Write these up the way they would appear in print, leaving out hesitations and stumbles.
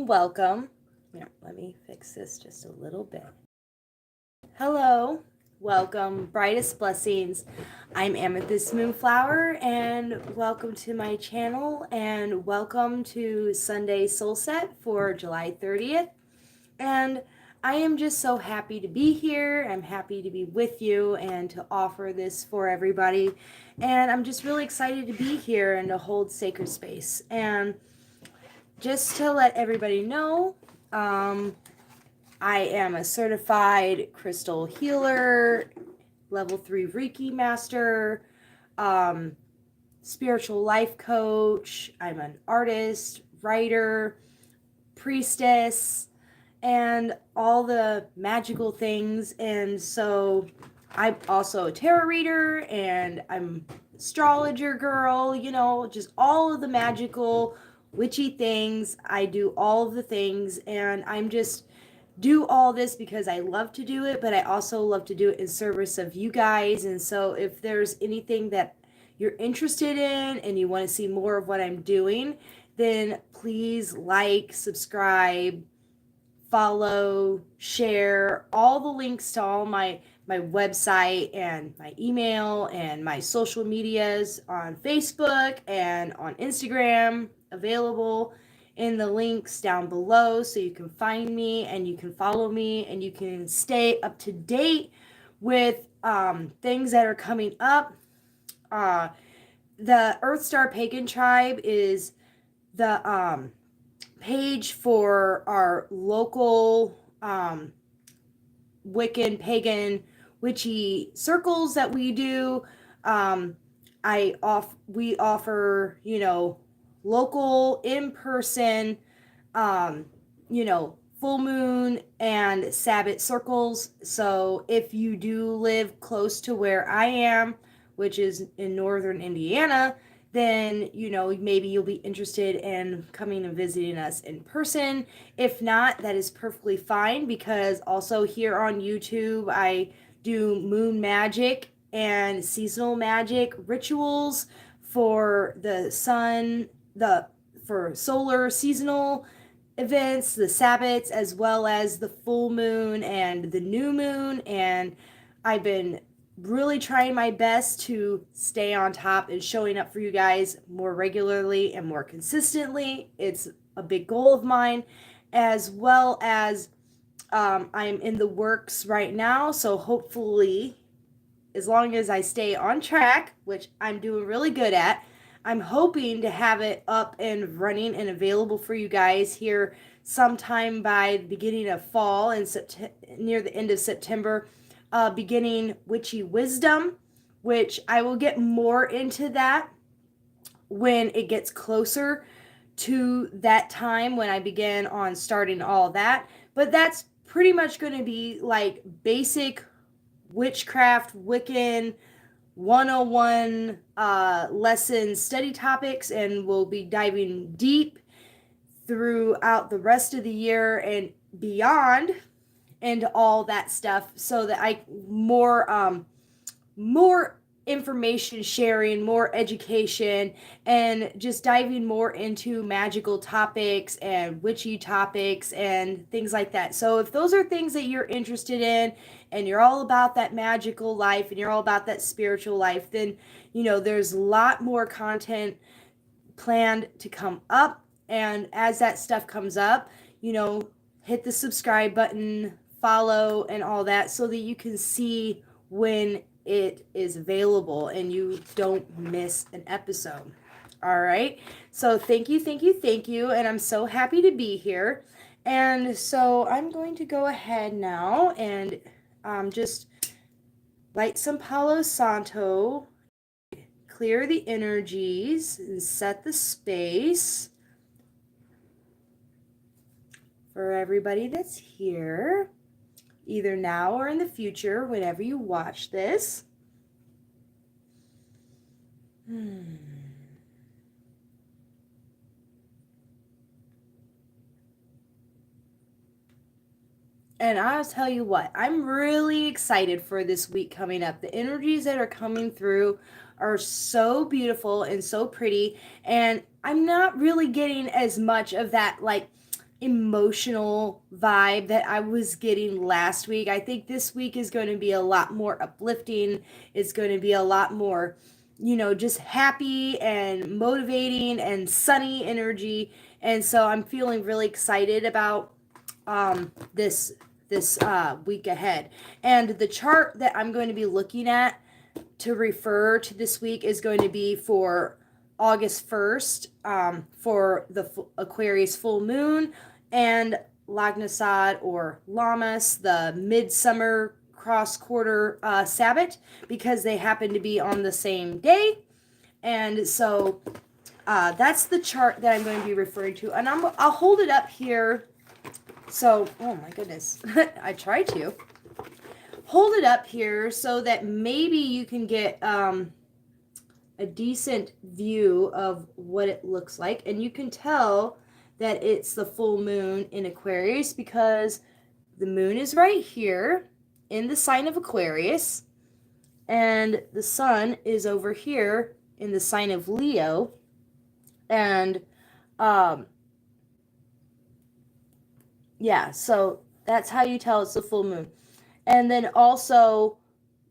welcome. Yeah, let me fix this just a little bit. Hello, welcome, brightest blessings. I'm Amethyst Moonflower, and welcome to my channel, and welcome to Sunday Soul Set for July 30th. And I am just so happy to be here. I'm happy to be with you and to offer this for everybody. And I'm just really excited to be here and to hold sacred space. And just to let everybody know, I am a certified crystal healer, level 3 Reiki master, spiritual life coach. I'm an artist, writer, priestess, and all the magical things. And so I'm also a tarot reader, and I'm astrologer girl, just all of the magical witchy things. I do all of the things, and I'm just do all this because I love to do it, but I also love to do it in service of you guys. And so if there's anything that you're interested in and you want to see more of what I'm doing, then please like, subscribe, follow, share. All the links to all my website and my email and my social medias on Facebook and on Instagram available in the links down below, so you can find me and you can follow me and you can stay up to date with things that are coming up. The Earth Star Pagan Tribe is the page for our local Wiccan, pagan, witchy circles that we do. We offer, local, in-person, full moon and Sabbath circles. So if you do live close to where I am, which is in northern Indiana, then, maybe you'll be interested in coming and visiting us in person. If not, that is perfectly fine, because also here on YouTube, I do moon magic and seasonal magic rituals for the sun, for solar seasonal events, the Sabbats, as well as the full moon and the new moon. And I've been really trying my best to stay on top and showing up for you guys more regularly and more consistently. It's a big goal of mine, as well as I'm in the works right now. So hopefully, as long as I stay on track, which I'm doing really good at, I'm hoping to have it up and running and available for you guys here sometime by the beginning of fall and near the end of September. Beginning Witchy Wisdom, which I will get more into that when it gets closer to that time when I begin on starting all that. But that's pretty much going to be like basic witchcraft, Wiccan 101 lesson study topics, and we'll be diving deep throughout the rest of the year and beyond into all that stuff, so that I more information sharing, more education, and just diving more into magical topics and witchy topics and things like that. So if those are things that you're interested in and you're all about that magical life and you're all about that spiritual life, then there's a lot more content planned to come up. And as that stuff comes up, hit the subscribe button, follow, and all that, so that you can see when it is available and you don't miss an episode. All right. So thank you. And I'm so happy to be here. And so I'm going to go ahead now and just light some Palo Santo, clear the energies, and set the space for everybody that's here, either now or in the future, whenever you watch this. And I'll tell you what, I'm really excited for this week coming up. The energies that are coming through are so beautiful and so pretty, and I'm not really getting as much of that, like, emotional vibe that I was getting last week. I think this week is going to be a lot more uplifting. It's going to be a lot more, just happy and motivating and sunny energy. And so I'm feeling really excited about this week ahead. And the chart that I'm going to be looking at to refer to this week is going to be for August 1st, for the Aquarius full moon, and Lagnisad or Lammas, the midsummer cross quarter Sabbath, because they happen to be on the same day. And so that's the chart that I'm going to be referring to. And I'll hold it up here. So, oh my goodness, I tried to hold it up here so that maybe you can get a decent view of what it looks like. And you can tell that it's the full moon in Aquarius because the moon is right here in the sign of Aquarius, and the sun is over here in the sign of Leo. And yeah, so that's how you tell it's the full moon. And then also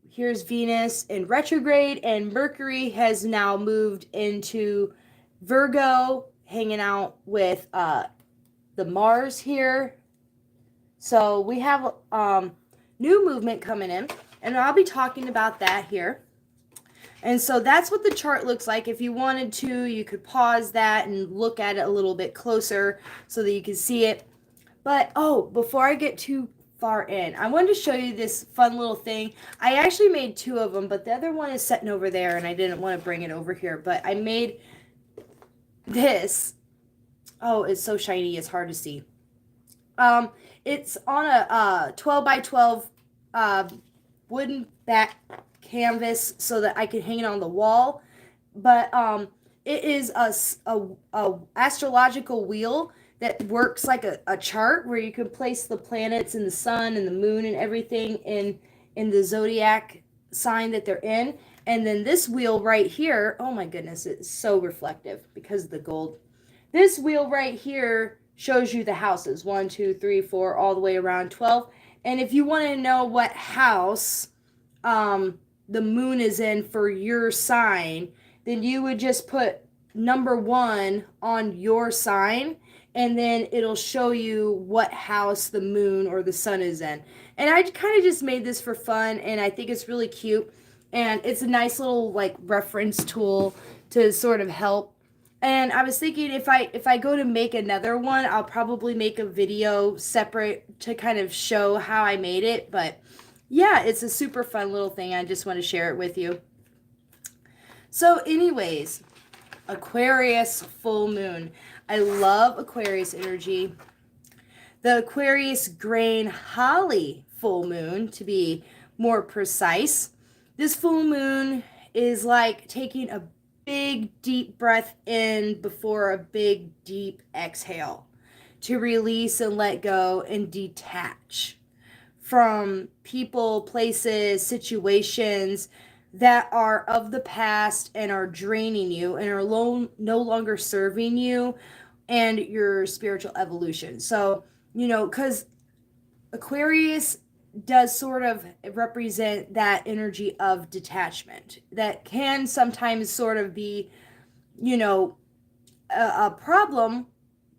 here's Venus in retrograde, and Mercury has now moved into Virgo, hanging out with the Mars here. So we have new movement coming in, and I'll be talking about that here. And so that's what the chart looks like. If you wanted to, you could pause that and look at it a little bit closer so that you can see it. But before I get too far in, I wanted to show you this fun little thing. I actually made two of them, but the other one is sitting over there and I didn't want to bring it over here. But I made this. Oh, it's so shiny, it's hard to see. It's on a 12 by 12 wooden back canvas so that I can hang it on the wall. But it is a astrological wheel that works like a chart where you can place the planets and the sun and the moon and everything in the zodiac sign that they're in. And then this wheel right here, oh my goodness, it's so reflective because of the gold. This wheel right here shows you the houses, 1, 2, 3, 4, all the way around 12. And if you want to know what house the moon is in for your sign, then you would just put number 1 on your sign, and then it'll show you what house the moon or the sun is in. And I kind of just made this for fun, and I think it's really cute, and it's a nice little like reference tool to sort of help. And I was thinking if I go to make another one, I'll probably make a video separate to kind of show how I made it. But yeah, it's a super fun little thing. I just want to share it with you. So anyways, Aquarius full moon. I love Aquarius energy. The Aquarius grain holly full moon, to be more precise. This full moon is like taking a big deep breath in before a big deep exhale to release and let go and detach from people, places, situations that are of the past and are draining you and are no longer serving you and your spiritual evolution. So, because Aquarius does sort of represent that energy of detachment that can sometimes sort of be, a problem,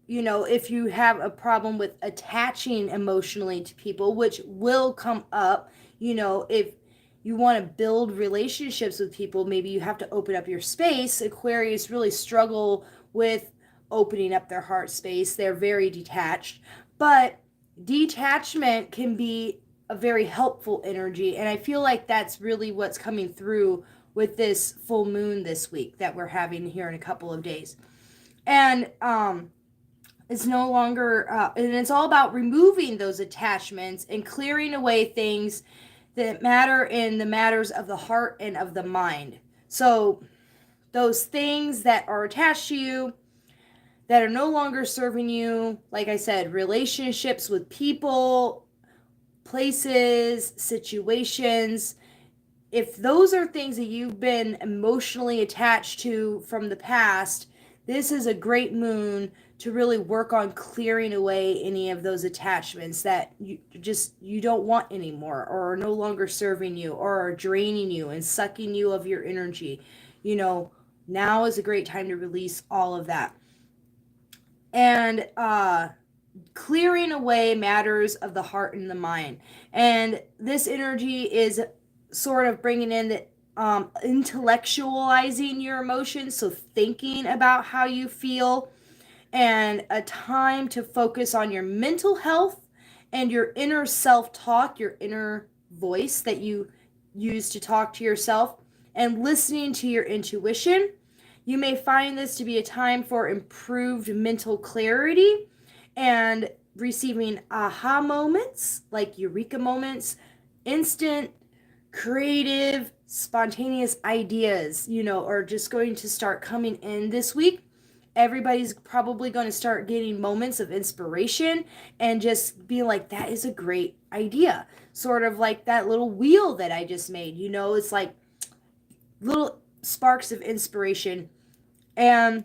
if you have a problem with attaching emotionally to people, which will come up, if you want to build relationships with people, maybe you have to open up your space. Aquarius really struggle with opening up their heart space. They're very detached, but detachment can be a very helpful energy, and I feel like that's really what's coming through with this full moon this week that we're having here in a couple of days. And it's no longer and it's all about removing those attachments and clearing away things that matter in the matters of the heart and of the mind. So those things that are attached to you that are no longer serving you, like I said, relationships with people, places, situations, if those are things that you've been emotionally attached to from the past, this is a great moon to really work on clearing away any of those attachments that you don't want anymore, or are no longer serving you, or are draining you and sucking you of your energy. Now is a great time to release all of that. And clearing away matters of the heart and the mind. And this energy is sort of bringing in the intellectualizing your emotions, so thinking about how you feel, and a time to focus on your mental health and your inner self-talk, your inner voice that you use to talk to yourself, and listening to your intuition. You may find this to be a time for improved mental clarity and receiving aha moments, like eureka moments, instant, creative, spontaneous ideas, are just going to start coming in this week. Everybody's probably going to start getting moments of inspiration and just be like, that is a great idea. Sort of like that little wheel that I just made. It's like little sparks of inspiration. And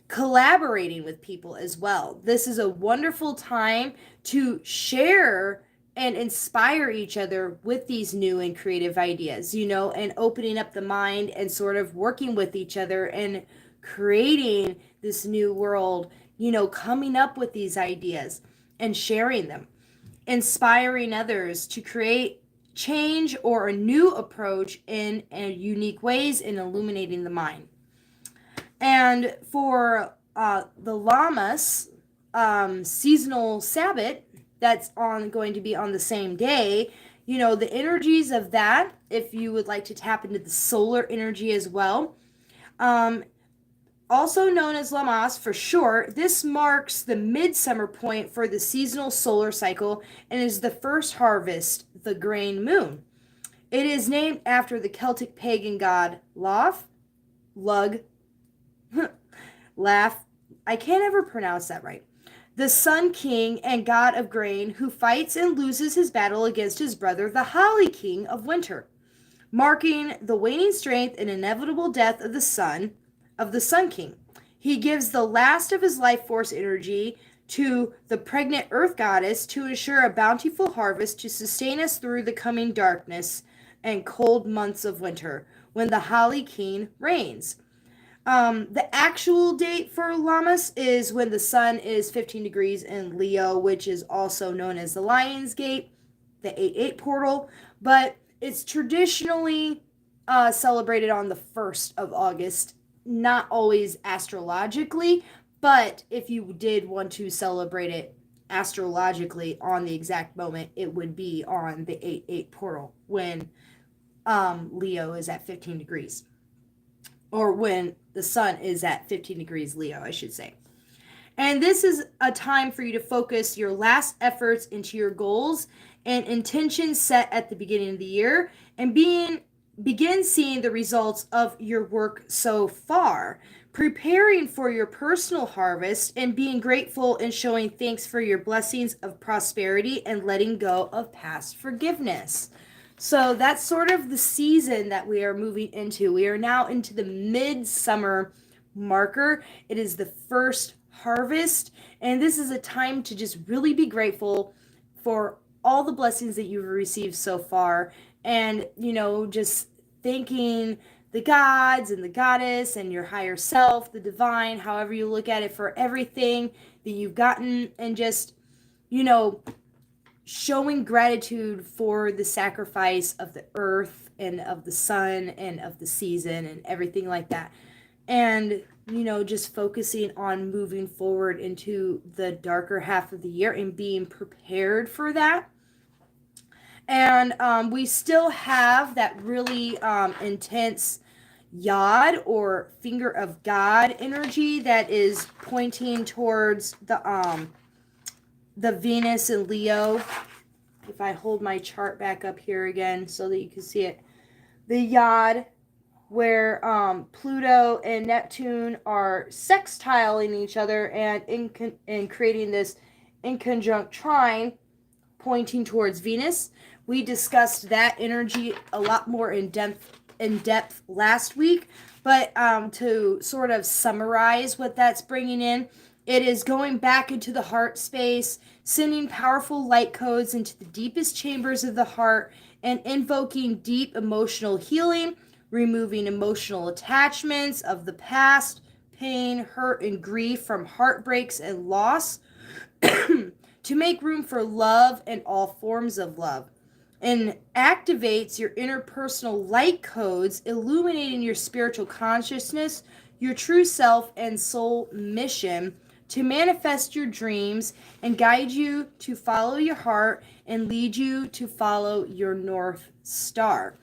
collaborating with people as well. This is a wonderful time to share and inspire each other with these new and creative ideas, and opening up the mind and sort of working with each other and creating this new world, coming up with these ideas and sharing them, inspiring others to create change or a new approach in unique ways, and illuminating the mind. And for the Lammas seasonal Sabbath, that's going to be on the same day, the energies of that, if you would like to tap into the solar energy as well, also known as Lammas for short, this marks the midsummer point for the seasonal solar cycle and is the first harvest, the grain moon. It is named after the Celtic pagan god Lugh, I can't ever pronounce that right, the sun king and god of grain, who fights and loses his battle against his brother, the holly king of winter, marking the waning strength and inevitable death of the sun king. He gives the last of his life force energy to the pregnant earth goddess to ensure a bountiful harvest to sustain us through the coming darkness and cold months of winter, when the holly king reigns. The actual date for Lammas is when the sun is 15 degrees in Leo, which is also known as the Lion's Gate, the 8-8 portal, but it's traditionally celebrated on the 1st of August, not always astrologically, but if you did want to celebrate it astrologically on the exact moment, it would be on the 8-8 portal when Leo is at 15 degrees. Or when the sun is at 15 degrees Leo, I should say. And this is a time for you to focus your last efforts into your goals and intentions set at the beginning of the year, and begin seeing the results of your work so far, preparing for your personal harvest, and being grateful and showing thanks for your blessings of prosperity, and letting go of past forgiveness. So that's sort of the season that we are moving into. We are now into the midsummer marker. It is the first harvest, and this is a time to just really be grateful for all the blessings that you've received so far, and just thanking the gods and the goddess and your higher self, the divine, however you look at it, for everything that you've gotten, and just showing gratitude for the sacrifice of the earth and of the sun and of the season and everything like that. And, just focusing on moving forward into the darker half of the year and being prepared for that. And we still have that really intense Yod, or finger of God energy, that is pointing towards the Venus and Leo. If I hold my chart back up here again so that you can see it, the Yod, where Pluto and Neptune are sextiling each other and in creating this inconjunct trine pointing towards Venus. We discussed that energy a lot more in depth in depth last week, but to sort of summarize what that's bringing in, it is going back into the heart space, sending powerful light codes into the deepest chambers of the heart, and invoking deep emotional healing, removing emotional attachments of the past, pain, hurt, and grief from heartbreaks and loss, to make room for love and all forms of love, and activates your interpersonal light codes, illuminating your spiritual consciousness, your true self, and soul mission to manifest your dreams and guide you to follow your heart and lead you to follow your North Star.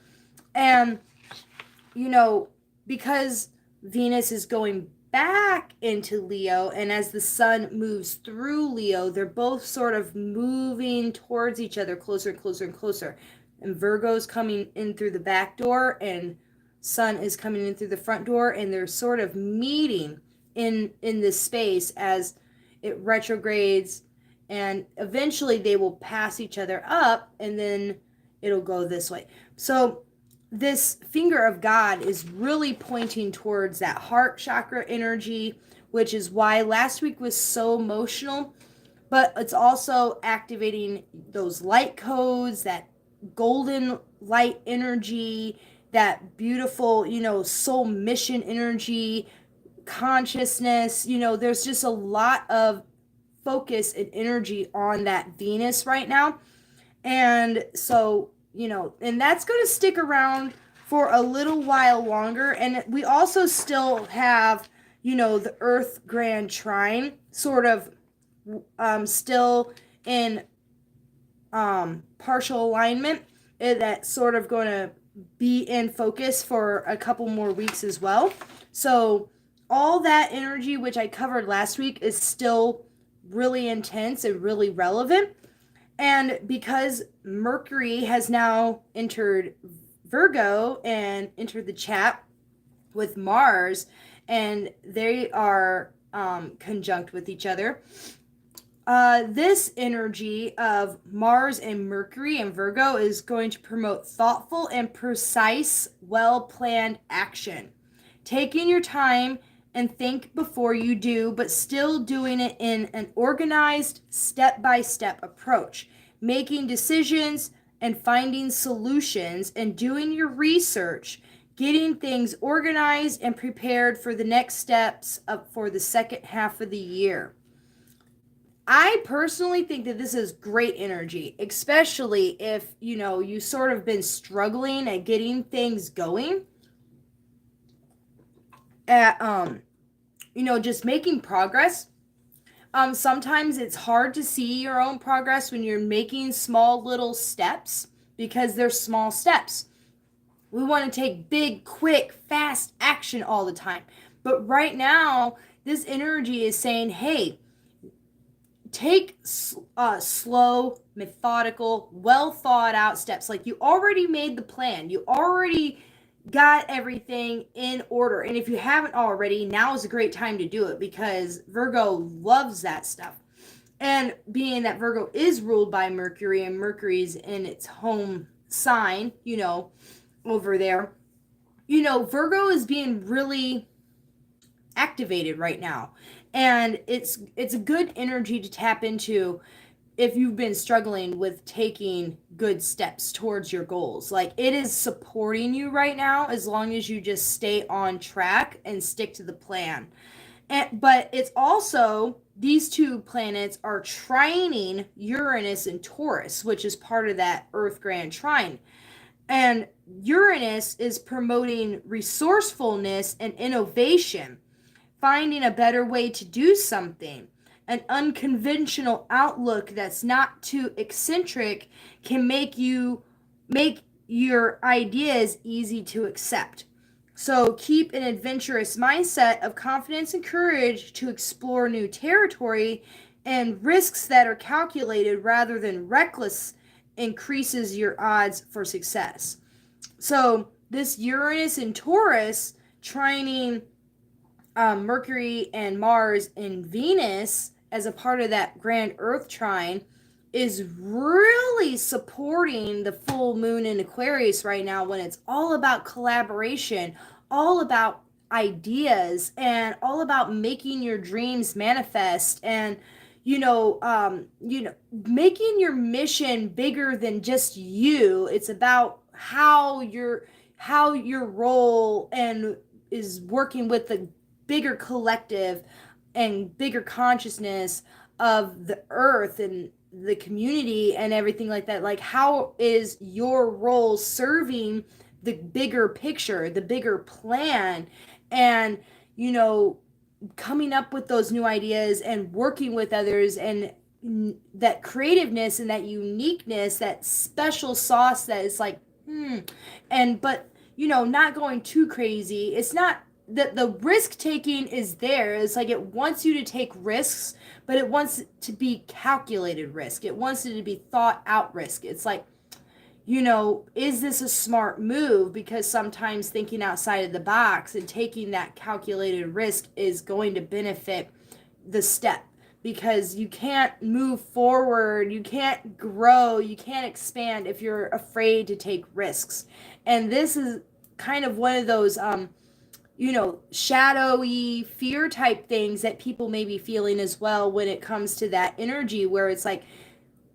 And, you know, because Venus is going back into Leo, and as the sun moves through Leo, they're both sort of moving towards each other closer and closer and closer. And Virgo's coming in through the back door, and sun is coming in through the front door, and they're sort of meeting in this space as it retrogrades, and eventually they will pass each other up, and then it'll go this way. So this finger of God is really pointing towards that heart chakra energy, which is why last week was so emotional, but it's also activating those light codes, that golden light energy, that beautiful, soul mission energy, consciousness. There's just a lot of focus and energy on that Venus right now. And so, and that's going to stick around for a little while longer. And we also still have, the Earth Grand Trine sort of still in partial alignment. That's sort of going to be in focus for a couple more weeks as well. So all that energy, which I covered last week, is still really intense and really relevant. And because Mercury has now entered Virgo and entered the chat with Mars, and they are conjunct with each other, this energy of Mars and Mercury and Virgo is going to promote thoughtful and precise, well-planned action. Taking your time and think before you do, but still doing it in an organized, step-by-step approach. Making decisions and finding solutions and doing your research, getting things organized and prepared for the next steps for the second half of the year. I personally think that this is great energy, especially if, you sort of been struggling at getting things going, at, just making progress. Sometimes it's hard to see your own progress when you're making small little steps, because they're small steps. We want to take big, quick, fast action all the time. But right now, this energy is saying, hey, take slow, methodical, well thought out steps. Like, you already made the plan. You already got everything in order. And if you haven't already, now is a great time to do it, because Virgo loves that stuff. And being that Virgo is ruled by Mercury, and Mercury's in its home sign, over there, Virgo is being really activated right now. And it's a good energy to tap into if you've been struggling with taking good steps towards your goals. Like, it is supporting you right now, as long as you just stay on track and stick to the plan. But it's also, these two planets are trining Uranus and Taurus, which is part of that Earth Grand Trine. And Uranus is promoting resourcefulness and innovation, finding a better way to do something. An unconventional outlook that's not too eccentric can make your ideas easy to accept. So keep an adventurous mindset of confidence and courage to explore new territory, and risks that are calculated rather than reckless increases your odds for success. So this Uranus and Taurus trining Mercury and Mars and Venus as a part of that grand Earth trine is really supporting the full moon in Aquarius right now, when it's all about collaboration, all about ideas, and all about making your dreams manifest, and making your mission bigger than just you. It's about how your role and is working with the bigger collective and bigger consciousness of the earth and the community and everything like that. Like, how is your role serving the bigger picture, the bigger plan? And you know coming up with those new ideas and working with others, and that creativeness and that uniqueness, that special sauce that is like, and but not going too crazy. It's not that the risk taking is there. It's like it wants you to take risks, but it wants it to be calculated risk. It wants it to be thought out risk. It's like, is this a smart move? Because sometimes thinking outside of the box and taking that calculated risk is going to benefit the step, because you can't move forward, you can't grow, you can't expand if you're afraid to take risks. And this is kind of one of those shadowy fear type things that people may be feeling as well, when it comes to that energy, where it's like,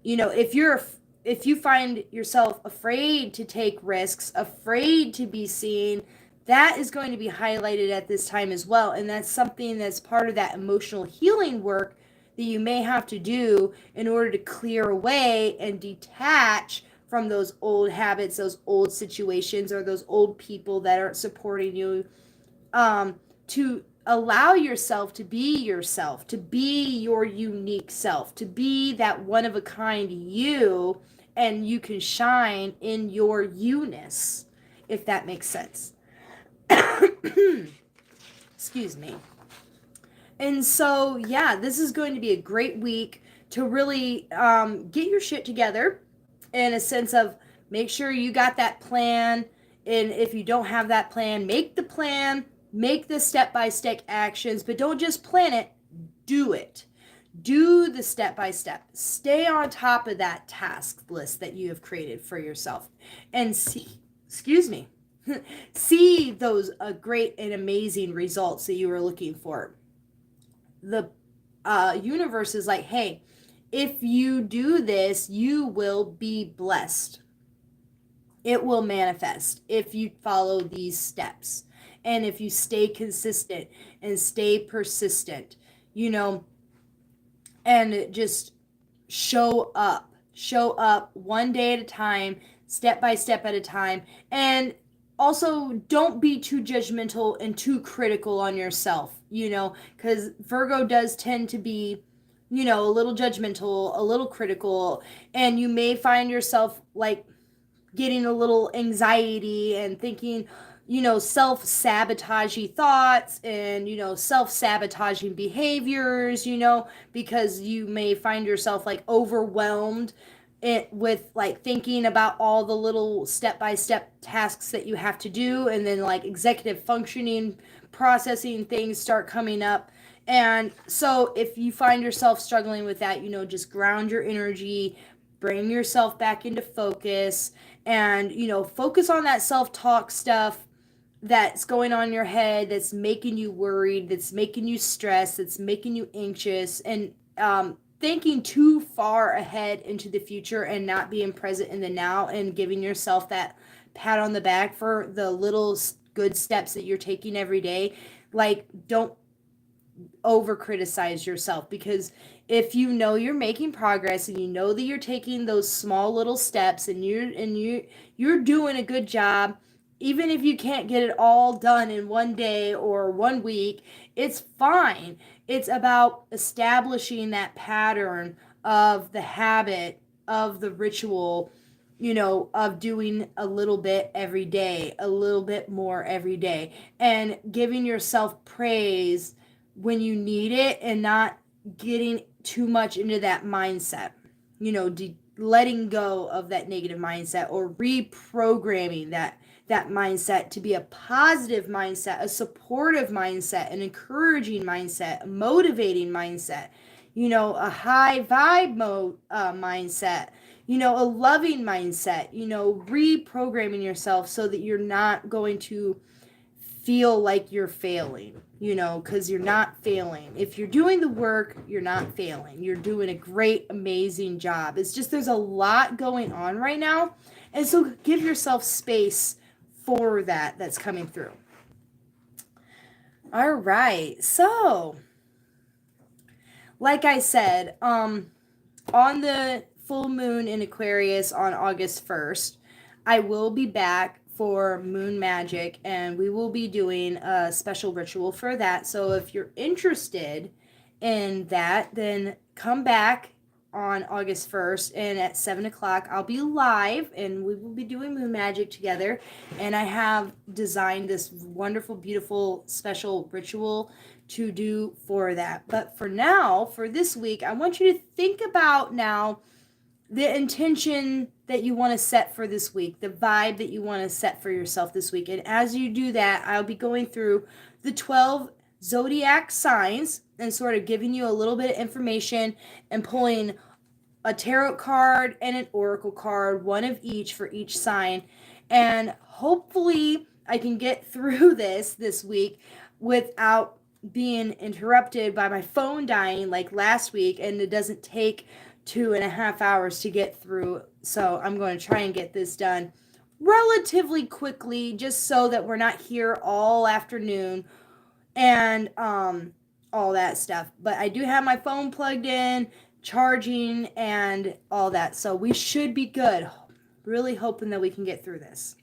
if you find yourself afraid to take risks, afraid to be seen, that is going to be highlighted at this time as well. And that's something that's part of that emotional healing work that you may have to do in order to clear away and detach from those old habits, those old situations, or those old people that aren't supporting you, to allow yourself, to be your unique self, to be that one of a kind you, and you can shine in your you-ness, if that makes sense. Excuse me. And so, yeah, this is going to be a great week to really get your shit together, in a sense of make sure you got that plan. And if you don't have that plan, make the plan, make the step-by-step actions, but don't just plan it, do it. Do the step-by-step. Stay on top of that task list that you have created for yourself, and see those great and amazing results that you were looking for. The universe is like, hey, if you do this, you will be blessed. It will manifest if you follow these steps. And if you stay consistent and stay persistent, and just show up one day at a time, step by step at a time. And also, don't be too judgmental and too critical on yourself, because Virgo does tend to be, a little judgmental, a little critical, and you may find yourself like getting a little anxiety and thinking, self-sabotaging thoughts and, self-sabotaging behaviors, because you may find yourself like overwhelmed with like thinking about all the little step-by-step tasks that you have to do, and then like executive functioning, processing things start coming up. And so if you find yourself struggling with that, just ground your energy, bring yourself back into focus, and focus on that self-talk stuff that's going on in your head, that's making you worried, that's making you stressed, that's making you anxious, and thinking too far ahead into the future and not being present in the now, and giving yourself that pat on the back for the little good steps that you're taking every day. Like, don't over criticize yourself, because if you're making progress, and that you're taking those small little steps, and you're doing a good job, even if you can't get it all done in one day or 1 week, it's fine. It's about establishing that pattern of the habit, of the ritual, of doing a little bit every day, a little bit more every day, and giving yourself praise when you need it, and not getting too much into that mindset, letting go of that negative mindset, or reprogramming that mindset to be a positive mindset, a supportive mindset, an encouraging mindset, a motivating mindset, a high vibe mindset, a loving mindset, reprogramming yourself so that you're not going to feel like you're failing, because you're not failing. If you're doing the work, you're not failing. You're doing a great, amazing job. It's just there's a lot going on right now. And so give yourself space for that's coming through. All right. So, like I said, on the full moon in Aquarius on August 1st, I will be back for moon magic, and we will be doing a special ritual for that. So if you're interested in that, then come back on August 1st, and at 7 o'clock I'll be live and we will be doing moon magic together. And I have designed this wonderful, beautiful, special ritual to do for that. But for now, for this week, I want you to think about now the intention that you want to set for this week, the vibe that you want to set for yourself this week. And as you do that, I'll be going through the 12 zodiac signs and sort of giving you a little bit of information and pulling a tarot card and an oracle card, one of each for each sign. And hopefully I can get through this week without being interrupted by my phone dying like last week, and it doesn't take 2.5 hours to get through. So I'm going to try and get this done relatively quickly, just so that we're not here all afternoon and all that stuff. But I do have my phone plugged in, charging, and all that, so we should be good. Really hoping that we can get through this.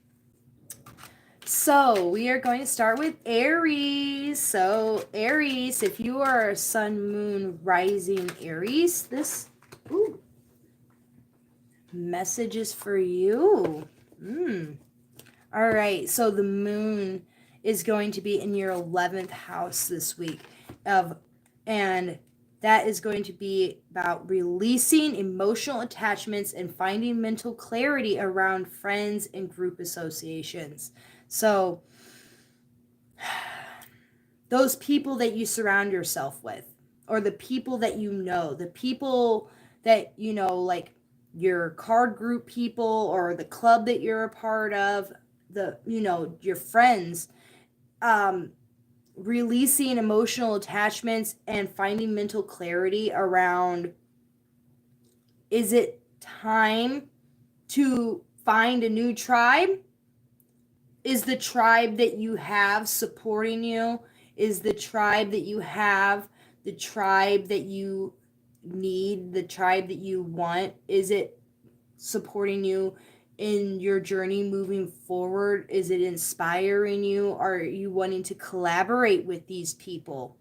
So we are going to start with Aries. So Aries, if you are sun, moon, rising Aries, this message is for you. All right, so the moon is going to be in your 11th house this week, and that is going to be about releasing emotional attachments and finding mental clarity around friends and group associations. So those people that you surround yourself with, or the people that the people that like your card group people, or the club that you're a part of, your friends, releasing emotional attachments and finding mental clarity around, is it time to find a new tribe? Is the tribe that you have supporting you? Is the tribe that you have the tribe that you need, the tribe that you want? Is it supporting you in your journey moving forward? Is it inspiring you? Are you wanting to collaborate with these people?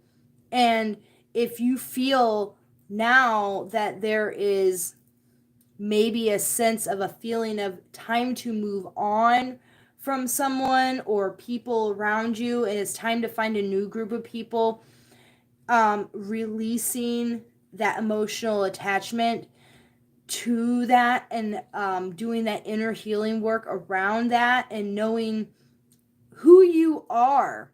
And if you feel now that there is maybe a sense of a feeling of time to move on from someone or people around you, and it's time to find a new group of people, releasing that emotional attachment to that, and doing that inner healing work around that, and knowing who you are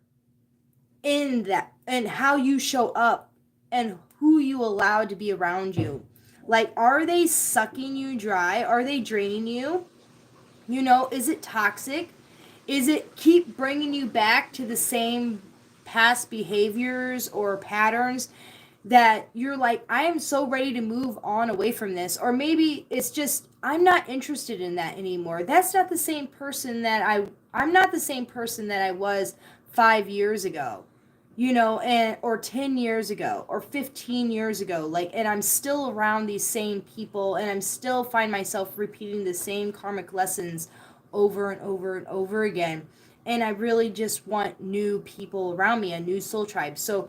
in that, and how you show up, and who you allow to be around you. Like, are they sucking you dry? Are they draining you? Is it toxic? Is it keep bringing you back to the same past behaviors or patterns that you're like, I am so ready to move on away from this? Or maybe it's just, I'm not interested in that anymore. That's not the same person I'm not the same person that I was 5 years ago, or 10 years ago, or 15 years ago. Like, and I'm still around these same people, and I'm still find myself repeating the same karmic lessons over and over and over again. And I really just want new people around me, a new soul tribe. So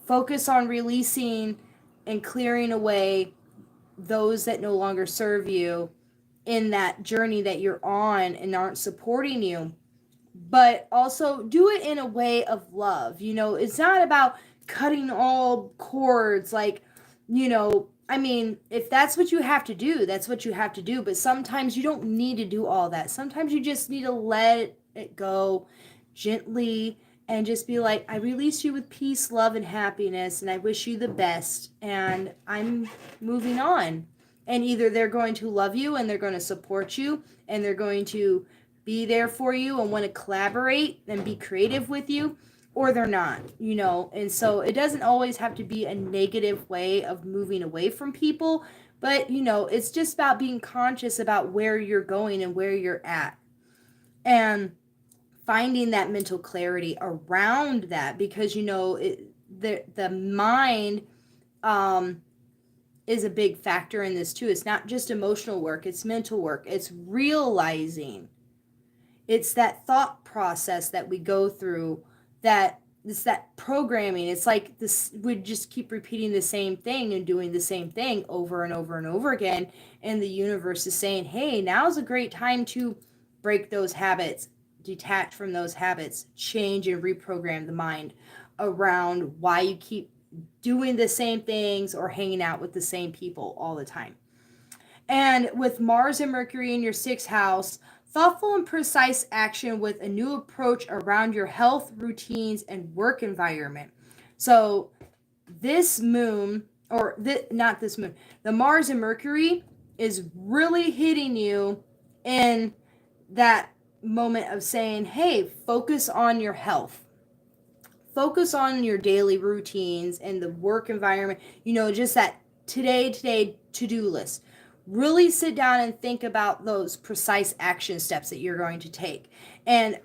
focus on releasing and clearing away those that no longer serve you in that journey that you're on and aren't supporting you. But also do it in a way of love. It's not about cutting all cords, like, if that's what you have to do, that's what you have to do. But sometimes you don't need to do all that. Sometimes you just need to let it go gently and just be like, I release you with peace, love, and happiness, and I wish you the best, and I'm moving on. And either they're going to love you and they're going to support you and they're going to be there for you and want to collaborate and be creative with you, or they're not, And so it doesn't always have to be a negative way of moving away from people, but, it's just about being conscious about where you're going and where you're at. And finding that mental clarity around that, because the mind is a big factor in this too. It's not just emotional work, it's mental work. It's realizing, it's that thought process that we go through, that it's that programming. It's like this, we just keep repeating the same thing and doing the same thing over and over and over again, and the universe is saying, hey, now's a great time to break those habits, detach from those habits, change and reprogram the mind around why you keep doing the same things or hanging out with the same people all the time. And with Mars and Mercury in your 6th house, thoughtful and precise action with a new approach around your health, routines, and work environment. So this moon, or not this moon, the Mars and Mercury is really hitting you in that moment of saying, hey, focus on your health. Focus on your daily routines and the work environment, just that today to-do list. Really sit down and think about those precise action steps that you're going to take, and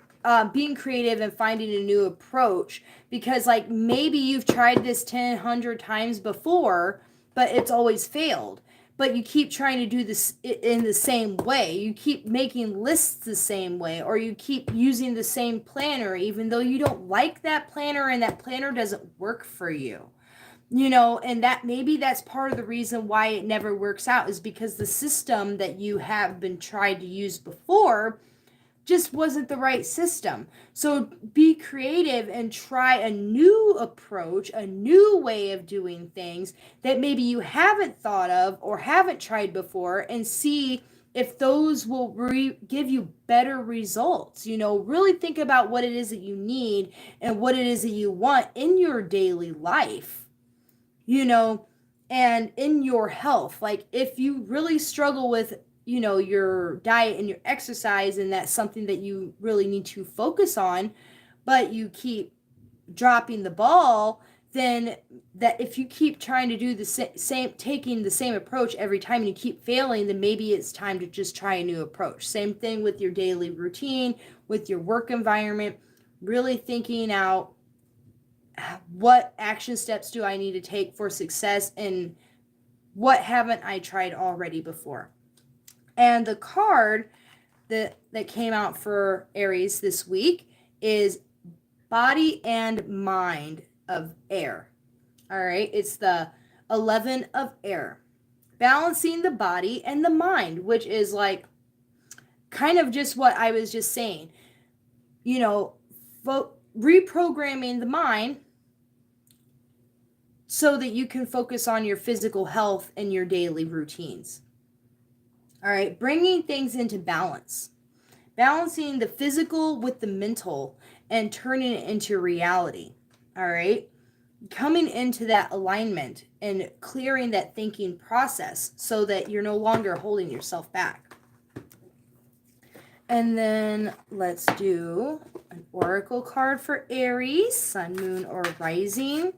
being creative and finding a new approach, because like maybe you've tried this 100 times before, but it's always failed. But you keep trying to do this in the same way. You keep making lists the same way, or you keep using the same planner, even though you don't like that planner and that planner doesn't work for you. And that maybe that's part of the reason why it never works out, is because the system that you have been tried to use before just wasn't the right system. So be creative and try a new approach, a new way of doing things that maybe you haven't thought of or haven't tried before, and see if those will give you better results. Really think about what it is that you need and what it is that you want in your daily life, and in your health. Like if you really struggle with your diet and your exercise, and that's something that you really need to focus on, but you keep dropping the ball, then that if you keep trying to do the same, taking the same approach every time, and you keep failing, then maybe it's time to just try a new approach. Same thing with your daily routine, with your work environment, really thinking out, what action steps do I need to take for success, and what haven't I tried already before? And the card that came out for Aries this week is Body and Mind of Air. All right, it's the 11 of Air. Balancing the body and the mind, which is like kind of just what I was just saying. Reprogramming the mind so that you can focus on your physical health and your daily routines. All right, bringing things into balance. Balancing the physical with the mental and turning it into reality. All right, coming into that alignment and clearing that thinking process so that you're no longer holding yourself back. And then let's do an oracle card for Aries, Sun, Moon, or Rising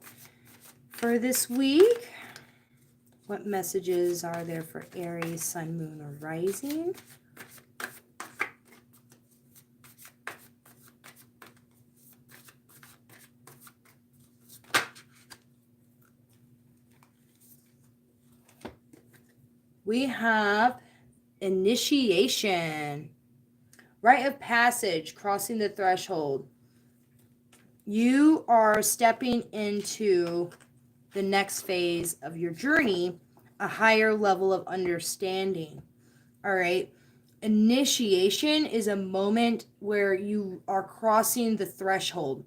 for this week. What messages are there for Aries, Sun, Moon, or Rising? We have initiation, rite of passage, crossing the threshold. You are stepping into the next phase of your journey, a higher level of understanding. All right. Initiation is a moment where you are crossing the threshold.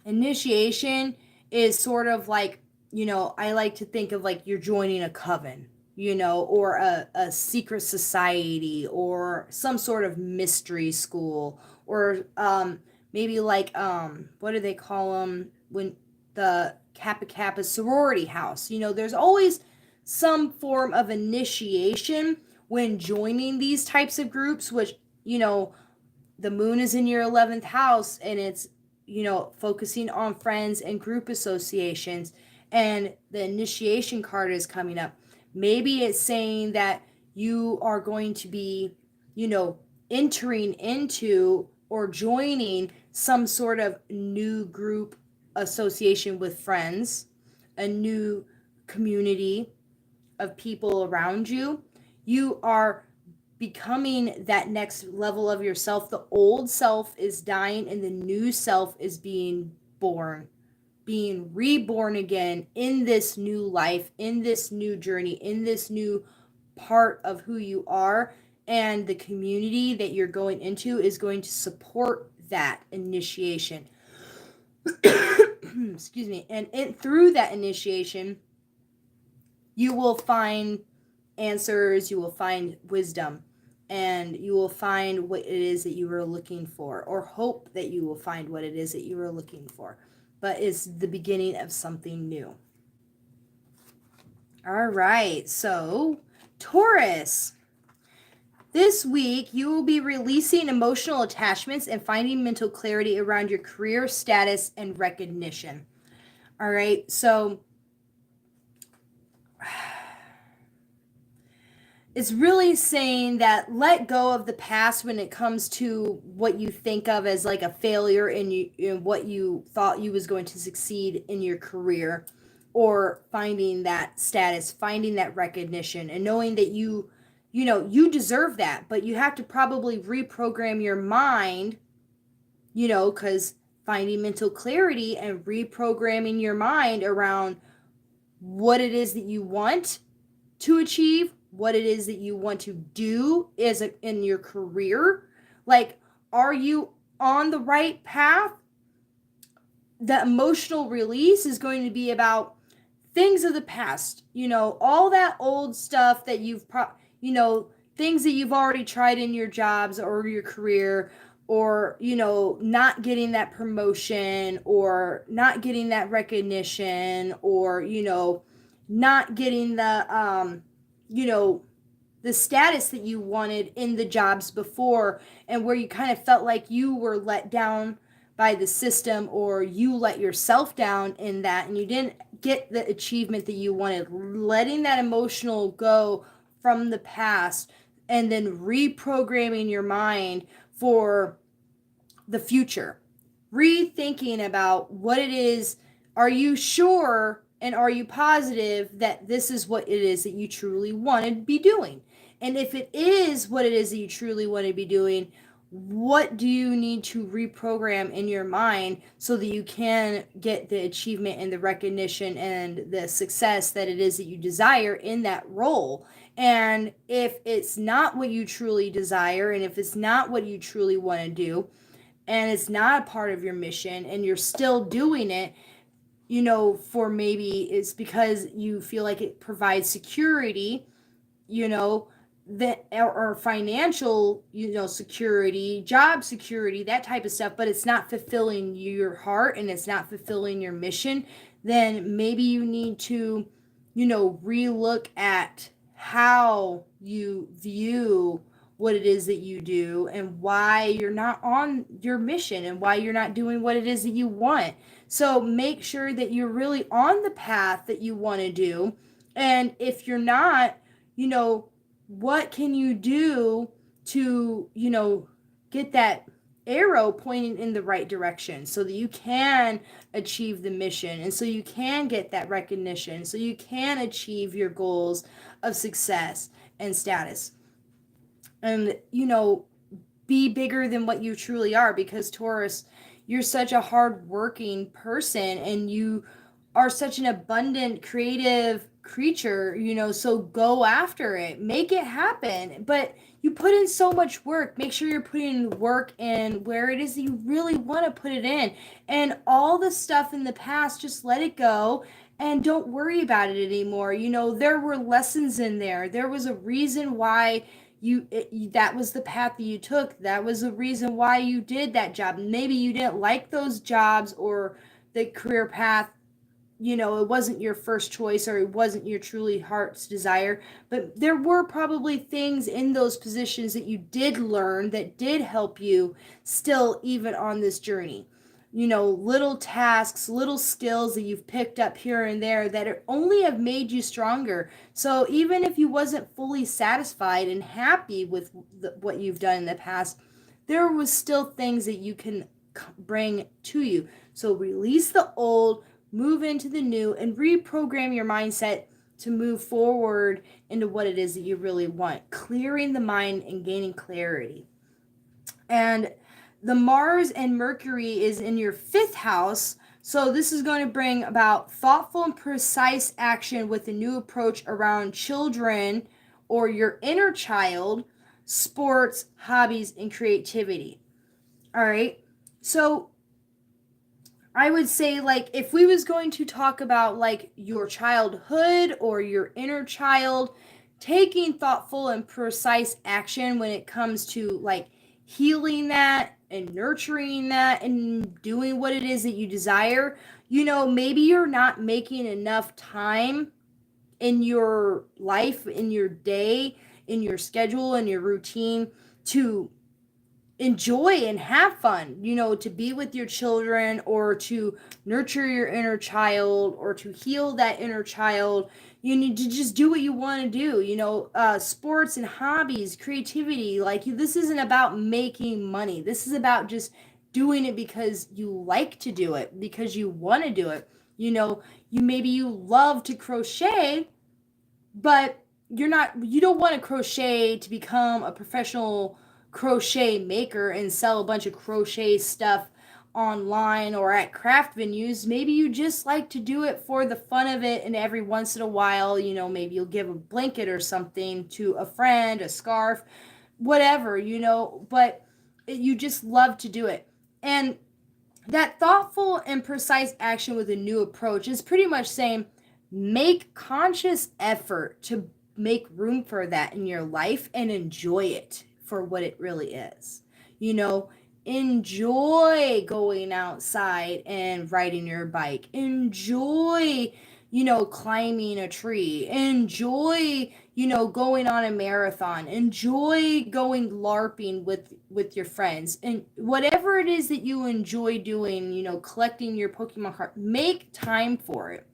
Initiation is sort of like, I like to think of like you're joining a coven, or a secret society, or some sort of mystery school, or maybe like what do they call them when the Kappa Kappa sorority house. There's always some form of initiation when joining these types of groups, which the moon is in your 11th house, and it's focusing on friends and group associations, and the initiation card is coming up. Maybe it's saying that you are going to be entering into or joining some sort of new group association with friends, a new community of people around you. You are becoming that next level of yourself. The old self is dying and the new self is being born, being reborn again in this new life, in this new journey, in this new part of who you are. And the community that you're going into is going to support that initiation. Excuse me. And through that initiation, you will find answers, you will find wisdom, and you will find what it is that you were looking for, or hope that you will find what it is that you were looking for. But it's the beginning of something new. All right, so Taurus. This week, you will be releasing emotional attachments and finding mental clarity around your career status and recognition. All right, so it's really saying that let go of the past when it comes to what you think of as like a failure in what you thought you was going to succeed in your career, or finding that status, finding that recognition, and knowing that you deserve that. But you have to probably reprogram your mind, because finding mental clarity and reprogramming your mind around what it is that you want to achieve, what it is that you want to do in your career. Like, are you on the right path? The emotional release is going to be about things of the past, all that old stuff that things that you've already tried in your jobs or your career, or not getting that promotion, or not getting that recognition, or not getting the status that you wanted in the jobs before, and where you kind of felt like you were let down by the system, or you let yourself down in that, and you didn't get the achievement that you wanted. Letting that emotional go from the past, and then reprogramming your mind for the future. Rethinking about what it is. Are you sure and are you positive that this is what it is that you truly want to be doing? And if it is what it is that you truly want to be doing, what do you need to reprogram in your mind so that you can get the achievement and the recognition and the success that it is that you desire in that role? And if it's not what you truly desire, and if it's not what you truly want to do, and it's not a part of your mission, and you're still doing it, for maybe it's because you feel like it provides security, that, or financial, security, job security, that type of stuff, but it's not fulfilling your heart and it's not fulfilling your mission, then maybe you need to, relook at how you view what it is that you do, and why you're not on your mission, and why you're not doing what it is that you want. So make sure that you're really on the path that you want to do. And if you're not, what can you do to, get that arrow pointing in the right direction so that you can achieve the mission, and so you can get that recognition, so you can achieve your goals of success and status. And, be bigger than what you truly are, because Taurus, you're such a hardworking person, and you are such an abundant, creative creature, so go after it, make it happen. But you put in so much work. Make sure you're putting work in where it is that you really want to put it in. And all the stuff in the past, just let it go and don't worry about it anymore. There were lessons in there. There was a reason why that was the path that you took. That was the reason why you did that job. Maybe you didn't like those jobs or the career path, it wasn't your first choice or it wasn't your truly heart's desire, but there were probably things in those positions that you did learn that did help you still even on this journey. Little tasks, little skills that you've picked up here and there that are only have made you stronger. So even if you wasn't fully satisfied and happy with what you've done in the past, there was still things that you can bring to you. So release the old, move into the new, and reprogram your mindset to move forward into what it is that you really want, clearing the mind and gaining clarity. And the Mars and Mercury is in your 5th house, so this is going to bring about thoughtful and precise action with a new approach around children or your inner child, sports, hobbies, and creativity. All right, so I would say, like, if we was going to talk about like your childhood or your inner child, taking thoughtful and precise action when it comes to like healing that and nurturing that and doing what it is that you desire, maybe you're not making enough time in your life, in your day, in your schedule, in your routine to enjoy and have fun, to be with your children or to nurture your inner child or to heal that inner child. You need to just do what you want to do, sports and hobbies, creativity. Like, this isn't about making money. This is about just doing it because you like to do it, because you want to do it. You love to crochet, but you don't want to crochet to become a professional crochet maker and sell a bunch of crochet stuff online or at craft venues. Maybe you just like to do it for the fun of it, and every once in a while, maybe you'll give a blanket or something to a friend, a scarf, whatever, but you just love to do it. And that thoughtful and precise action with a new approach is pretty much saying, make conscious effort to make room for that in your life and enjoy it for what it really is. Enjoy going outside and riding your bike. Enjoy, climbing a tree. Enjoy, going on a marathon. Enjoy going LARPing with your friends. And whatever it is that you enjoy doing, collecting your Pokemon card, make time for it.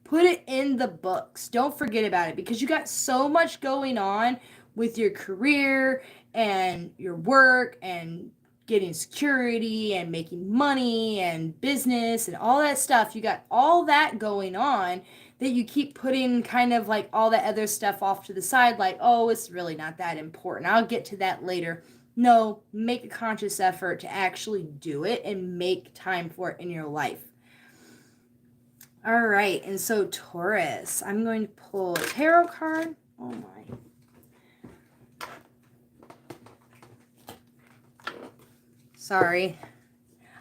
Put it in the books. Don't forget about it, because you got so much going on with your career and your work and getting security and making money and business and all that stuff. You got all that going on that you keep putting kind of like all that other stuff off to the side, like, oh, it's really not that important. I'll get to that later. No, make a conscious effort to actually do it and make time for it in your life. All right, and so Taurus, I'm going to pull a tarot card. Oh my. Sorry.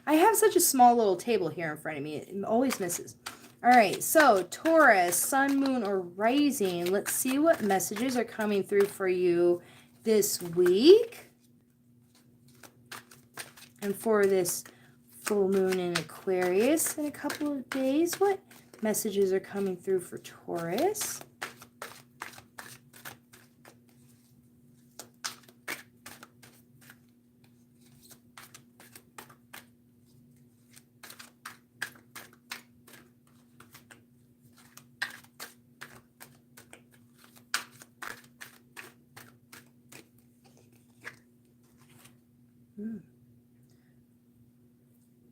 I have such a small little table here in front of me. It always misses. All right, so Taurus, sun, moon, or rising. Let's see what messages are coming through for you this week. And for this full moon in Aquarius in a couple of days, what messages are coming through for Taurus?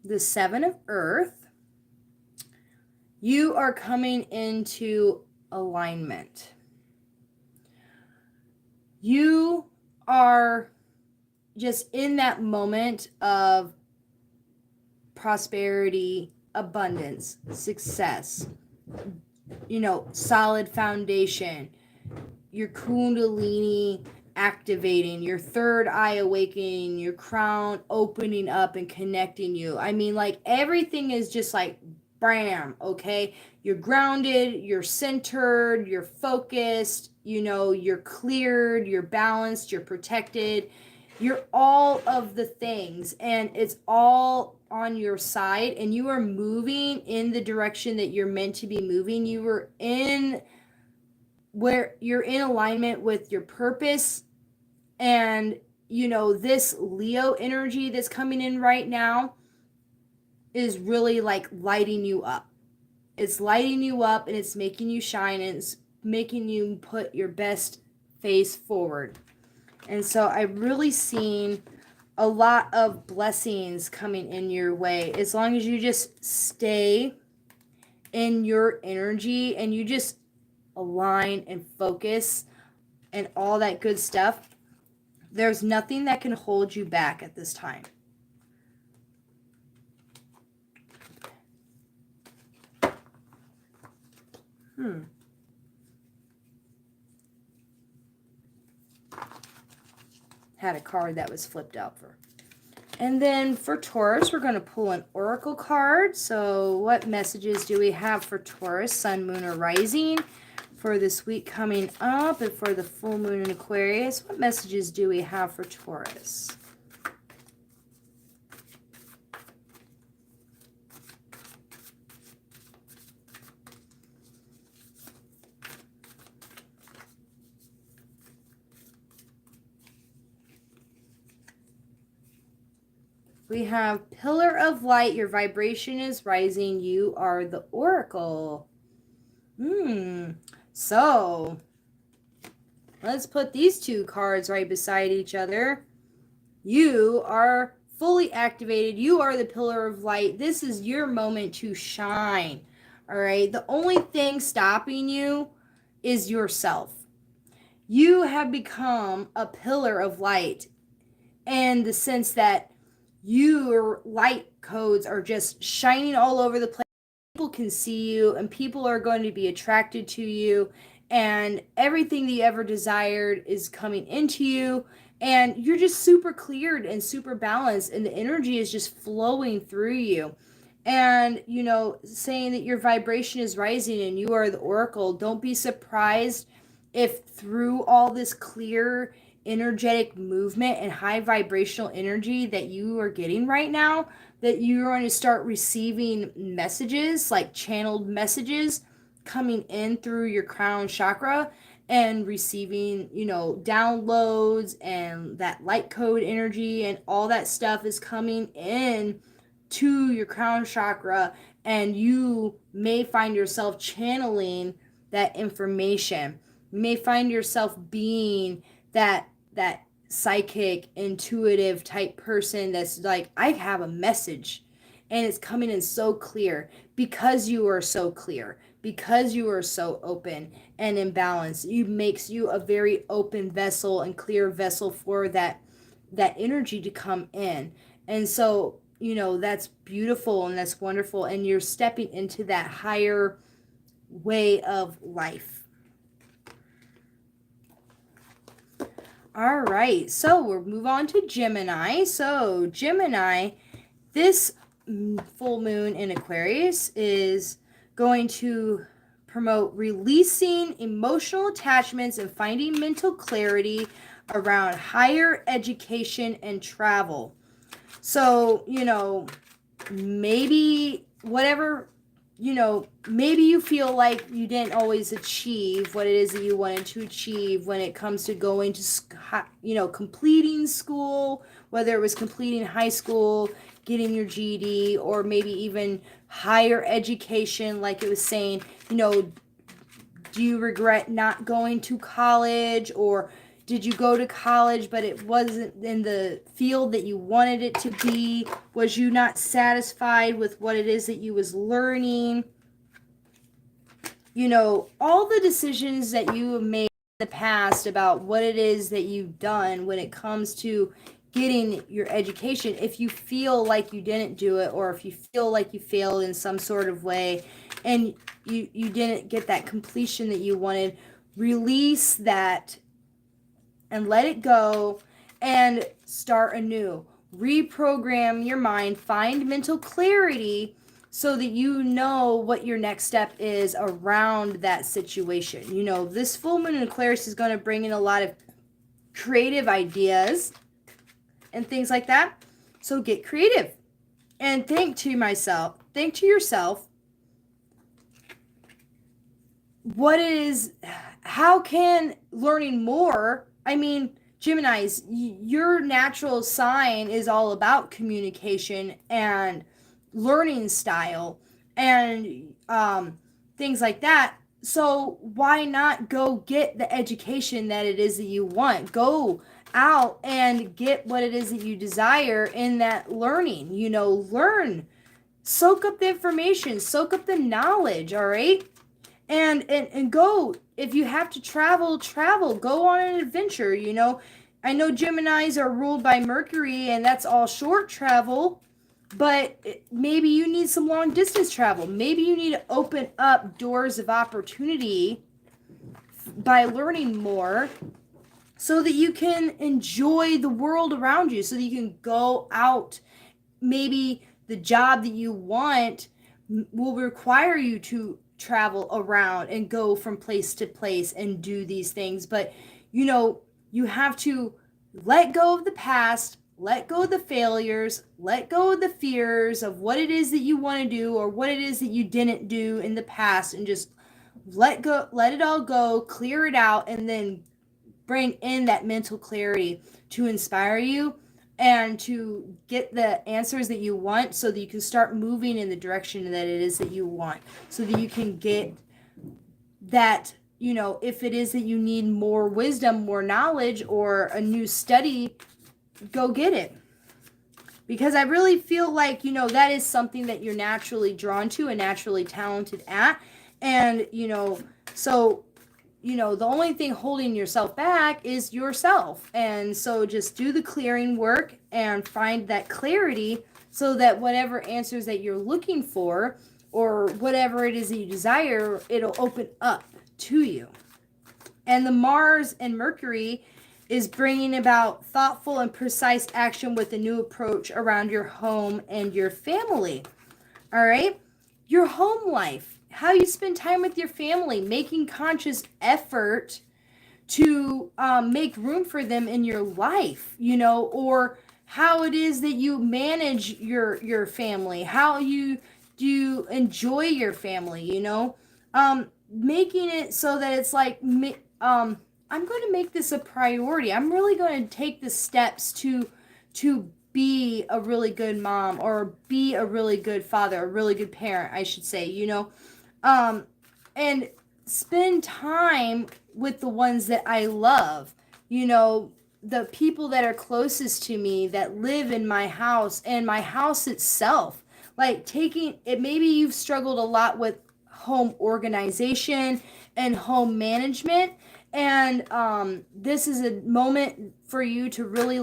The Seven of Earth. You are coming into alignment. You are just in that moment of prosperity, abundance, success, solid foundation, your kundalini activating, your third eye awakening, your crown opening up and connecting you. I mean, like, everything is just like bam, okay? You're grounded, you're centered, you're focused, you're cleared, you're balanced, you're protected. You're all of the things, and it's all on your side, and you are moving in the direction that you're meant to be moving. Where you're in alignment with your purpose. And this Leo energy that's coming in right now is really like lighting you up. It's lighting you up, and it's making you shine, and it's making you put your best face forward. And so I've really seen a lot of blessings coming in your way, as long as you just stay in your energy and you just align and focus and all that good stuff. There's nothing that can hold you back at this time. Had a card that was flipped over. And then for Taurus, we're going to pull an oracle card. So what messages do we have for Taurus, sun, moon, or rising for this week coming up, and for the full moon in Aquarius? What messages do we have for Taurus? We have Pillar of Light. Your vibration is rising. You are the Oracle. So, let's put these two cards right beside each other. You are fully activated. You are the Pillar of Light. This is your moment to shine. All right? The only thing stopping you is yourself. You have become a pillar of light in the sense that your light codes are just shining all over the place. People can see you, and people are going to be attracted to you, and everything that you ever desired is coming into you, and you're just super cleared and super balanced, and the energy is just flowing through you. And saying that your vibration is rising and you are the Oracle, don't be surprised if through all this clear energetic movement and high vibrational energy that you are getting right now, that you're going to start receiving messages, like channeled messages coming in through your crown chakra, and receiving downloads, and that light code energy and all that stuff is coming in to your crown chakra, and you may find yourself channeling that information. You may find yourself being that psychic, intuitive type person that's like, I have a message, and it's coming in so clear, because you are so clear, because you are so open and in balance. It makes you a very open vessel and clear vessel for that energy to come in. And so that's beautiful and that's wonderful, and you're stepping into that higher way of life. All right, so we'll move on to Gemini. So Gemini, this full moon in Aquarius is going to promote releasing emotional attachments and finding mental clarity around higher education and travel. So, maybe whatever, maybe you feel like you didn't always achieve what it is that you wanted to achieve when it comes to going to, completing school, whether it was completing high school, getting your GED, or maybe even higher education, like it was saying, do you regret not going to college, or did you go to college but it wasn't in the field that you wanted it to be? Was you not satisfied with what it is that you was learning? All the decisions that you have made in the past about what it is that you've done when it comes to getting your education, if you feel like you didn't do it, or if you feel like you failed in some sort of way and you didn't get that completion that you wanted, release that and let it go and start anew. Reprogram your mind, find mental clarity so that you know what your next step is around that situation. This full moon in Aquarius is going to bring in a lot of creative ideas and things like that. So get creative and think to yourself, how can learning more, Geminis, your natural sign is all about communication and learning style and things like that. So why not go get the education that it is that you want? Go out and get what it is that you desire in that learning. Learn, soak up the information, soak up the knowledge, all right? And go. If you have to travel, go on an adventure. I know Geminis are ruled by Mercury, and that's all short travel, but maybe you need some long distance travel. Maybe you need to open up doors of opportunity by learning more, so that you can enjoy the world around you, so that you can go out. Maybe the job that you want will require you to travel around and go from place to place and do these things. But you have to let go of the past, let go of the failures, let go of the fears of what it is that you want to do or what it is that you didn't do in the past, and just let it all go, clear it out, and then bring in that mental clarity to inspire you and to get the answers that you want, so that you can start moving in the direction that it is that you want, so that you can get that, if it is that you need more wisdom, more knowledge, or a new study, go get it. Because I really feel like, that is something that you're naturally drawn to and naturally talented at. And, so the only thing holding yourself back is yourself. And so just do the clearing work and find that clarity, so that whatever answers that you're looking for, or whatever it is that you desire, it'll open up to you. And the Mars and Mercury is bringing about thoughtful and precise action with a new approach around your home and your family. All right? Your home life, how you spend time with your family, making conscious effort to make room for them in your life, or how it is that you manage your family, how you do enjoy your family, making it so that it's like, I'm going to make this a priority. I'm really going to take the steps to be a really good mom, or be a really good father, a really good parent, I should say, and spend time with the ones that I love, the people that are closest to me, that live in my house and my house itself. Like taking it, maybe you've struggled a lot with home organization and home management. And this is a moment for you to really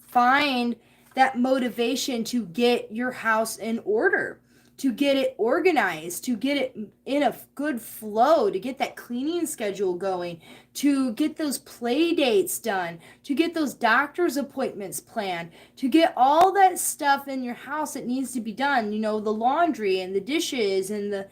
find that motivation to get your house in order, to get it organized, to get it in a good flow, to get that cleaning schedule going, to get those play dates done, to get those doctor's appointments planned, to get all that stuff in your house that needs to be done, the laundry and the dishes and the,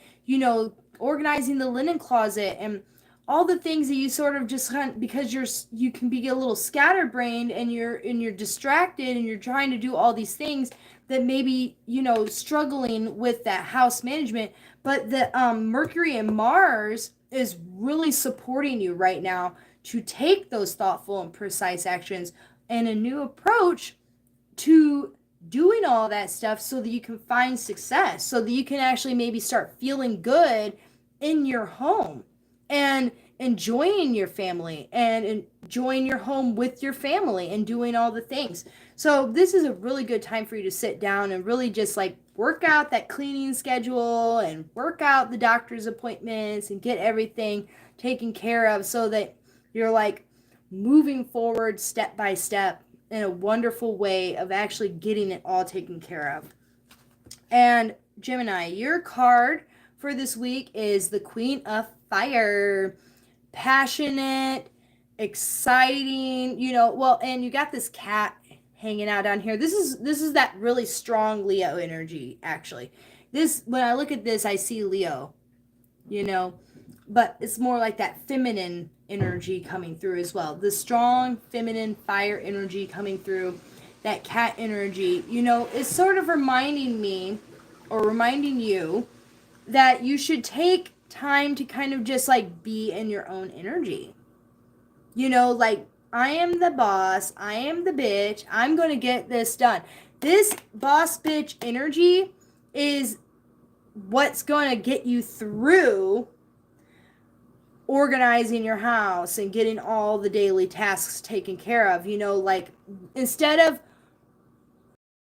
organizing the linen closet and all the things that you sort of just because you can be a little scatterbrained, and you're distracted, and you're trying to do all these things that maybe struggling with that house management. But the Mercury and Mars is really supporting you right now to take those thoughtful and precise actions and a new approach to doing all that stuff, so that you can find success, so that you can actually maybe start feeling good in your home and enjoying your family and enjoying your home with your family and doing all the things. So this is a really good time for you to sit down and really just work out that cleaning schedule and work out the doctor's appointments and get everything taken care of, so that you're moving forward step by step in a wonderful way of actually getting it all taken care of. And Gemini, your card for this week is the Queen of Fire. Passionate, exciting, and you got this cat hanging out down here. This is that really strong Leo energy, actually. This, when I look at this, I see Leo, you know, but it's more like that feminine energy coming through as well. The strong feminine fire energy coming through, that cat energy, you know, is sort of reminding me or reminding you that you should take time to kind of just like be in your own energy. You know, like, I am the boss, I am the bitch, I'm going to get this done. This boss bitch energy is what's going to get you through organizing your house and getting all the daily tasks taken care of. You know, like, instead of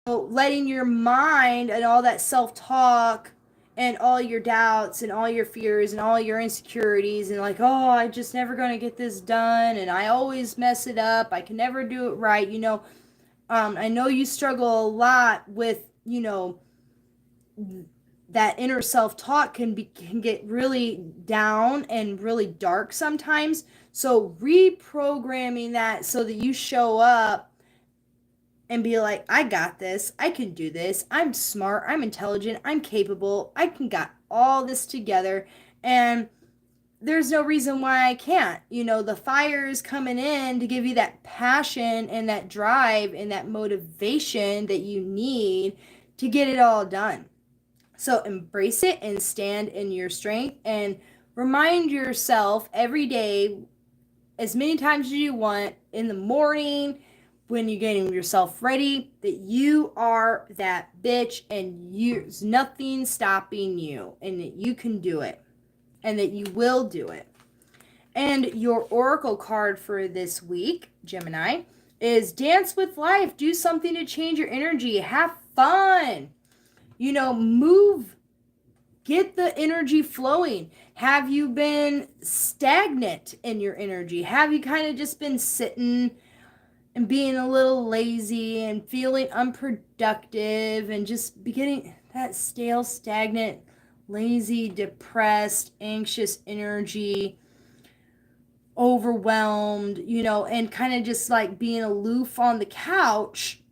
letting your mind and all that self-talk and all your doubts and all your fears and all your insecurities and like, oh, I'm just never going to get this done and I always mess it up, I can never do it right, you know. I know you struggle a lot with, you know, that inner self-talk can get really down and really dark sometimes. So reprogramming that so that you show up and be like, I got this, I can do this, I'm smart, I'm intelligent, I'm capable, I can got all this together, and there's no reason why I can't. You know, the fire is coming in to give you that passion and that drive and that motivation that you need to get it all done. So embrace it and stand in your strength and remind yourself every day, as many times as you want, in the morning, when you're getting yourself ready, that you are that bitch and there's nothing stopping you and that you can do it and that you will do it. And your oracle card for this week, Gemini, is dance with life. Do something to change your energy. Have fun. You know, move. Get the energy flowing. Have you been stagnant in your energy? Have you kind of just been sitting and being a little lazy and feeling unproductive and just getting that stale, stagnant, lazy, depressed, anxious energy, overwhelmed, you know, and kind of just like being aloof on the couch?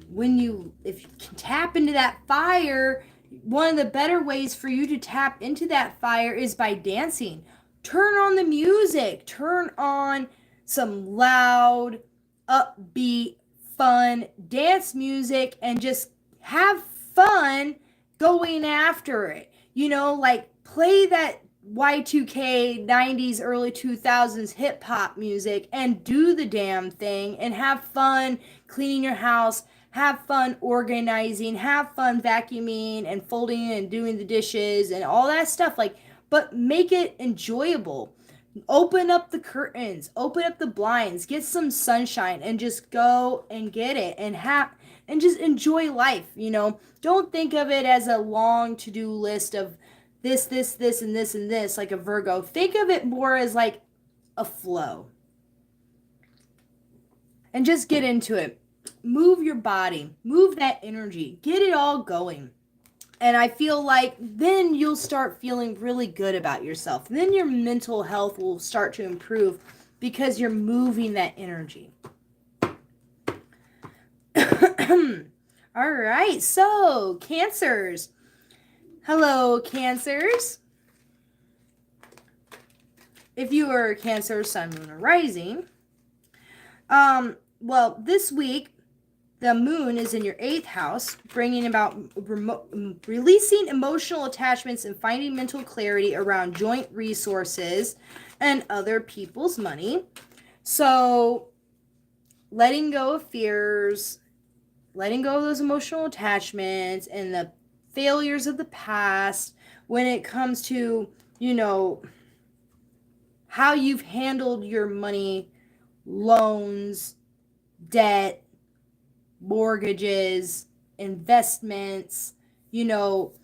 If you can tap into that fire, one of the better ways for you to tap into that fire is by dancing. Turn on the music, turn on some loud, upbeat, fun dance music and just have fun going after it. You know, like, play that Y2K 90s, early 2000s hip hop music and do the damn thing and have fun cleaning your house, have fun organizing, have fun vacuuming and folding and doing the dishes and all that stuff. Like, but make it enjoyable. Open up the curtains, open up the blinds, get some sunshine and just go and get it and just enjoy life, you know. Don't think of it as a long to-do list of this, and this, and this, like a Virgo. Think of it more as like a flow. And just get into it. Move your body, move that energy, get it all going. And I feel like then you'll start feeling really good about yourself. Then your mental health will start to improve because you're moving that energy. All right, so Cancers. Hello, Cancers. If you are a Cancer, Sun, Moon, or Rising, well, this week, the moon is in your 8th house, bringing about releasing emotional attachments and finding mental clarity around joint resources and other people's money. So, letting go of fears, letting go of those emotional attachments and the failures of the past when it comes to, you know, how you've handled your money, loans, debt, mortgages, investments, you know,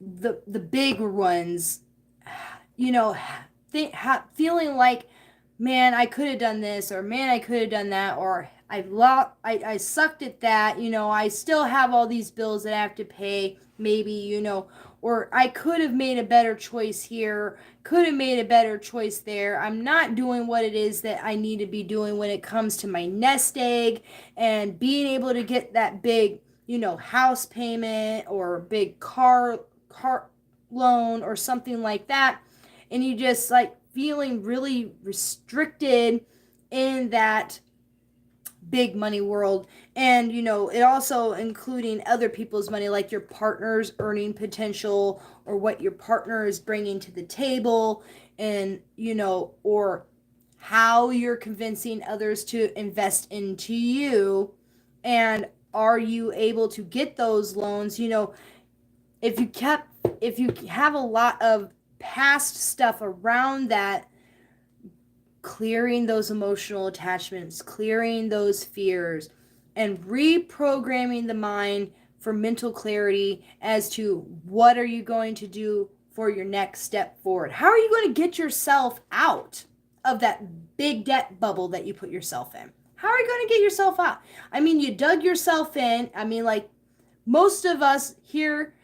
the bigger ones, you know, feeling like, man, I could have done this, or man, I could have done that, or I sucked at that, you know, I still have all these bills that I have to pay, maybe, you know, or I could have made a better choice here, could have made a better choice there. I'm not doing what it is that I need to be doing when it comes to my nest egg and being able to get that big house payment or big car loan or something like that, and you just like feeling really restricted in that big money world. And it also including other people's money, like your partner's earning potential or what your partner is bringing to the table, and or how you're convincing others to invest into you, and are you able to get those loans. If you have a lot of past stuff around that, clearing those emotional attachments, clearing those fears, and reprogramming the mind for mental clarity as to what are you going to do for your next step forward. How are you going to get yourself out of that big debt bubble that you put yourself in? How are you going to get yourself out? I mean, you dug yourself in. I mean, like, most of us here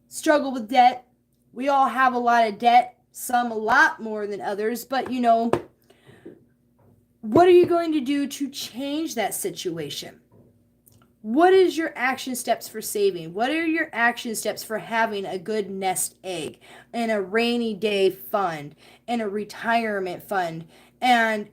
struggle with debt. We all have a lot of debt, some a lot more than others, but what are you going to do to change that situation? What is your action steps for saving? What are your action steps for having a good nest egg and a rainy day fund and a retirement fund, and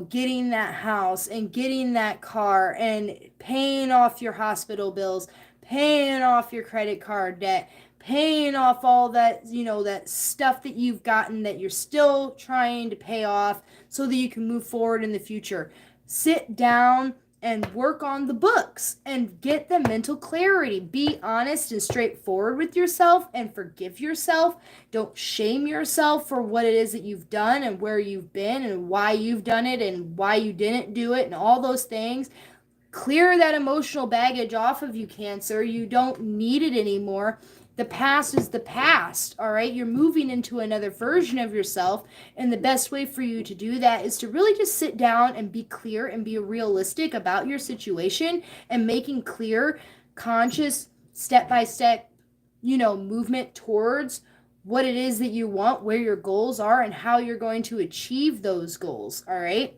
getting that house and getting that car and paying off your hospital bills, paying off your credit card debt, paying off all that, that stuff that you've gotten that you're still trying to pay off so that you can move forward in the future. Sit down and work on the books and get the mental clarity. Be honest and straightforward with yourself and forgive yourself. Don't shame yourself for what it is that you've done and where you've been and why you've done it and why you didn't do it and all those things. Clear that emotional baggage off of you, Cancer. You don't need it anymore. The past is the past, all right? You're moving into another version of yourself, and the best way for you to do that is to really just sit down and be clear and be realistic about your situation, and making clear, conscious, step-by-step, movement towards what it is that you want, where your goals are, and how you're going to achieve those goals, all right?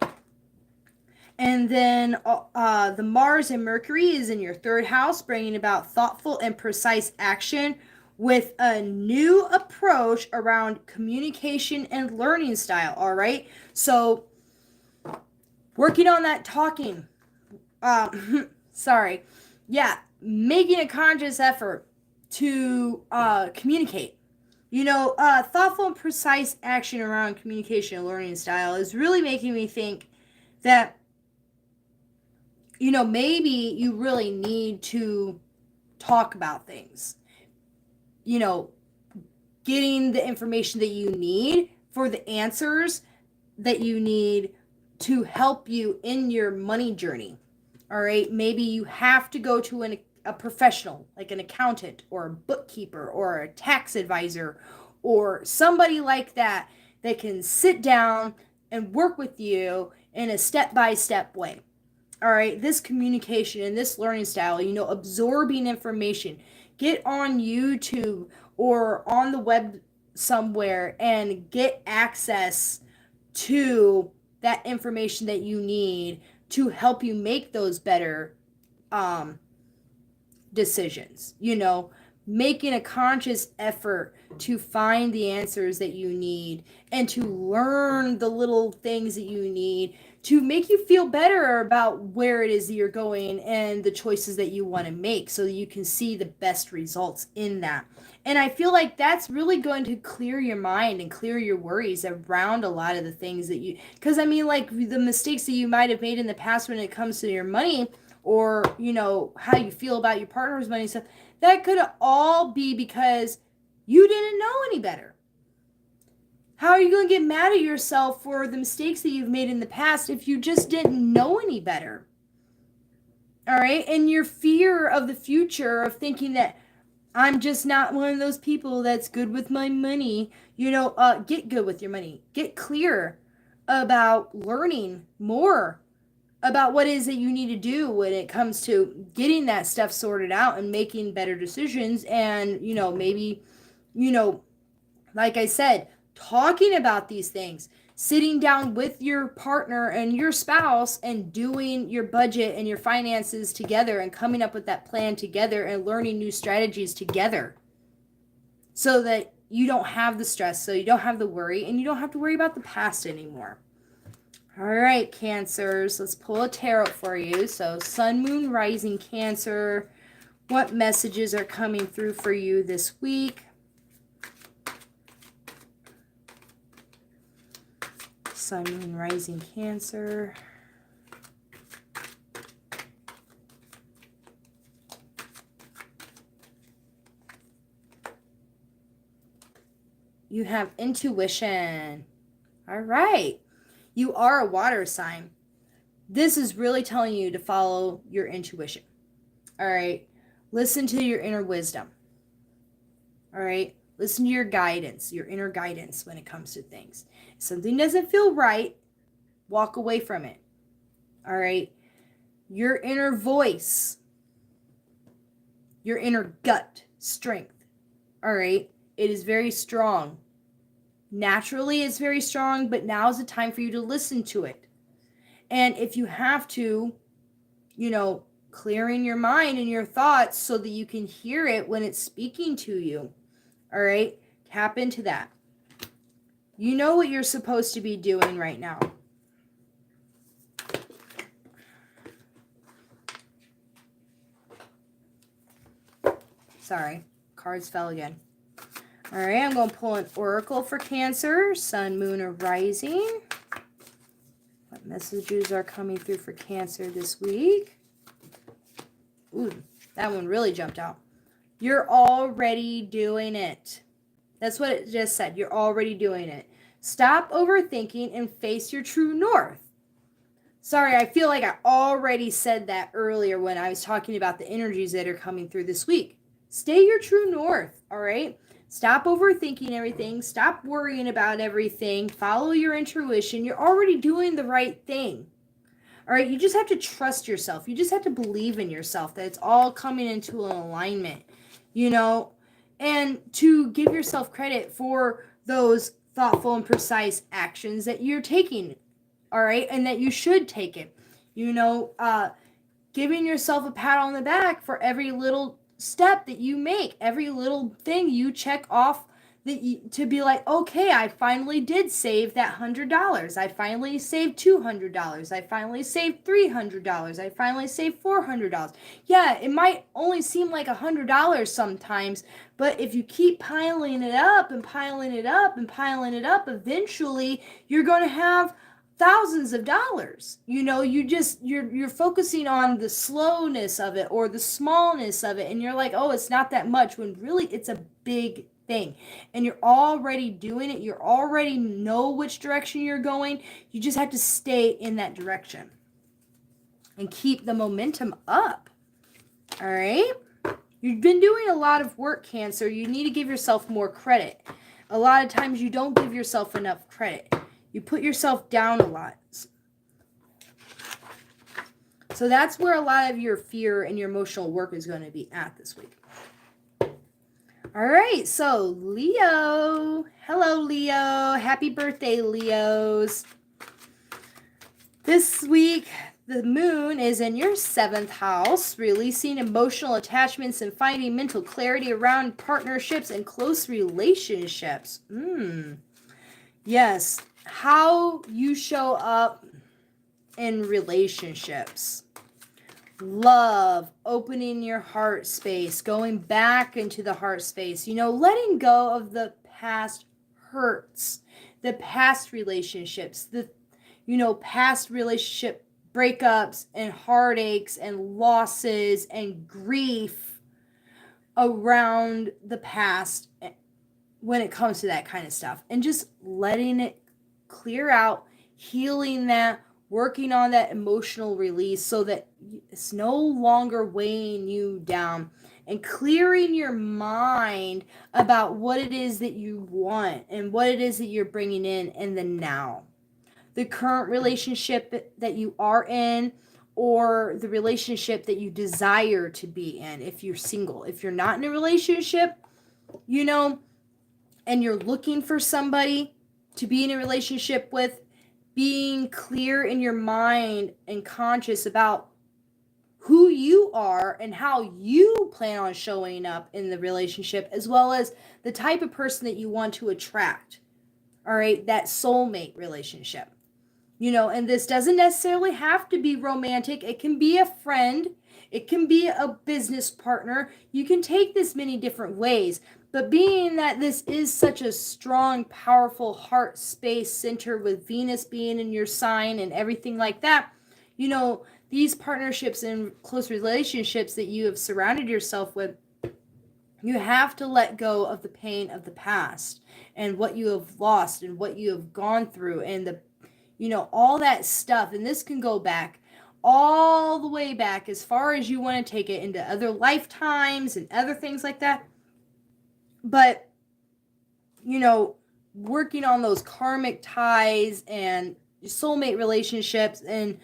And then the Mars and Mercury is in your third house, bringing about thoughtful and precise action with a new approach around communication and learning style. All right. So working on that talking. Sorry. Yeah. Making a conscious effort to communicate. Thoughtful and precise action around communication and learning style is really making me think that maybe you really need to talk about things. Getting the information that you need for the answers that you need to help you in your money journey. All right. Maybe you have to go to a professional, like an accountant or a bookkeeper or a tax advisor or somebody like that can sit down and work with you in a step-by-step way. All right, this communication and this learning style, absorbing information. Get on YouTube or on the web somewhere and get access to that information that you need to help you make those better decisions. Making a conscious effort to find the answers that you need and to learn the little things that you need to make you feel better about where it is that you're going and the choices that you want to make, so that you can see the best results in that. And I feel like that's really going to clear your mind and clear your worries around a lot of the things that because I mean, like, the mistakes that you might have made in the past when it comes to your money, or how you feel about your partner's money stuff, that could all be because you didn't know any better. How are you going to get mad at yourself for the mistakes that you've made in the past if you just didn't know any better? All right? And your fear of the future, of thinking that I'm just not one of those people that's good with my money. Get good with your money. Get clear about learning more about what it is that you need to do when it comes to getting that stuff sorted out and making better decisions. And, maybe, like I said, talking about these things, sitting down with your partner and your spouse and doing your budget and your finances together and coming up with that plan together and learning new strategies together so that you don't have the stress, so you don't have the worry, and you don't have to worry about the past anymore. All right, Cancers, let's pull a tarot for you. So Sun, Moon, Rising, Cancer, what messages are coming through for you this week? Sun, Moon, Rising, Cancer. You have intuition. All right. You are a water sign. This is really telling you to follow your intuition. All right. Listen to your inner wisdom. All right. Listen to your guidance, your inner guidance when it comes to things. If something doesn't feel right, walk away from it. All right. Your inner voice, your inner gut strength. All right. It is very strong. Naturally, it's very strong, but now is the time for you to listen to it. And if you have to, clearing your mind and your thoughts so that you can hear it when it's speaking to you. All right, tap into that. You know what you're supposed to be doing right now. Sorry, cards fell again. All right, I'm going to pull an oracle for Cancer, Sun, Moon, or Rising. What messages are coming through for Cancer this week? Ooh, that one really jumped out. You're already doing it. That's what it just said. You're already doing it. Stop overthinking and face your true north. Sorry, I feel like I already said that earlier when I was talking about the energies that are coming through this week. Stay your true north, all right? Stop overthinking everything. Stop worrying about everything. Follow your intuition. You're already doing the right thing. All right, you just have to trust yourself. You just have to believe in yourself that it's all coming into an alignment, and to give yourself credit for those thoughtful and precise actions that you're taking, all right, and that you should take it. Giving yourself a pat on the back for every little step that you make, every little thing you check off to be like, okay, I finally did save that $100. I finally saved $200. I finally saved $300. I finally saved $400. Yeah, it might only seem like $100 sometimes, but if you keep piling it up and piling it up and piling it up, eventually you're going to have thousands of dollars. You're focusing on the slowness of it or the smallness of it, and you're like, oh, it's not that much, when really it's a big thing. And you're already doing it. You already know which direction you're going. You just have to stay in that direction and keep the momentum up. All right? You've been doing a lot of work, Cancer. You need to give yourself more credit. A lot of times you don't give yourself enough credit. You put yourself down a lot. So that's where a lot of your fear and your emotional work is going to be at this week. All right, so Leo. Hello, Leo. Happy birthday, Leos. This week, the moon is in your 7th house, releasing emotional attachments and finding mental clarity around partnerships and close relationships. Yes, how you show up in relationships. Love, opening your heart space, going back into the heart space, letting go of the past hurts, the past relationships, the, past relationship breakups and heartaches and losses and grief around the past when it comes to that kind of stuff, and just letting it clear out, healing that, working on that emotional release so that it's no longer weighing you down, and clearing your mind about what it is that you want and what it is that you're bringing in the now. The current relationship that you are in, or the relationship that you desire to be in if you're single. If you're not in a relationship, and you're looking for somebody, to be in a relationship with, being clear in your mind and conscious about who you are and how you plan on showing up in the relationship, as well as the type of person that you want to attract. All right, that soulmate relationship. And this doesn't necessarily have to be romantic. It can be a friend, it can be a business partner. You can take this many different ways. But being that this is such a strong, powerful heart space center with Venus being in your sign and everything like that, these partnerships and close relationships that you have surrounded yourself with, you have to let go of the pain of the past and what you have lost and what you have gone through and all that stuff. And this can go back all the way back as far as you want to take it into other lifetimes and other things like that. But, working on those karmic ties and soulmate relationships and,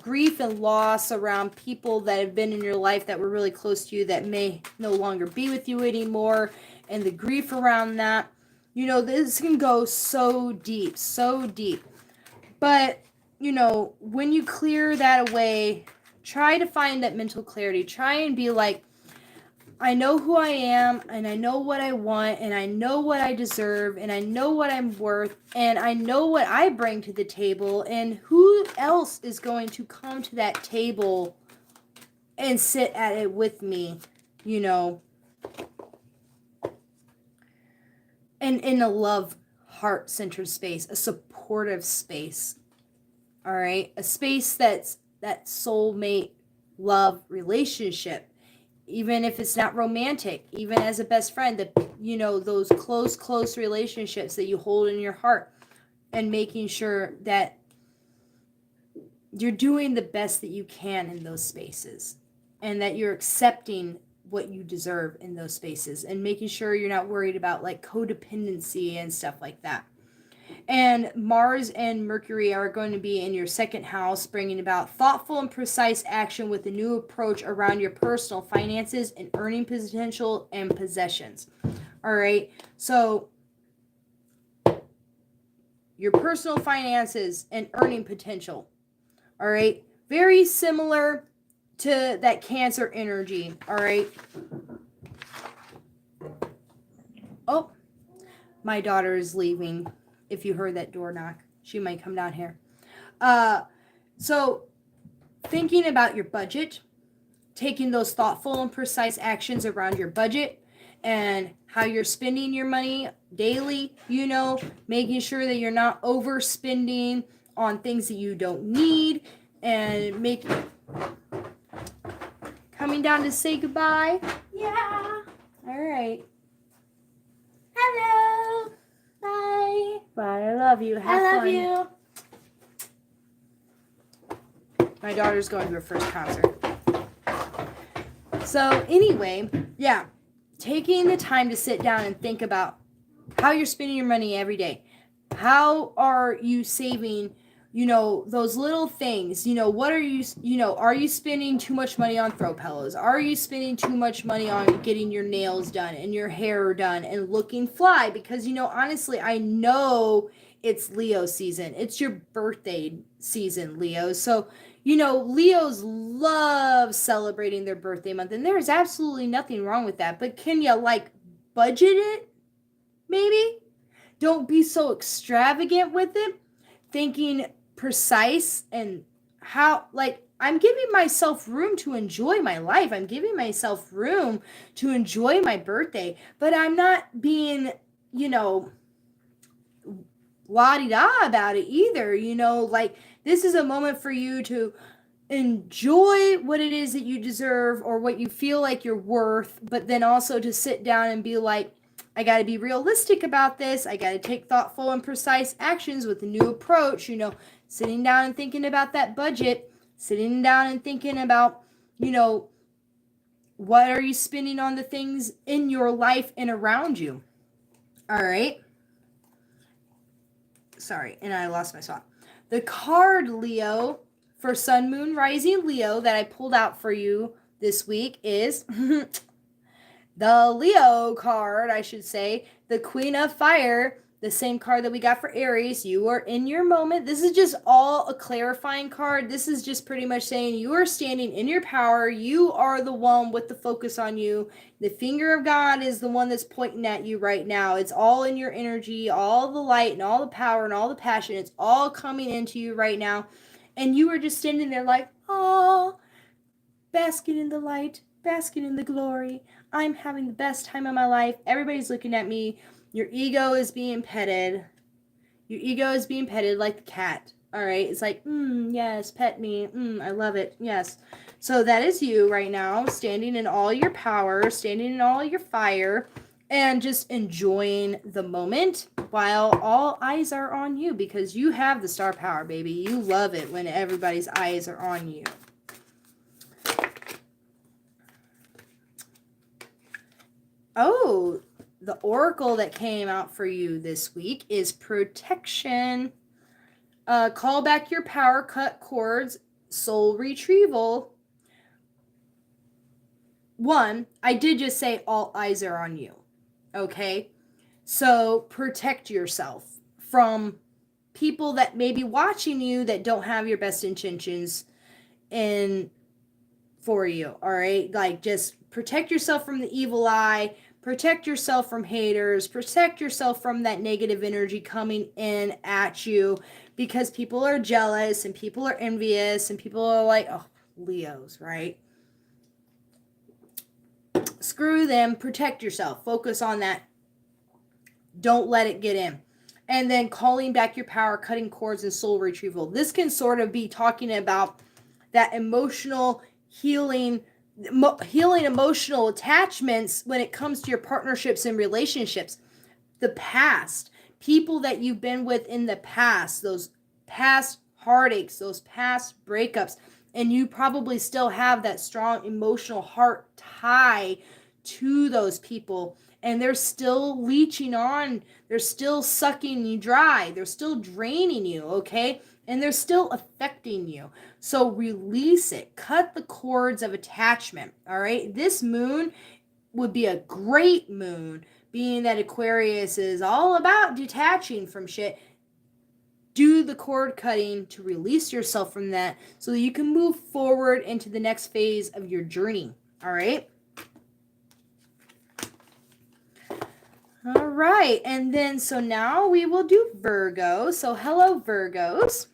grief and loss around people that have been in your life that were really close to you that may no longer be with you anymore, and the grief around that, this can go so deep, so deep. But, when you clear that away, try to find that mental clarity. Try and be like, I know who I am, and I know what I want, and I know what I deserve, and I know what I'm worth, and I know what I bring to the table, and who else is going to come to that table and sit at it with me, and in a love, heart-centered space, a supportive space, all right? A space that's that soulmate love relationship. Even if it's not romantic, even as a best friend, that those close relationships that you hold in your heart, and making sure that you're doing the best that you can in those spaces, and that you're accepting what you deserve in those spaces, and making sure you're not worried about like codependency and stuff like that. And Mars and Mercury are going to be in your second house, bringing about thoughtful and precise action with a new approach around your personal finances and earning potential and possessions. All right. So your personal finances and earning potential. All right. Very similar to that Cancer energy. All right. Oh, my daughter is leaving. If you heard that door knock, she might come down here. So thinking about your budget, taking those thoughtful and precise actions around your budget and how you're spending your money daily, making sure that you're not overspending on things that you don't need, and coming down to say goodbye. Yeah. All right. Hello. Bye. Bye. I love you. Have I love fun. you. My daughter's going to her first concert. So anyway, yeah, taking the time to sit down and think about how you're spending your money every day. How are you saving, those little things? What are you spending too much money on throw pillows? Are you spending too much money on getting your nails done and your hair done and looking fly? Because, honestly, I know it's Leo season. It's your birthday season, Leo. So, Leos love celebrating their birthday month, and there's absolutely nothing wrong with that. But can you, budget it? Maybe? Don't be so extravagant with it. Thinking precise and how, I'm giving myself room to enjoy my life. I'm giving myself room to enjoy my birthday. But I'm not being, la-di-da about it either. This is a moment for you to enjoy what it is that you deserve or what you feel like you're worth, but then also to sit down and be like, I got to be realistic about this. I got to take thoughtful and precise actions with a new approach, sitting down and thinking about that budget, sitting down and thinking about, what are you spending on the things in your life and around you? All right. Sorry, and I lost my spot. The card, Leo, for Sun, Moon, Rising Leo that I pulled out for you this week is the Leo card, I should say, the Queen of Fire, the same card that we got for Aries. You are in your moment. This is just all a clarifying card. This is just pretty much saying you are standing in your power. You are the one with the focus on you. The finger of God is the one that's pointing at you right now. It's all in your energy, all the light and all the power and all the passion. It's all coming into you right now. And you are just standing there like, oh, basking in the light, basking in the glory. I'm having the best time of my life. Everybody's looking at me. Your ego is being petted. Your ego is being petted like the cat. All right. It's like, yes, pet me. I love it. Yes. So that is you right now, standing in all your power, standing in all your fire, and just enjoying the moment while all eyes are on you, because you have the star power, baby. You love it when everybody's eyes are on you. Oh, the oracle that came out for you this week is protection. Call back your power, cut cords, soul retrieval. One, I did just say all eyes are on you. Okay? So protect yourself from people that may be watching you that don't have your best intentions in for you. All right? Like, just protect yourself from the evil eye. Protect yourself from haters. Protect yourself from that negative energy coming in at you, because people are jealous and people are envious and people are like, oh, Leos, right? Screw them. Protect yourself. Focus on that. Don't let it get in. And then calling back your power, cutting cords, and soul retrieval. This can sort of be talking about that emotional healing emotional attachments when it comes to your partnerships and relationships. The past, people that you've been with in the past, those past heartaches, those past breakups, and you probably still have that strong emotional heart tie to those people, and they're still leeching on, they're still sucking you dry, they're still draining you, okay? And they're still affecting you. So release it. Cut the cords of attachment, all right? This moon would be a great moon, being that Aquarius is all about detaching from shit. Do the cord cutting to release yourself from that so that you can move forward into the next phase of your journey, all right? All right, and then so now we will do Virgo. So hello, Virgos.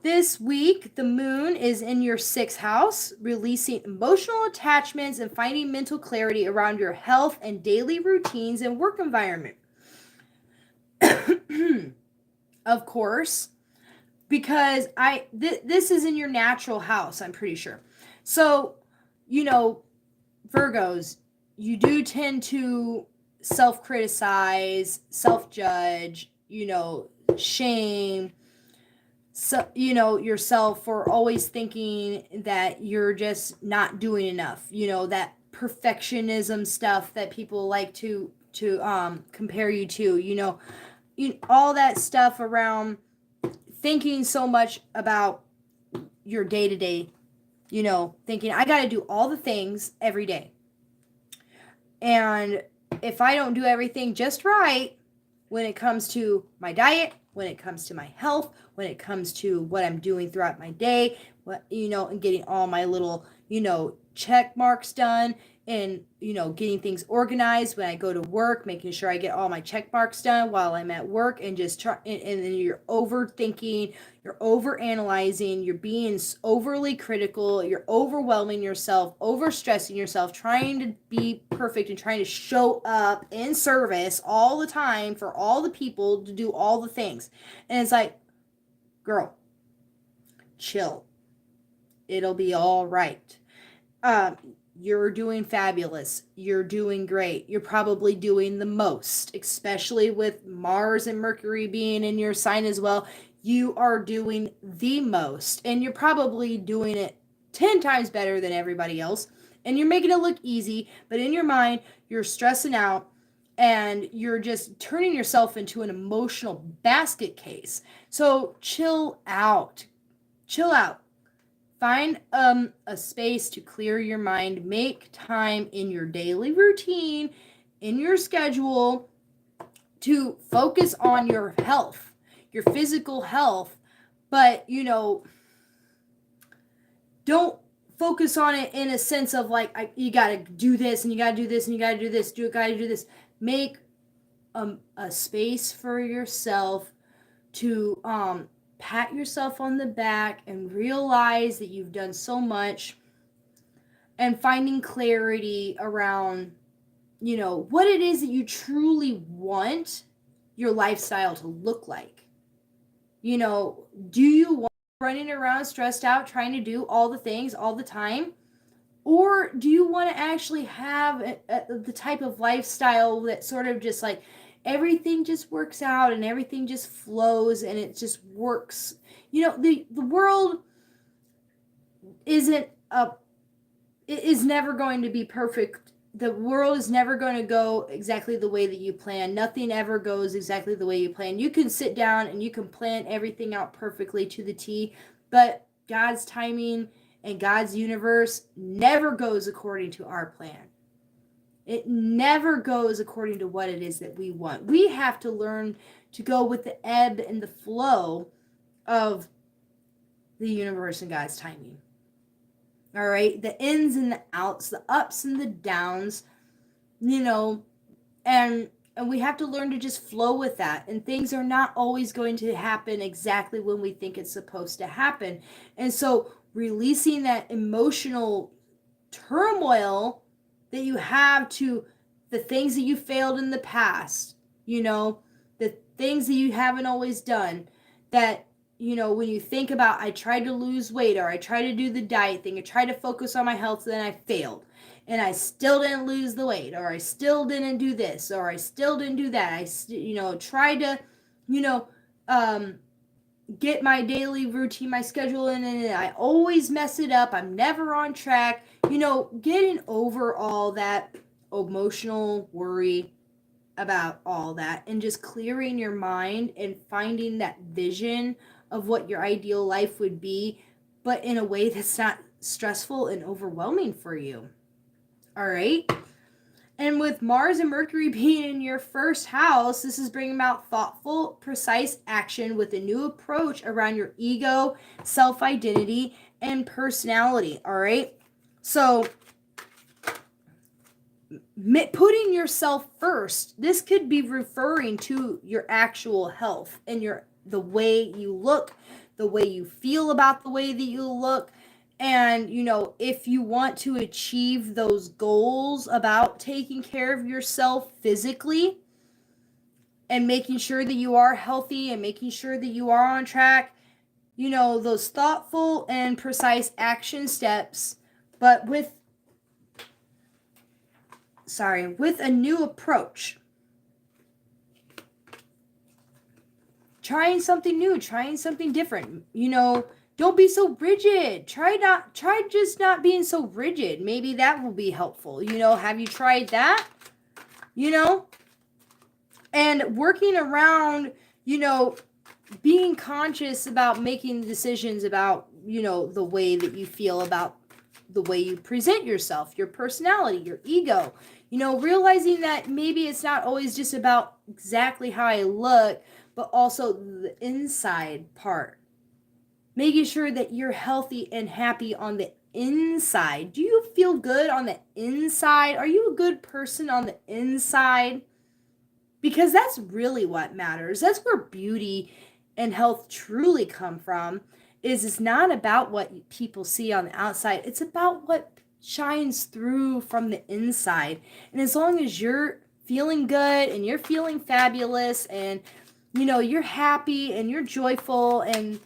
This week, the moon is in your 6th house, releasing emotional attachments and finding mental clarity around your health and daily routines and work environment. Of course, because this is in your natural house, I'm pretty sure. So, Virgos, you do tend to self-criticize, self-judge, shame, so yourself for always thinking that you're just not doing enough, that perfectionism stuff that people like to compare you to, all that stuff around thinking so much about your day-to-day, thinking I got to do all the things every day, and if I don't do everything just right when it comes to my diet, when it comes to my health, when it comes to what I'm doing throughout my day, and getting all my little, check marks done, and, getting things organized when I go to work, making sure I get all my check marks done while I'm at work, and just try, and then you're overthinking, you're overanalyzing, you're being overly critical, you're overwhelming yourself, overstressing yourself, trying to be perfect and trying to show up in service all the time for all the people to do all the things. And it's like, girl, chill. It'll be all right. You're doing fabulous. You're doing great. You're probably doing the most, especially with Mars and Mercury being in your sign as well. You are doing the most, and you're probably doing it 10 times better than everybody else. And you're making it look easy, but in your mind, you're stressing out and you're just turning yourself into an emotional basket case. So chill out. Chill out. Find a space to clear your mind. Make time in your daily routine, in your schedule, to focus on your health, your physical health, but, don't focus on it in a sense of like, you got to do this and you got to do this and you got to do this, got to do this. Make a space for yourself to pat yourself on the back and realize that you've done so much, and finding clarity around, what it is that you truly want your lifestyle to look like. Do you want running around stressed out trying to do all the things all the time? Or do you want to actually have the type of lifestyle that sort of just like everything just works out and everything just flows and it just works? The world isn't a it is never going to be perfect. The world is never going to go exactly the way that you plan. Nothing ever goes exactly the way you plan. You can sit down and you can plan everything out perfectly to the T, but God's timing and God's universe never goes according to our plan. It never goes according to what it is that we want. We have to learn to go with the ebb and the flow of the universe and God's timing. All right, the ins and the outs, the ups and the downs, and we have to learn to just flow with that. And things are not always going to happen exactly when we think it's supposed to happen. And so releasing that emotional turmoil that you have to the things that you failed in the past, the things that you haven't always done, that when you think about, I tried to lose weight, or I tried to do the diet thing, I tried to focus on my health, then I failed, and I still didn't lose the weight, or I still didn't do this, or I still didn't do that. I tried to, get my daily routine, my schedule in, and I always mess it up. I'm never on track. Getting over all that emotional worry about all that and just clearing your mind and finding that vision of what your ideal life would be, but in a way that's not stressful and overwhelming for you. All right. And with Mars and Mercury being in your first house, this is bringing about thoughtful, precise action with a new approach around your ego, self-identity, and personality. All right. So putting yourself first, this could be referring to your actual health and the way you look, the way you feel about the way that you look. And, if you want to achieve those goals about taking care of yourself physically and making sure that you are healthy and making sure that you are on track, those thoughtful and precise action steps, but with a new approach. Trying something new, trying something different. Don't be so rigid. Try just not being so rigid. Maybe that will be helpful. Have you tried that? And working around, being conscious about making decisions about, the way that you feel about the way you present yourself, your personality, your ego, realizing that maybe it's not always just about exactly how I look, but also the inside part. Making sure that you're healthy and happy on the inside. Do you feel good on the inside? Are you a good person on the inside? Because that's really what matters. That's where beauty and health truly come from. It's not about what people see on the outside. It's about what shines through from the inside. And as long as you're feeling good and you're feeling fabulous and, you're happy and you're joyful and,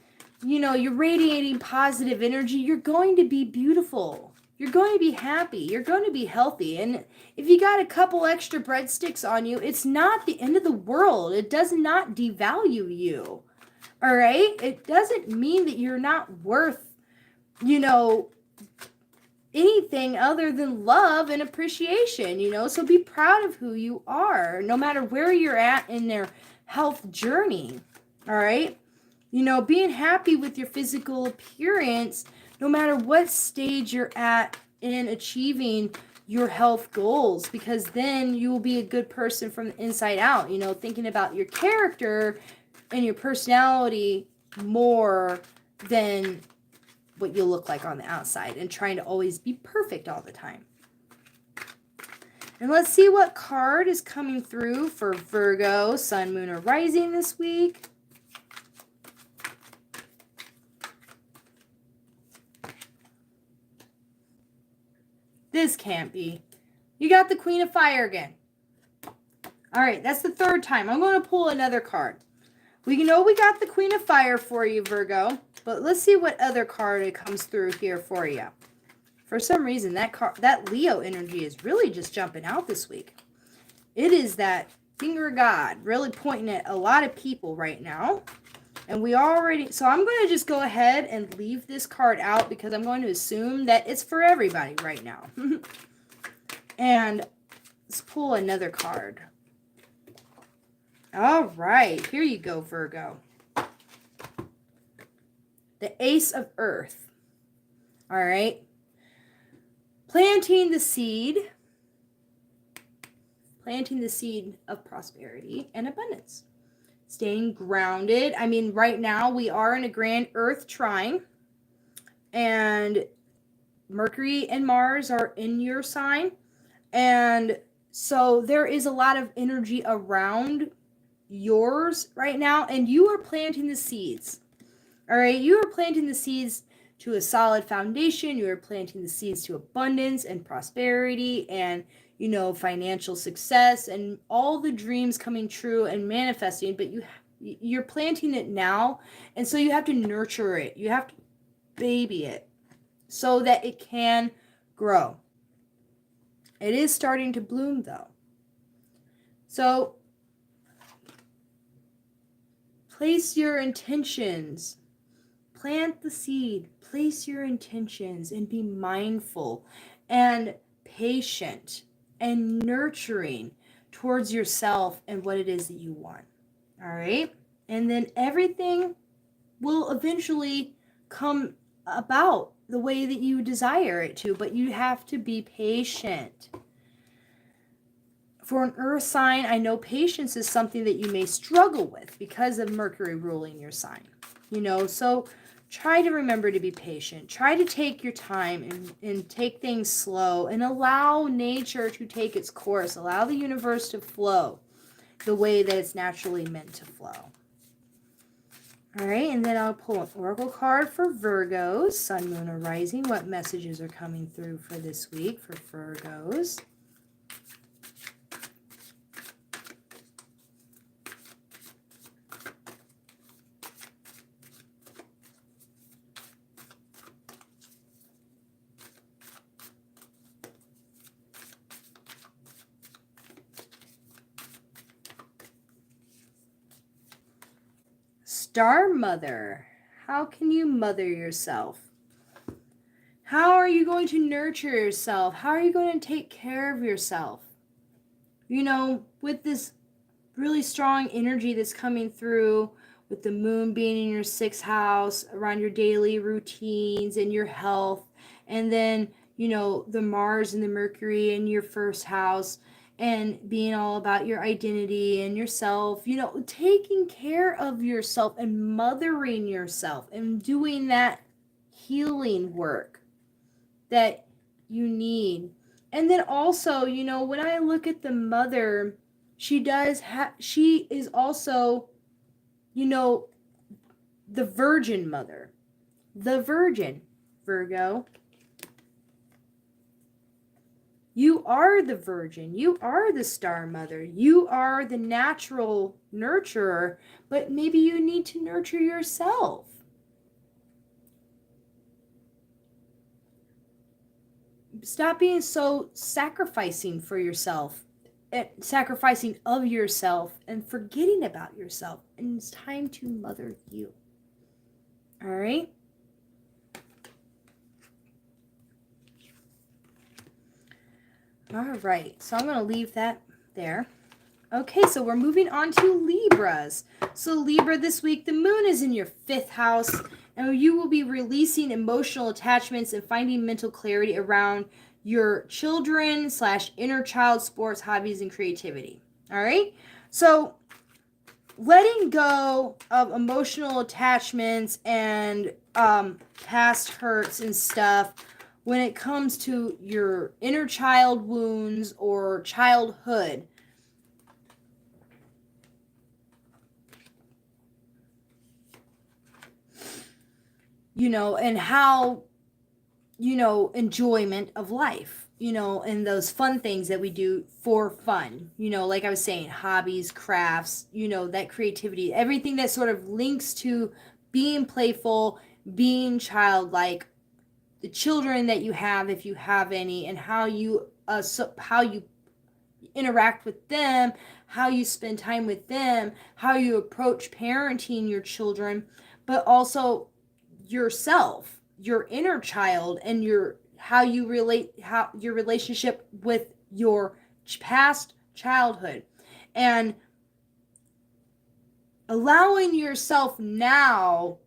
you're radiating positive energy, you're going to be beautiful. You're going to be happy. You're going to be healthy. And if you got a couple extra breadsticks on you, it's not the end of the world. It does not devalue you. All right? It doesn't mean that you're not worth, anything other than love and appreciation, So be proud of who you are, no matter where you're at in their health journey. All right? Being happy with your physical appearance, no matter what stage you're at in achieving your health goals, because then you will be a good person from the inside out, thinking about your character and your personality more than what you look like on the outside, and trying to always be perfect all the time. And let's see what card is coming through for Virgo, Sun, Moon, or Rising this week. This can't be. You got the Queen of Fire again. All right, that's the third time. I'm going to pull another card. We know we got the Queen of Fire for you, Virgo, but let's see what other card it comes through here for you. For some reason, that Leo energy is really just jumping out this week. It is that finger of God really pointing at a lot of people right now. And so I'm going to just go ahead and leave this card out, because I'm going to assume that it's for everybody right now. And let's pull another card. All right, here you go, Virgo. The Ace of Earth. All right. Planting the seed of prosperity and abundance. Staying grounded. I mean, right now we are in a grand Earth trine, and Mercury and Mars are in your sign. And so there is a lot of energy around yours right now, and you are planting the seeds. All right, you are planting the seeds to a solid foundation. You are planting the seeds to abundance and prosperity and, financial success and all the dreams coming true and manifesting. But you're planting it now, and so you have to nurture it. You have to baby it so that it can grow. It is starting to bloom, though. So place your intentions. Plant the seed. Place your intentions and be mindful and patient and nurturing towards yourself and what it is that you want. All right? And then everything will eventually come about the way that you desire it to, but you have to be patient. For an earth sign, I know patience is something that you may struggle with because of Mercury ruling your sign. So try to remember to be patient. Try to take your time and take things slow and allow nature to take its course. Allow the universe to flow the way that it's naturally meant to flow. All right, and then I'll pull an oracle card for Virgos, Sun, Moon, or Rising. What messages are coming through for this week for Virgos? Star Mother. How can you mother yourself? How are you going to nurture yourself? How are you going to take care of yourself? With this really strong energy that's coming through, with the moon being in your 6th house, around your daily routines and your health, and then, the Mars and the Mercury in your 1st house, and being all about your identity and yourself, taking care of yourself and mothering yourself and doing that healing work that you need. And then also, when I look at the mother, she is also, the Virgin Mother. The Virgin, Virgo. You are the Virgin. You are the Star Mother. You are the natural nurturer, but maybe you need to nurture yourself. Stop being so sacrificing for yourself, sacrificing of yourself, and forgetting about yourself. And it's time to mother you. All right? All right, so I'm going to leave that there. Okay, so we're moving on to Libras. So Libra, this week, the moon is in your 5th house, and you will be releasing emotional attachments and finding mental clarity around your children / inner child, sports, hobbies, and creativity. All right. So letting go of emotional attachments and past hurts and stuff when it comes to your inner child wounds or childhood. And how, enjoyment of life, and those fun things that we do for fun, like I was saying, hobbies, crafts, that creativity, everything that sort of links to being playful, being childlike, the children that you have, if you have any, and how you interact with them, how you spend time with them, how you approach parenting your children, but also yourself, your inner child, and how you relate, how your relationship with your past childhood, and allowing yourself now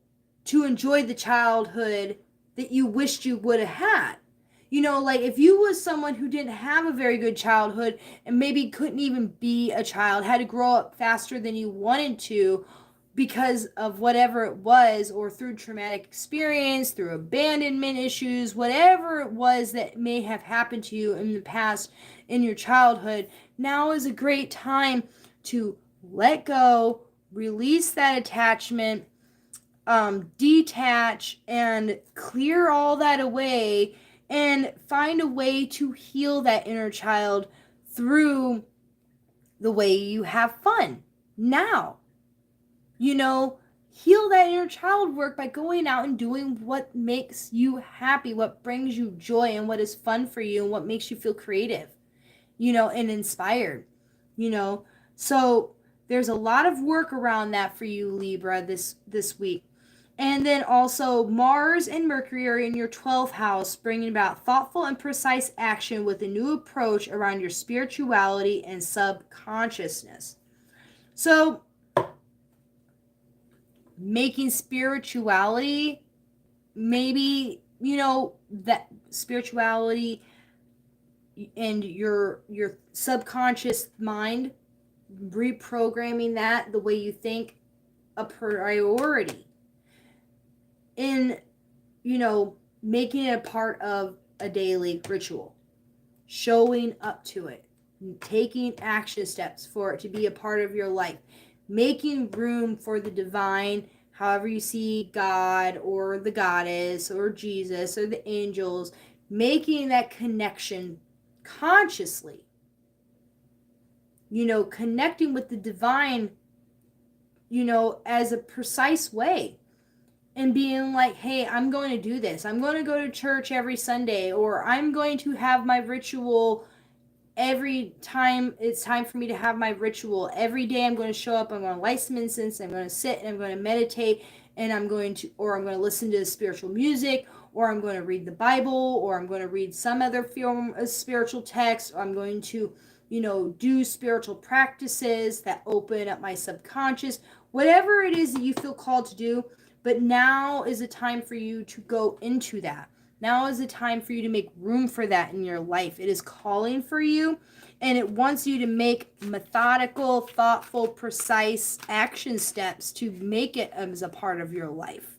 to enjoy the childhood that you wished you would have had. Like if you was someone who didn't have a very good childhood and maybe couldn't even be a child, had to grow up faster than you wanted to because of whatever it was, or through traumatic experience, through abandonment issues, whatever it was that may have happened to you in the past in your childhood, now is a great time to let go, release that attachment, detach and clear all that away, and find a way to heal that inner child through the way you have fun now. Heal that inner child work by going out and doing what makes you happy, what brings you joy, and what is fun for you, and what makes you feel creative, and inspired, So there's a lot of work around that for you, Libra, this week. And then also Mars and Mercury are in your 12th house, bringing about thoughtful and precise action with a new approach around your spirituality and subconsciousness. So making spirituality, maybe, that spirituality and your subconscious mind, reprogramming that the way you think, a priority in, making it a part of a daily ritual, showing up to it, taking action steps for it to be a part of your life, making room for the divine, however you see God or the goddess or Jesus or the angels, making that connection consciously, connecting with the divine, as a precise way, and being like, hey, I'm going to do this. I'm going to go to church every Sunday, or I'm going to have my ritual every time it's time for me to have my ritual. Every day I'm going to show up, I'm going to light some incense, I'm going to sit and I'm going to meditate, and I'm going to listen to spiritual music, or I'm going to read the Bible, or I'm going to read some other form of spiritual text, or I'm going to, do spiritual practices that open up my subconscious, whatever it is that you feel called to do. But now is a time for you to go into that. Now is the time for you to make room for that in your life. It is calling for you, and it wants you to make methodical, thoughtful, precise action steps to make it as a part of your life.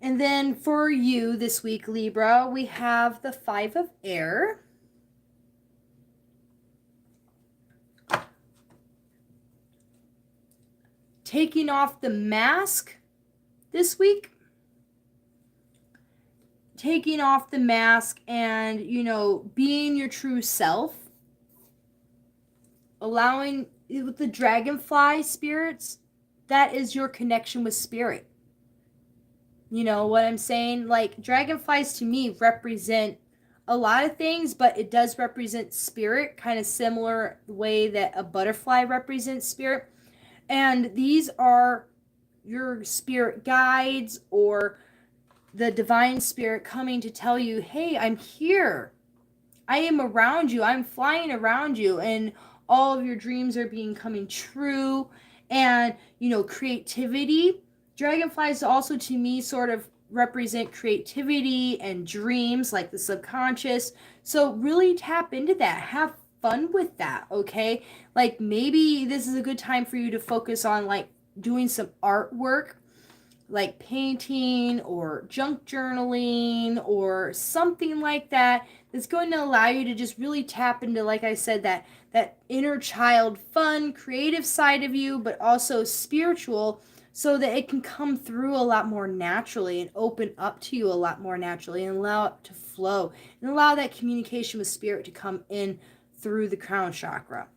And then for you this week, Libra, we have the 5 of Air. Taking off the mask this week. Taking off the mask and, being your true self. Allowing, with the dragonfly spirits, that is your connection with spirit. You know what I'm saying? Like, dragonflies to me represent a lot of things, but it does represent spirit, kind of similar way that a butterfly represents spirit. And these are your spirit guides or the divine spirit coming to tell you, hey, I'm here. I am around you. I'm flying around you. And all of your dreams are coming true. And, creativity. Dragonflies also, to me, sort of represent creativity and dreams, like the subconscious. So really tap into that. Have fun with that, okay? Like maybe this is a good time for you to focus on like doing some artwork, like painting or junk journaling or something like that, that's going to allow you to just really tap into, like I said, that inner child fun creative side of you, but also spiritual, so that it can come through a lot more naturally and open up to you a lot more naturally and allow it to flow and allow that communication with spirit to come in through the crown chakra.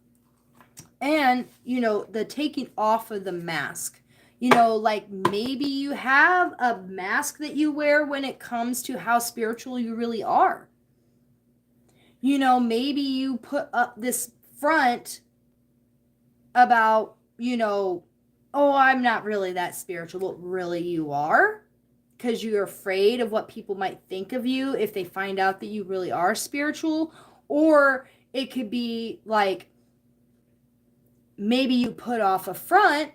And the taking off of the mask, like maybe you have a mask that you wear when it comes to how spiritual you really are. Maybe you put up this front about, oh, I'm not really that spiritual, but really you are, because you're afraid of what people might think of you if they find out that you really are spiritual. Or it could be like, maybe you put off a front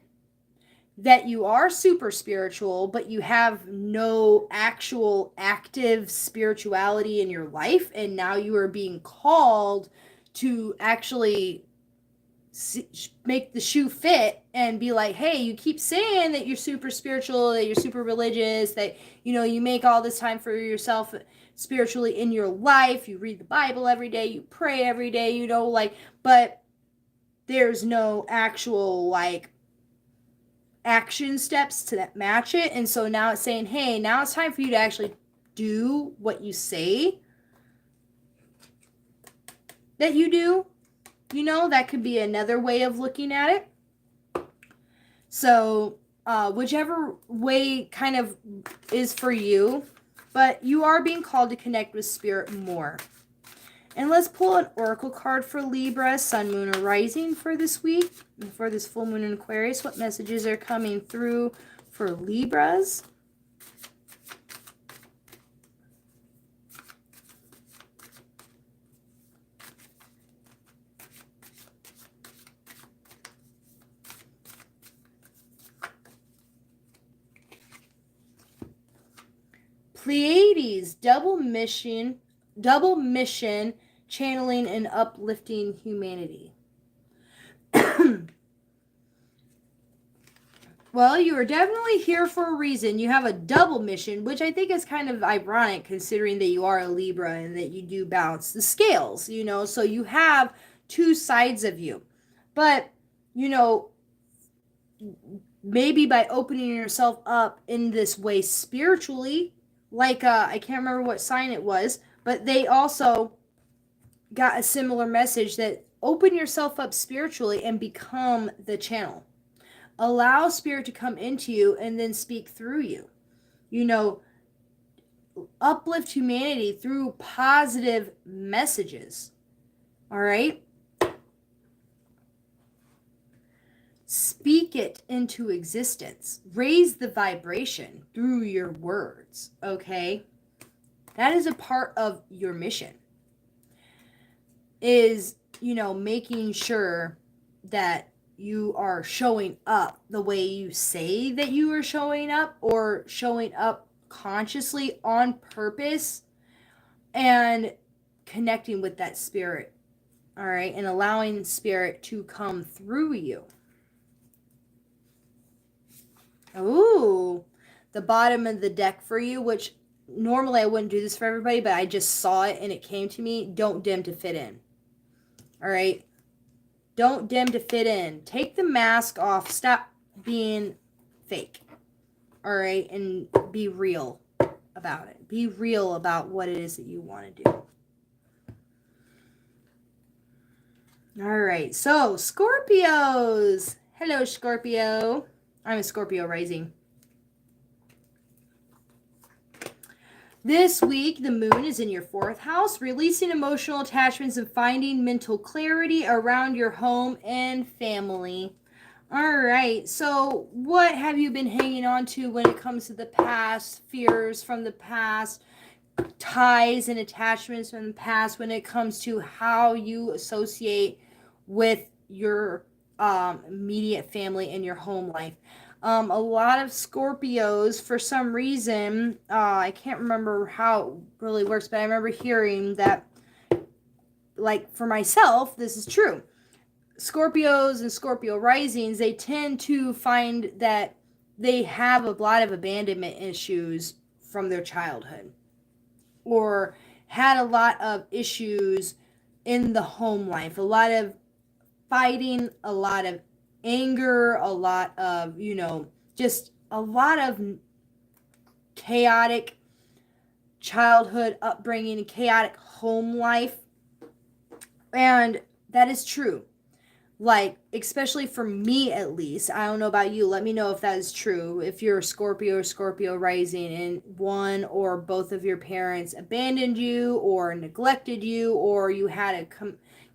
that you are super spiritual, but you have no actual active spirituality in your life, and now you are being called to actually make the shoe fit and be like, hey, you keep saying that you're super spiritual, that you're super religious, that you make all this time for yourself spiritually in your life, you read the Bible every day, you pray every day, but there's no actual like action steps to that match it. And so now it's saying, hey, now it's time for you to actually do what you say that you do. That could be another way of looking at it. So whichever way kind of is for you, but you are being called to connect with spirit more. And let's pull an oracle card for Libra, Sun, Moon, or Rising for this week, for this full moon in Aquarius. What messages are coming through for Libras? Pleiades, double mission, channeling and uplifting humanity. Well, you are definitely here for a reason. You have a double mission, which I think is kind of ironic considering that you are a Libra and that you do balance the scales, so you have two sides of you. But, maybe by opening yourself up in this way spiritually, like I can't remember what sign it was, but they also got a similar message that open yourself up spiritually and become the channel. Allow spirit to come into you and then speak through you. Uplift humanity through positive messages. All right? Speak it into existence. Raise the vibration through your words, okay? That is a part of your mission. Is, making sure that you are showing up the way you say that you are showing up, or showing up consciously on purpose and connecting with that spirit, all right, and allowing spirit to come through you. Ooh, the bottom of the deck for you, which normally I wouldn't do this for everybody, but I just saw it and it came to me. Don't dim to fit in. All right? Don't dim to fit in. Take the mask off. Stop being fake. All right? And be real about it. Be real about what it is that you want to do. All right. So, Scorpios. Hello, Scorpio. I'm a Scorpio rising. This week, the moon is in your 4th house, releasing emotional attachments and finding mental clarity around your home and family. All right, so what have you been hanging on to when it comes to the past, fears from the past, ties and attachments from the past, when it comes to how you associate with your immediate family and your home life? A lot of Scorpios, for some reason, I can't remember how it really works, but I remember hearing that, like for myself, this is true. Scorpios and Scorpio risings, they tend to find that they have a lot of abandonment issues from their childhood, or had a lot of issues in the home life, a lot of fighting, a lot of anger, a lot of, just a lot of chaotic childhood upbringing, chaotic home life. And that is true. Like, especially for me at least, I don't know about you, let me know if that is true. If you're a Scorpio or Scorpio rising and one or both of your parents abandoned you or neglected you, or you had a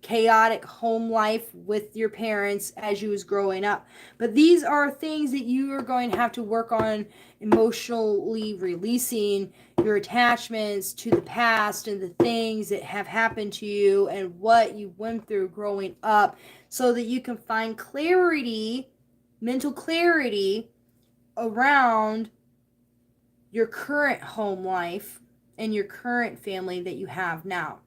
chaotic home life with your parents as you was growing up. But these are things that you are going to have to work on, emotionally releasing your attachments to the past and the things that have happened to you and what you went through growing up, so that you can find clarity, mental clarity around your current home life and your current family that you have now.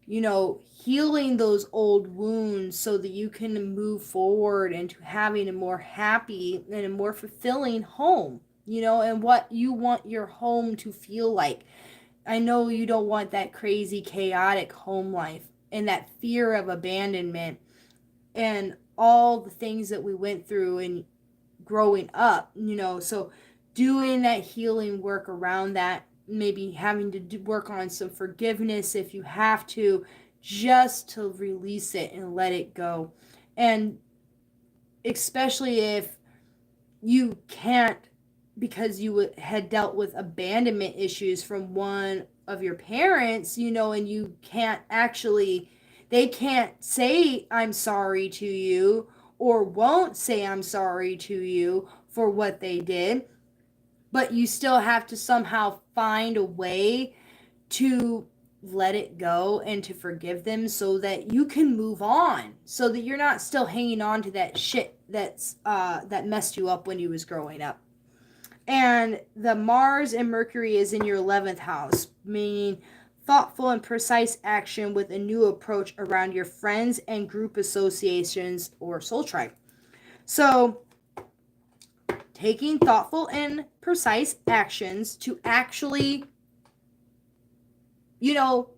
Healing those old wounds so that you can move forward into having a more happy and a more fulfilling home, and what you want your home to feel like. I know you don't want that crazy, chaotic home life and that fear of abandonment and all the things that we went through in growing up, so doing that healing work around that, maybe having to work on some forgiveness if you have to, just to release it and let it go. And especially if you can't, because you had dealt with abandonment issues from one of your parents, and you can't actually, they can't say I'm sorry to you, or won't say I'm sorry to you for what they did, but you still have to somehow find a way to let it go and to forgive them so that you can move on, so that you're not still hanging on to that shit that messed you up when you was growing up. And the Mars and Mercury is in your 11th house, meaning thoughtful and precise action with a new approach around your friends and group associations or soul tribe. So taking thoughtful and precise actions to actually, you know,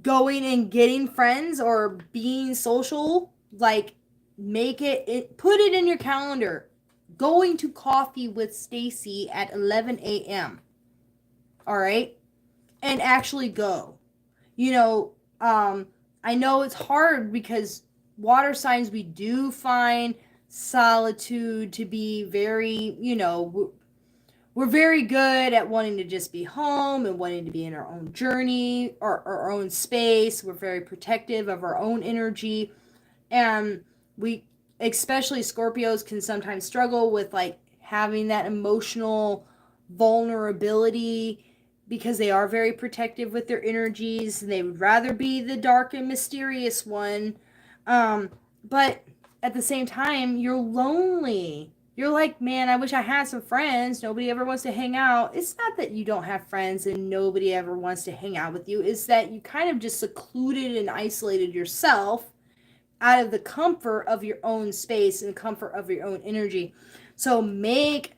going and getting friends or being social, like put it in your calendar. Going to coffee with Stacy at 11 a.m. All right? And actually go. I know it's hard because water signs, we do find solitude to be very, we're very good at wanting to just be home and wanting to be in our own journey or our own space. We're very protective of our own energy. And we, especially Scorpios, can sometimes struggle with like having that emotional vulnerability because they are very protective with their energies and they would rather be the dark and mysterious one. But at the same time, you're lonely. You're like, man, I wish I had some friends. Nobody ever wants to hang out. It's not that you don't have friends and nobody ever wants to hang out with you. It's that you kind of just secluded and isolated yourself out of the comfort of your own space and comfort of your own energy. So make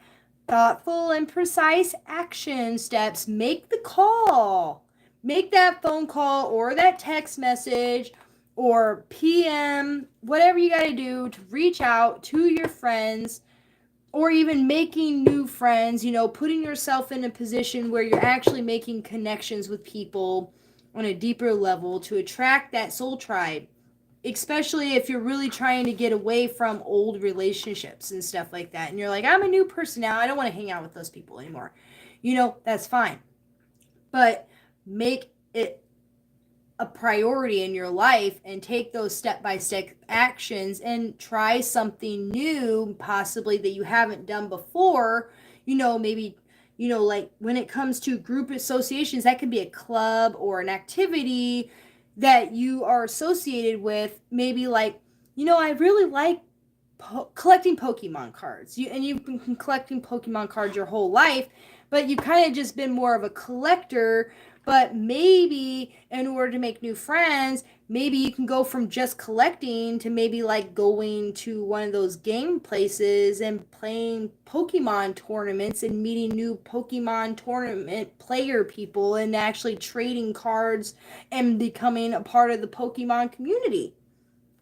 thoughtful and precise action steps. Make the call. Make that phone call or that text message or PM, whatever you got to do to reach out to your friends, or even making new friends, putting yourself in a position where you're actually making connections with people on a deeper level to attract that soul tribe, especially if you're really trying to get away from old relationships and stuff like that. And you're like, I'm a new person now. I don't want to hang out with those people anymore. That's fine. But make it a priority in your life and take those step-by-step actions and try something new, possibly that you haven't done before. Maybe, like when it comes to group associations, that could be a club or an activity that you are associated with, maybe like I really like collecting Pokemon cards. You've been collecting Pokemon cards your whole life, but you've kind of just been more of a collector. But maybe in order to make new friends, maybe you can go from just collecting to maybe like going to one of those game places and playing Pokemon tournaments and meeting new Pokemon tournament player people and actually trading cards and becoming a part of the Pokemon community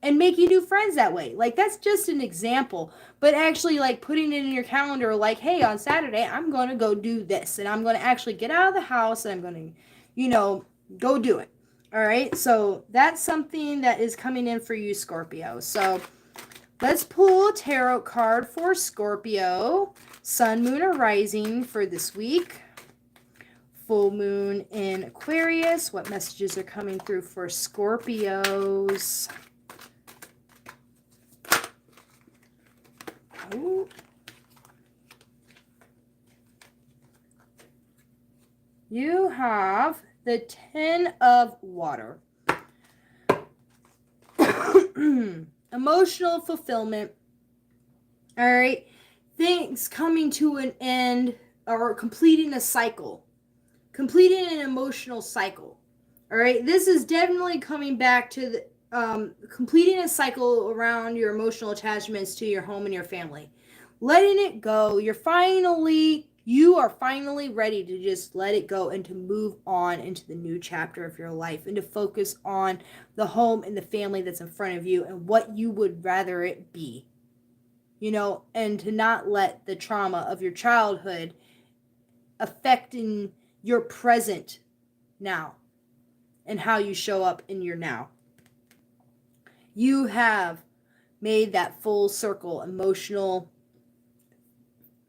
and making new friends that way. Like, that's just an example, but actually like putting it in your calendar, like, hey, on Saturday I'm going to go do this, and I'm going to actually get out of the house and I'm going to, go do it. All right, so that's something that is coming in for you, Scorpio. So let's pull a tarot card for Scorpio. Sun, moon, or rising for this week. Full moon in Aquarius. What messages are coming through for Scorpios? Ooh. You have the 10 of water. Emotional fulfillment. All right. Things coming to an end or completing a cycle. Completing an emotional cycle. All right. This is definitely coming back to the completing a cycle around your emotional attachments to your home and your family. Letting it go. You are finally ready to just let it go and to move on into the new chapter of your life and to focus on the home and the family that's in front of you and what you would rather it be. And to not let the trauma of your childhood affecting your present now and how you show up in your now. You have made that full circle emotional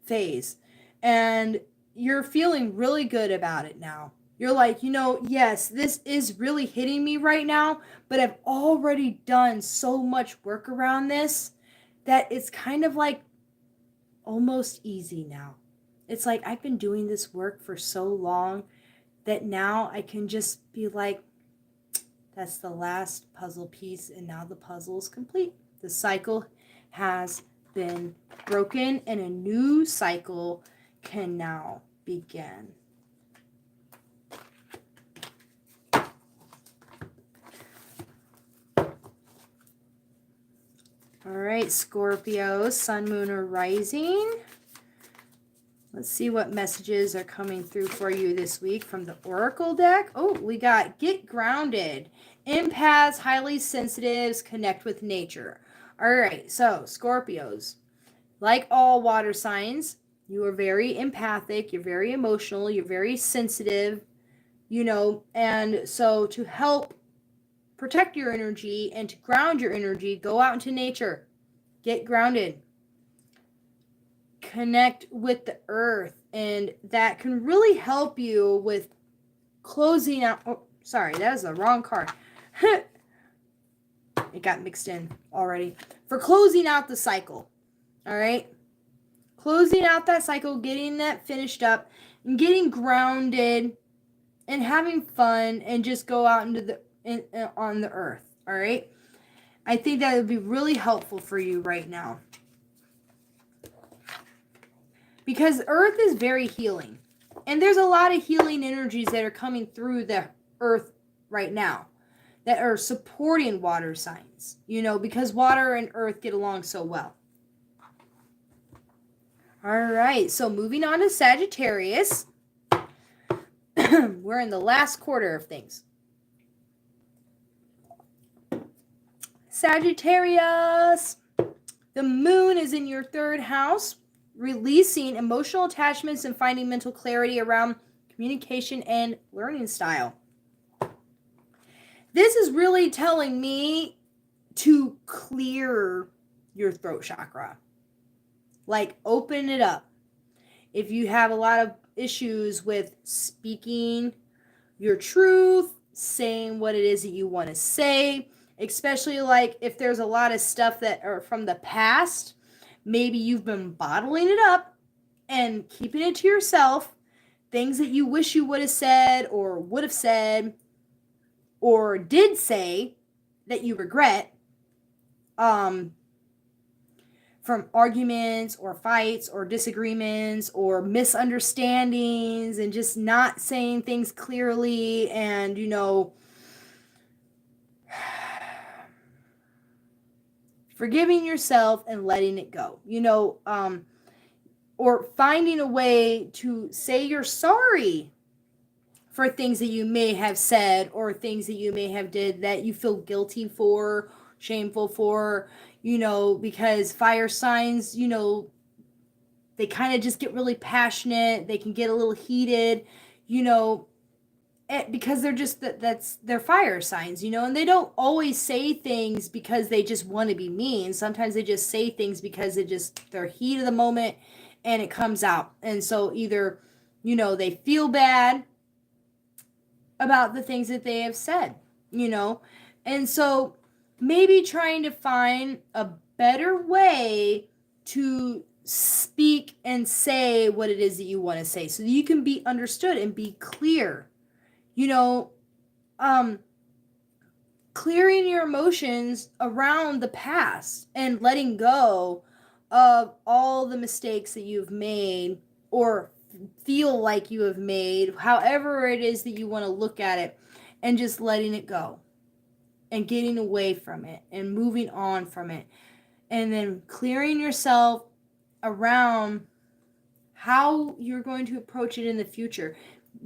phase, and you're feeling really good about it now. You're like, yes, this is really hitting me right now, but I've already done so much work around this that it's kind of like almost easy now. It's like I've been doing this work for so long that now I can just be like, that's the last puzzle piece, and now the puzzle is complete. The cycle has been broken, and a new cycle can now begin. All right, Scorpio, sun, moon, or rising. Let's see what messages are coming through for you this week from the Oracle deck. Oh, we got get grounded. Empaths, highly sensitives, connect with nature. All right, so Scorpios, like all water signs, you are very empathic, you're very emotional, you're very sensitive, and so to help protect your energy and to ground your energy, go out into nature. Get grounded. Connect with the earth, and that can really help you with closing out. Oh, sorry, that is the wrong card. It got mixed in already. For closing out the cycle. All right, closing out that cycle, getting that finished up, and getting grounded, and having fun, and just go out into on the earth. All right, I think that would be really helpful for you right now. Because earth is very healing. And there's a lot of healing energies that are coming through the earth right now that are supporting water signs, because water and earth get along so well. All right, so moving on to Sagittarius. We're in the last quarter of things. Sagittarius, the moon is in your third house, releasing emotional attachments and finding mental clarity around communication and learning style. This is really telling me to clear your throat chakra. Like, open it up. If you have a lot of issues with speaking your truth, saying what it is that you want to say, especially like if there's a lot of stuff that are from the past, maybe you've been bottling it up and keeping it to yourself, things that you wish you would have said or did say that you regret. from arguments or fights or disagreements or misunderstandings and just not saying things clearly and, forgiving yourself and letting it go, or finding a way to say you're sorry for things that you may have said or things that you may have did that you feel guilty for, shameful for, because fire signs, they kind of just get really passionate. They can get a little heated, because they're just that's their fire signs, and they don't always say things because they just want to be mean. Sometimes they just say things because it just their heat of the moment and it comes out. And so either, they feel bad about the things that they have said, and so maybe trying to find a better way to speak and say what it is that you want to say so that you can be understood and be clear, you know um clearing your emotions around the past and letting go of all the mistakes that you've made or feel like you have made, however it is that you want to look at it, and just letting it go and getting away from it and moving on from it, and then clearing yourself around how you're going to approach it in the future,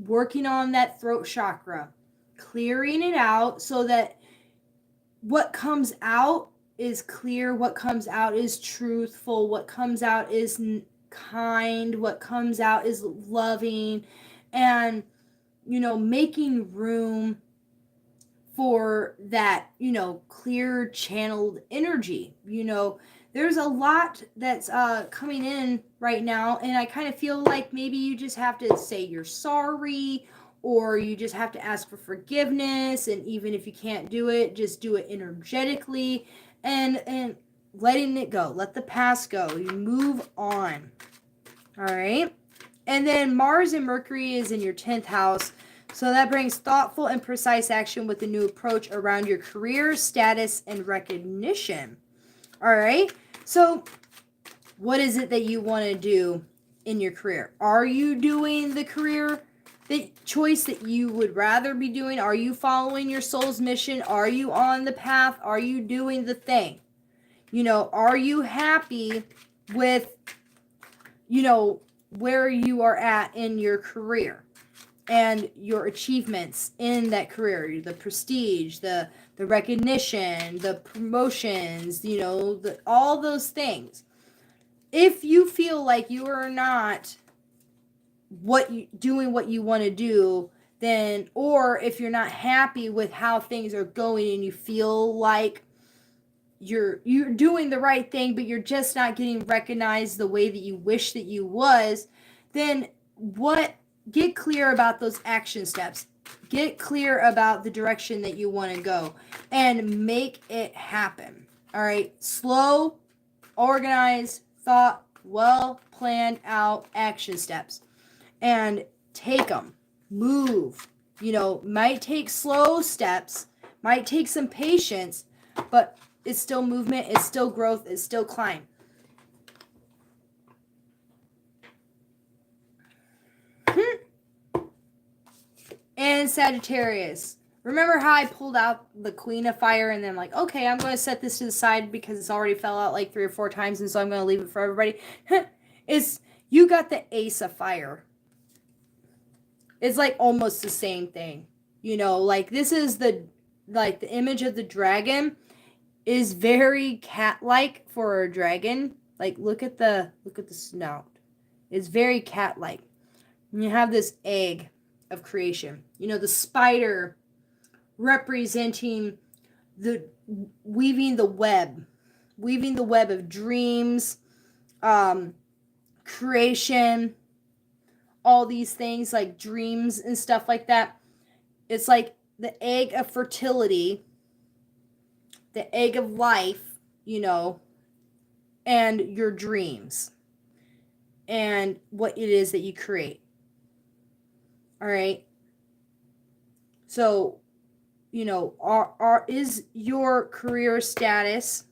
working on that throat chakra, clearing it out so that what comes out is clear, what comes out is truthful, what comes out is kind, what comes out is loving, and making room for that, clear channeled energy. There's a lot that's coming in right now, and I kind of feel like maybe you just have to say you're sorry, or you just have to ask for forgiveness, and even if you can't do it, just do it energetically, and letting it go. Let the past go. You move on. All right? And then Mars and Mercury is in your 10th house. So that brings thoughtful and precise action with a new approach around your career, status, and recognition. All right? So what is it that you want to do in your career? Are you doing the career choice that you would rather be doing? Are you following your soul's mission? Are you on the path? Are you doing the thing? Are you happy with, where you are at in your career and your achievements in that career, the prestige, the recognition, the promotions, all those things. If you feel like you are not doing what you want to do, then, or if you're not happy with how things are going and you feel like you're doing the right thing but you're just not getting recognized the way that you wish that you was, then get clear about those action steps. Get clear about the direction that you want to go and make it happen. All right? Slow, organized, thought, well planned out action steps, and take them. Move. Might take slow steps, might take some patience, but it's still movement, it's still growth, it's still climb. And Sagittarius. Remember how I pulled out the Queen of Fire and then okay, I'm going to set this to the side because it's already fell out like 3 or 4 times, and so I'm going to leave it for everybody. You got the Ace of Fire. It's almost the same thing. This is the image of the dragon is very cat-like for a dragon. Look at the snout. It's very cat-like. And you have this egg of creation. The spider representing weaving the web of dreams, creation, all these things like dreams and stuff like that. It's like the egg of fertility, the egg of life, and your dreams and what it is that you create. All right. So, is your career status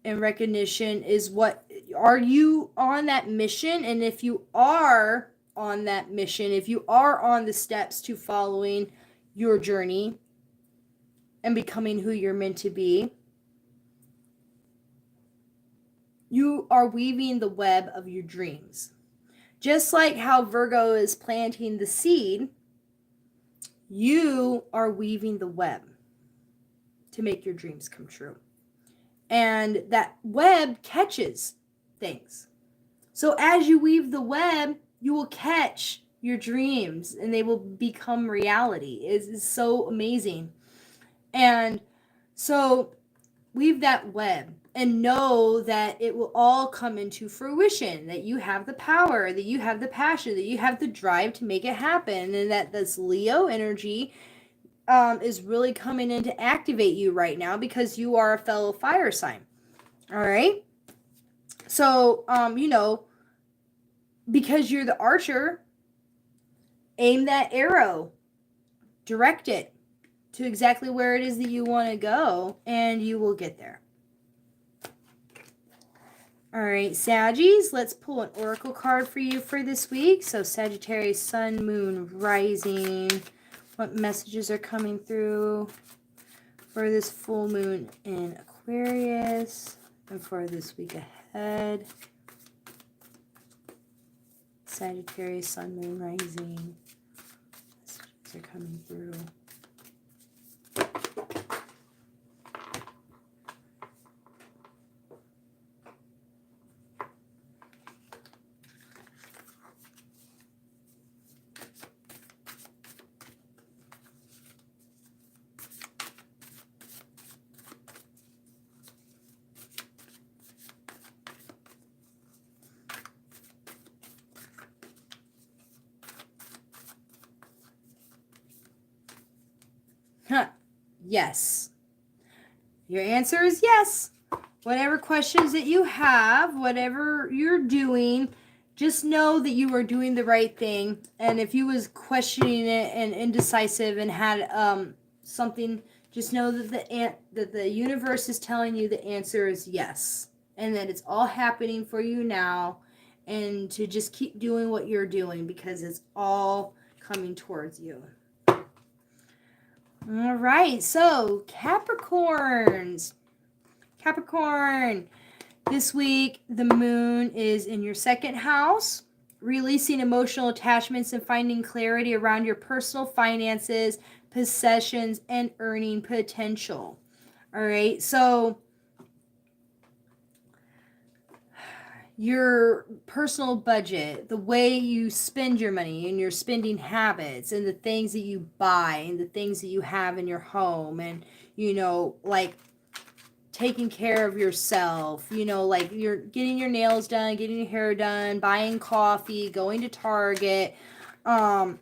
and recognition is what, are you on that mission? And if you are on that mission, if you are on the steps to following your journey and becoming who you're meant to be, you are weaving the web of your dreams. Just like how Virgo is planting the seed, you are weaving the web to make your dreams come true. And that web catches things. So as you weave the web, you will catch your dreams and they will become reality. It's so amazing. And so weave that web and know that it will all come into fruition, that you have the power, that you have the passion, that you have the drive to make it happen, and that this Leo energy is really coming in to activate you right now because you are a fellow fire sign. All right. So, because you're the archer, aim that arrow, direct it to exactly where it is that you want to go, and you will get there. All right, Saggies, let's pull an oracle card for you for this week. So Sagittarius, Sun, Moon, Rising. What messages are coming through for this full moon in Aquarius and for this week ahead? Sagittarius, Sun, Moon, Rising. Messages are coming through. Yes. Your answer is yes. Whatever questions that you have, whatever you're doing, just know that you are doing the right thing. And if you was questioning it and indecisive and had something, just know that the universe is telling you the answer is yes, and that it's all happening for you now, and to just keep doing what you're doing because it's all coming towards you. All right, so Capricorns. Capricorn, this week the moon is in your second house, releasing emotional attachments and finding clarity around your personal finances, possessions, and earning potential. All right, so your personal budget, the way you spend your money and your spending habits and the things that you buy and the things that you have in your home, and like taking care of yourself, like you're getting your nails done, getting your hair done, buying coffee, going to Target, and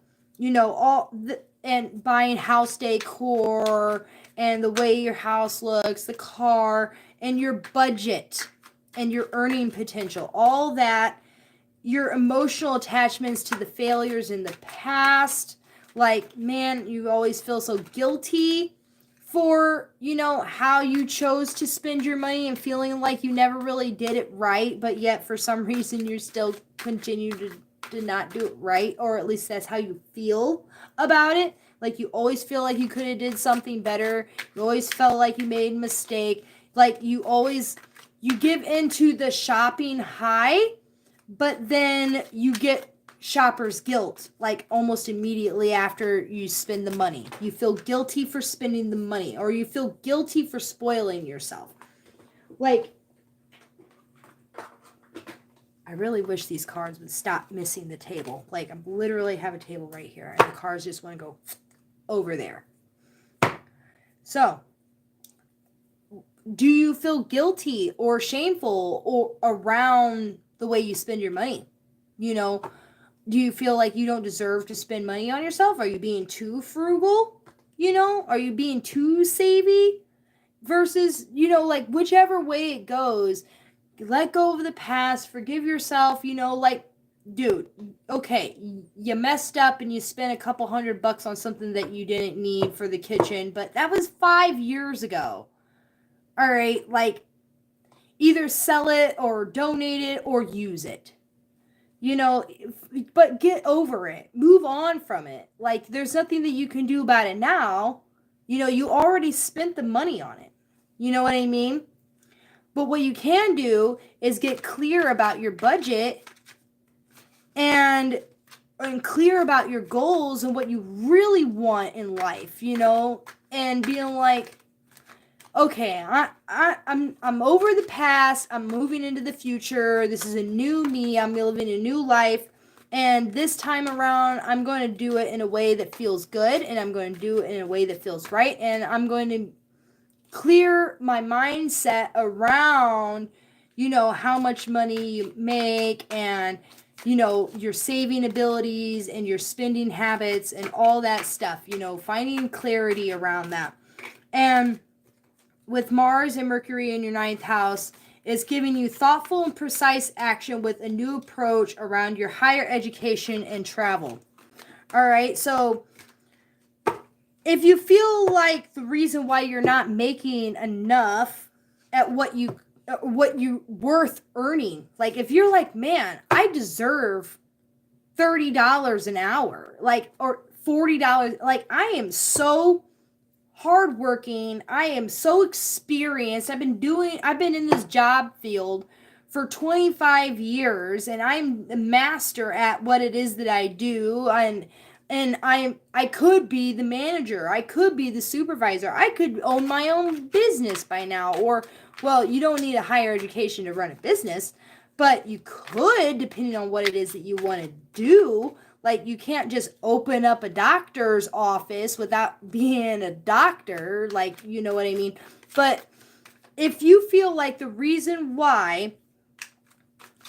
buying house decor and the way your house looks, the car, and your budget and your earning potential, all that, your emotional attachments to the failures in the past. Like, man, you always feel so guilty for, how you chose to spend your money and feeling like you never really did it right, but yet for some reason you still continue to not do it right, or at least that's how you feel about it. Like, you always feel like you could have did something better. You always felt like you made a mistake. Like, you give into the shopping high, but then you get shopper's guilt, like almost immediately after you spend the money. You feel guilty for spending the money, or you feel guilty for spoiling yourself. Like, I really wish these cards would stop missing the table. Like, I literally have a table right here, and the cards just want to go over there. So, do you feel guilty or shameful or around the way you spend your money? Do you feel like you don't deserve to spend money on yourself? Are you being too frugal? Are you being too savvy? Versus, like, whichever way it goes, let go of the past, forgive yourself, like, dude, okay, you messed up and you spent a couple $100 on something that you didn't need for the kitchen, but that was 5 years ago. All right, like, either sell it or donate it or use it. You know, but get over it. Move on from it. Like, there's nothing that you can do about it now. You know, you already spent the money on it. You know what I mean? But what you can do is get clear about your budget and clear about your goals and what you really want in life, you know, and being like, okay, I'm over the past. I'm moving into the future. This is a new me. I'm living a new life. And this time around, I'm going to do it in a way that feels good. And I'm going to do it in a way that feels right. And I'm going to clear my mindset around, you know, how much money you make and, you know, your saving abilities and your spending habits and all that stuff, you know, finding clarity around that. And with Mars and Mercury in your ninth house, it's giving you thoughtful and precise action with a new approach around your higher education and travel. All right, so if you feel like the reason why you're not making enough at what you worth earning, like if you're like, man, I deserve $30 an hour, like, or $40, like I am so hardworking, I am so experienced, I've been in this job field for 25 years and I'm a master at what it is that I do, and I could be the manager, I could be the supervisor, I could own my own business by now. Or, well, you don't need a higher education to run a business, but you could, depending on what it is that you want to do. Like, you can't just open up a doctor's office without being a doctor, like, you know what I mean? But if you feel like the reason why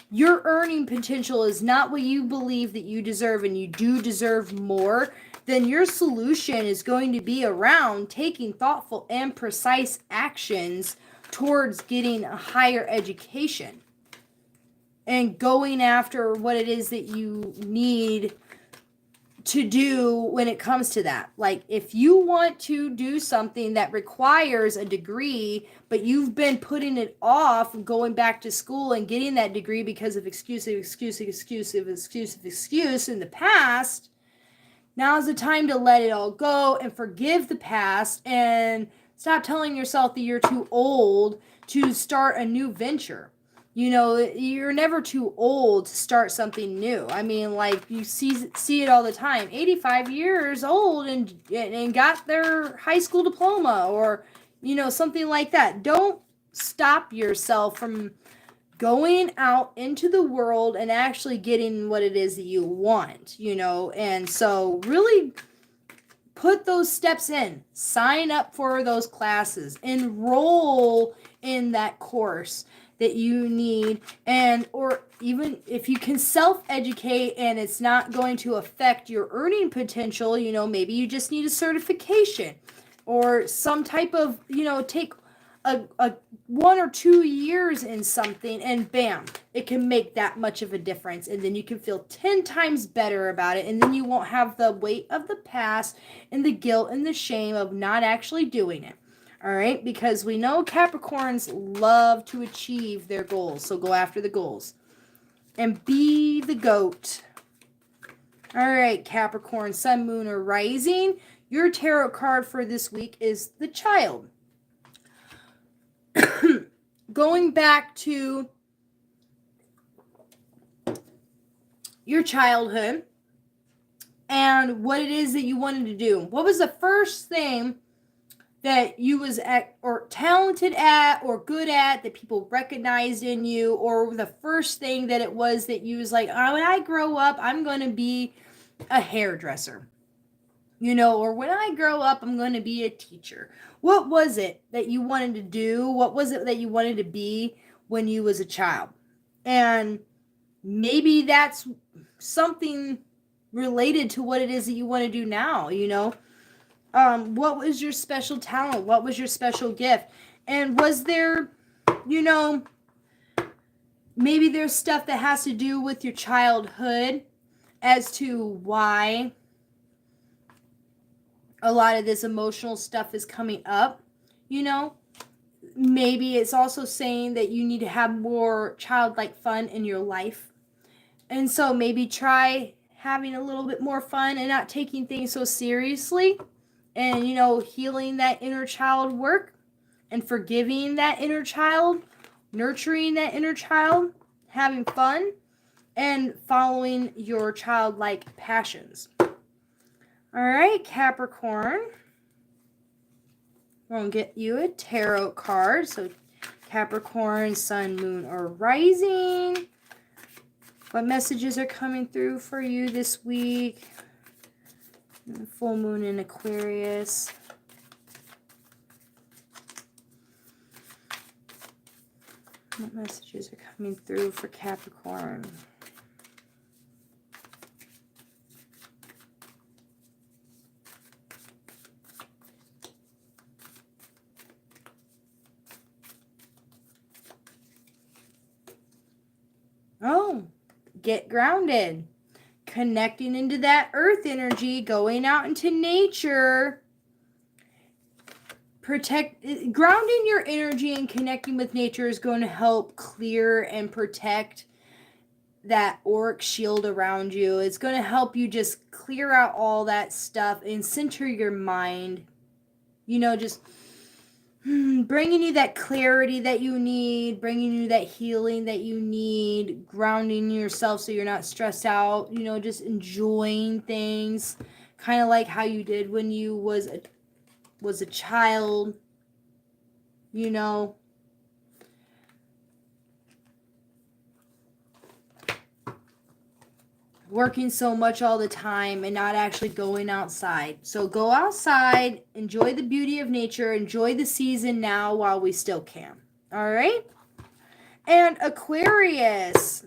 your earning potential is not what you believe that you deserve, and you do deserve more, then your solution is going to be around taking thoughtful and precise actions towards getting a higher education and going after what it is that you need to do when it comes to that. Like, if you want to do something that requires a degree, but you've been putting it off and going back to school and getting that degree because of excuse in the past, now's the time to let it all go and forgive the past and stop telling yourself that you're too old to start a new venture. You know, you're never too old to start something new. I mean, like, you see it all the time. 85 years old and got their high school diploma, or, you know, something like that. Don't stop yourself from going out into the world and actually getting what it is that you want, you know. And so really put those steps in. Sign up for those classes. Enroll in that course that you need, and or even if you can self-educate and it's not going to affect your earning potential, you know, maybe you just need a certification or some type of, you know, take a 1 or 2 years in something, and bam, it can make that much of a difference, and then you can feel 10 times better about it, and then you won't have the weight of the past and the guilt and the shame of not actually doing it. All right, because we know Capricorns love to achieve their goals, so go after the goals and be the goat. All right, Capricorn, Sun, Moon, or Rising. Your tarot card for this week is the Child. Going back to your childhood and what it is that you wanted to do. What was the first thing that you was at, or talented at, or good at, that people recognized in you, or the first thing that it was that you was like, oh, when I grow up, I'm going to be a hairdresser, you know, or when I grow up, I'm going to be a teacher. What was it that you wanted to do? What was it that you wanted to be when you was a child? And maybe that's something related to what it is that you want to do now, you know. What was your special talent? What was your special gift? And was there, you know, maybe there's stuff that has to do with your childhood as to why a lot of this emotional stuff is coming up, you know? maybe it's also saying that you need to have more childlike fun in your life. And so maybe try having a little bit more fun and not taking things so seriously, and healing that inner child work and forgiving that inner child, nurturing that inner child, having fun, and following your childlike passions. All right, Capricorn. I'm going to get you a tarot card. So Capricorn, Sun, Moon, or Rising. What messages are coming through for you this week? Full moon in Aquarius. What messages are coming through for Capricorn? Oh, get grounded. Connecting into that earth energy, going out into nature. Grounding your energy and connecting with nature is going to help clear and protect that auric shield around you. It's going to help you just clear out all that stuff and center your mind. Just bringing you that clarity that you need, bringing you that healing that you need, grounding yourself so you're not stressed out, just enjoying things, kind of like how you did when you was a child, working so much all the time and not actually going outside. So go outside, enjoy the beauty of nature, enjoy the season now while we still can. All right? And Aquarius.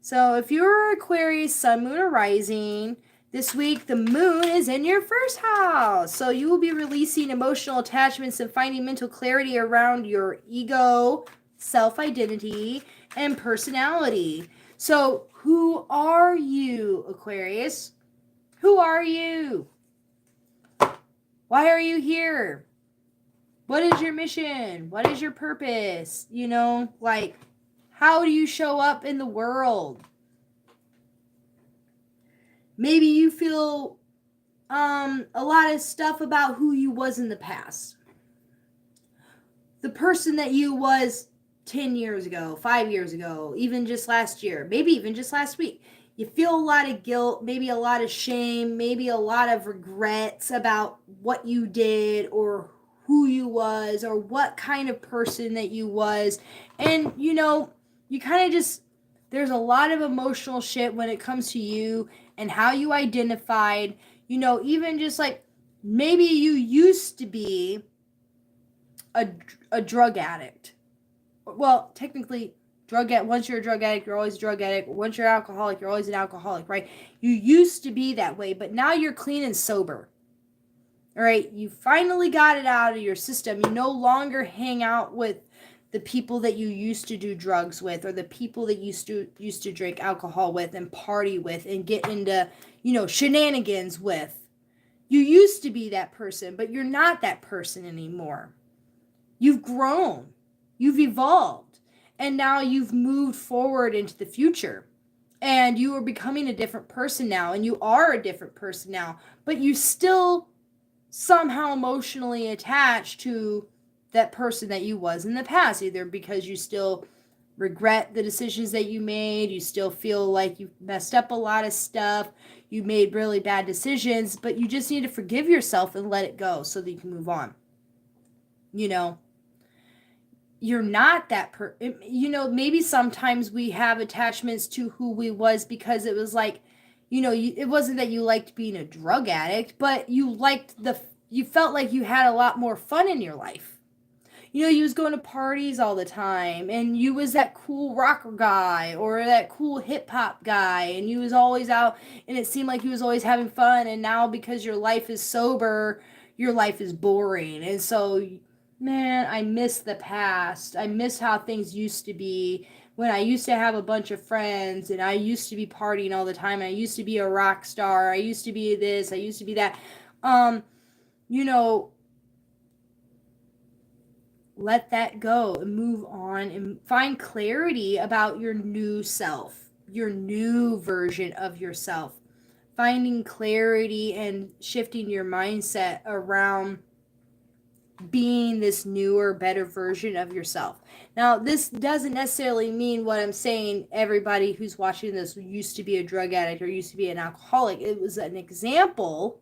So if you're Aquarius, Sun, Moon, or Rising, this week the moon is in your first house. So you will be releasing emotional attachments and finding mental clarity around your ego, self-identity, and personality. So who are you, Aquarius? Who are you? Why are you here? What is your mission? What is your purpose? How do you show up in the world? Maybe you feel a lot of stuff about who you was in the past. The person that you was 10 years ago, 5 years ago, even just last year, maybe even just last week. You feel a lot of guilt, maybe a lot of shame, maybe a lot of regrets about what you did or who you was or what kind of person that you was. And, you kind of just, there's a lot of emotional shit when it comes to you and how you identified, even just like maybe you used to be a drug addict. Well, technically, once you're a drug addict, you're always a drug addict. Once you're an alcoholic, you're always an alcoholic, right? You used to be that way, but now you're clean and sober. All right, you finally got it out of your system. You no longer hang out with the people that you used to do drugs with, or the people that used to drink alcohol with and party with and get into, shenanigans with. You used to be that person, but you're not that person anymore. You've grown. You've evolved. And now you've moved forward into the future. And you are becoming a different person now. And you are a different person now. But you still somehow emotionally attached to that person that you was in the past, either because you still regret the decisions that you made, you still feel like you messed up a lot of stuff, you made really bad decisions, but you just need to forgive yourself and let it go so that you can move on. You're not that maybe sometimes we have attachments to who we was because it was like, it wasn't that you liked being a drug addict, but you felt like you had a lot more fun in your life. You was going to parties all the time, and you was that cool rocker guy or that cool hip hop guy, and you was always out, and it seemed like you was always having fun. And now because your life is sober, your life is boring. And so, man, I miss the past. I miss how things used to be when I used to have a bunch of friends, and I used to be partying all the time. And I used to be a rock star. I used to be this. I used to be that. let that go and move on and find clarity about your new self, your new version of yourself. Finding clarity and shifting your mindset around being this newer, better version of yourself. Now, this doesn't necessarily mean what I'm saying. Everybody who's watching this used to be a drug addict or used to be an alcoholic. It was an example,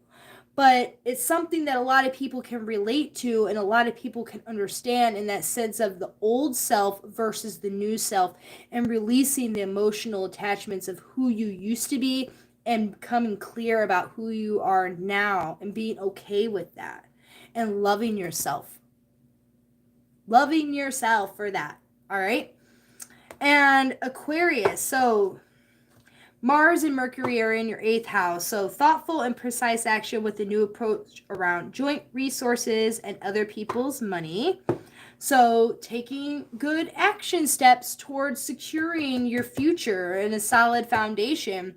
but it's something that a lot of people can relate to and a lot of people can understand, in that sense of the old self versus the new self, and releasing the emotional attachments of who you used to be and becoming clear about who you are now and being okay with that and loving yourself. Loving yourself for that. All right. And Aquarius. So Mars and Mercury are in your 8th house. So thoughtful and precise action with a new approach around joint resources and other people's money. So taking good action steps towards securing your future and a solid foundation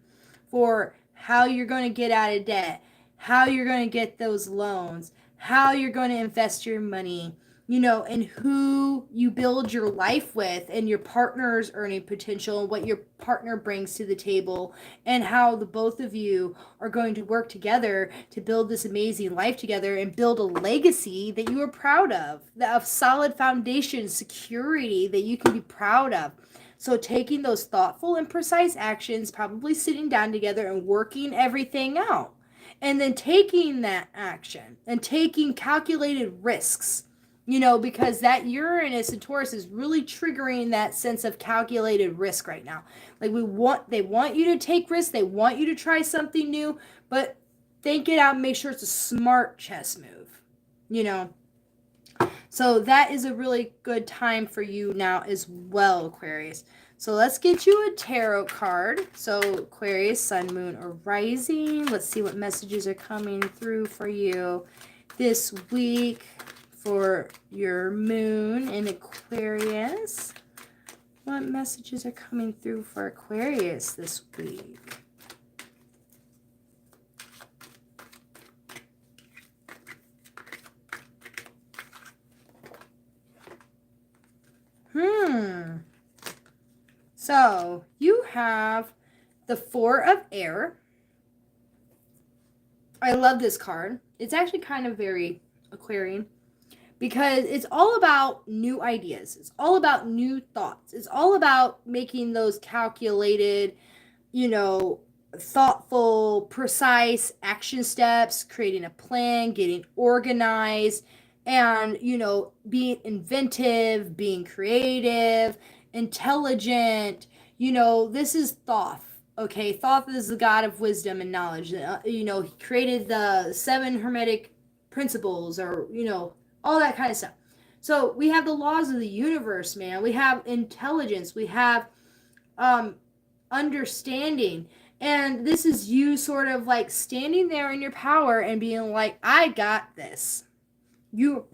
for how you're going to get out of debt, how you're going to get those loans, how you're going to invest your money, and who you build your life with, and your partner's earning potential, and what your partner brings to the table, and how the both of you are going to work together to build this amazing life together and build a legacy that you are proud of solid foundation, security that you can be proud of. So taking those thoughtful and precise actions, probably sitting down together and working everything out, and then taking that action and taking calculated risks, because that Uranus and Taurus is really triggering that sense of calculated risk right now. Like they want you to take risks, they want you to try something new, but think it out and make sure it's a smart chess move, So that is a really good time for you now as well, Aquarius. So let's get you a tarot card. So Aquarius, Sun, Moon, or Rising. Let's see what messages are coming through for you this week for your Moon in Aquarius. What messages are coming through for Aquarius this week? So you have the Four of Air. I love this card. It's actually kind of very Aquarian because it's all about new ideas. It's all about new thoughts. It's all about making those calculated, thoughtful, precise action steps, creating a plan, getting organized, and, being inventive, being creative, intelligent. This is Thoth. Okay, Thoth is the god of wisdom and knowledge. He created the 7 hermetic principles, or, all that kind of stuff. So we have the laws of the universe, man. We have intelligence. We have understanding. And this is you sort of like standing there in your power and being like, I got this. You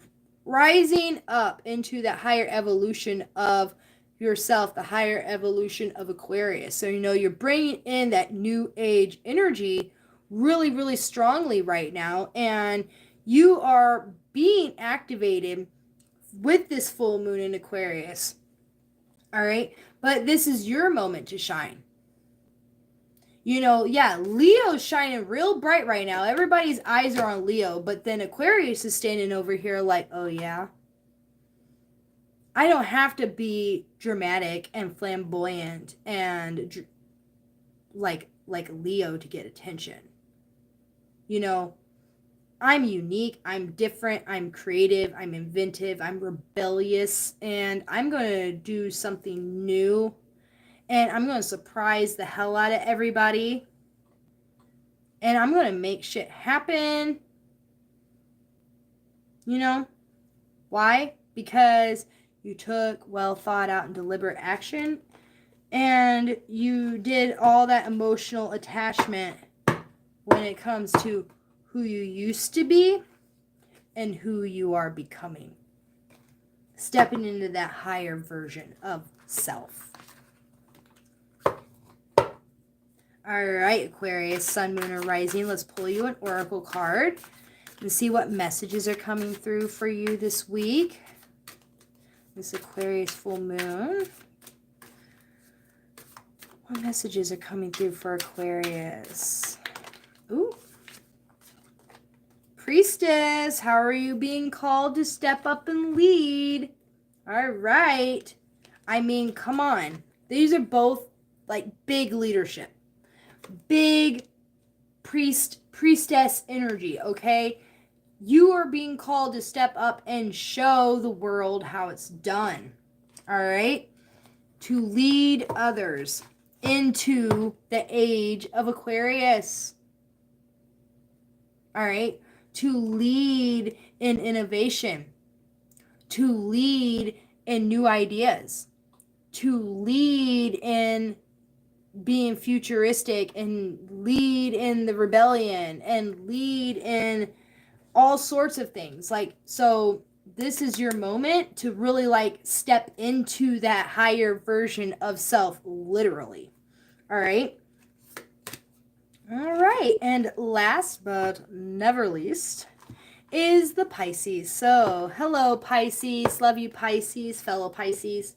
rising up into that higher evolution of yourself, the higher evolution of Aquarius. So, you're bringing in that new age energy really, really strongly right now. And you are being activated with this full moon in Aquarius. All right. But this is your moment to shine. Leo's shining real bright right now. Everybody's eyes are on Leo, but then Aquarius is standing over here like, oh yeah, I don't have to be dramatic and flamboyant and like Leo to get attention. I'm unique, I'm different, I'm creative, I'm inventive, I'm rebellious, and I'm going to do something new. And I'm going to surprise the hell out of everybody. And I'm going to make shit happen. Why? Because you took well thought out and deliberate action. And you did all that emotional attachment when it comes to who you used to be and who you are becoming. Stepping into that higher version of self. All right, Aquarius, Sun, Moon, or Rising. Let's pull you an oracle card and see what messages are coming through for you this week. This Aquarius full moon. What messages are coming through for Aquarius? Ooh. Priestess, how are you being called to step up and lead? All right. I mean, come on. These are both like big leadership. Big priestess energy, okay? You are being called to step up and show the world how it's done. All right? To lead others into the age of Aquarius. All right? To lead in innovation. To lead in new ideas. To lead in being futuristic and lead in the rebellion and lead in all sorts of things. Like, so this is your moment to really like step into that higher version of self, literally. All right. All right. And last but never least is the Pisces. So, hello, Pisces. Love you, Pisces, fellow Pisces.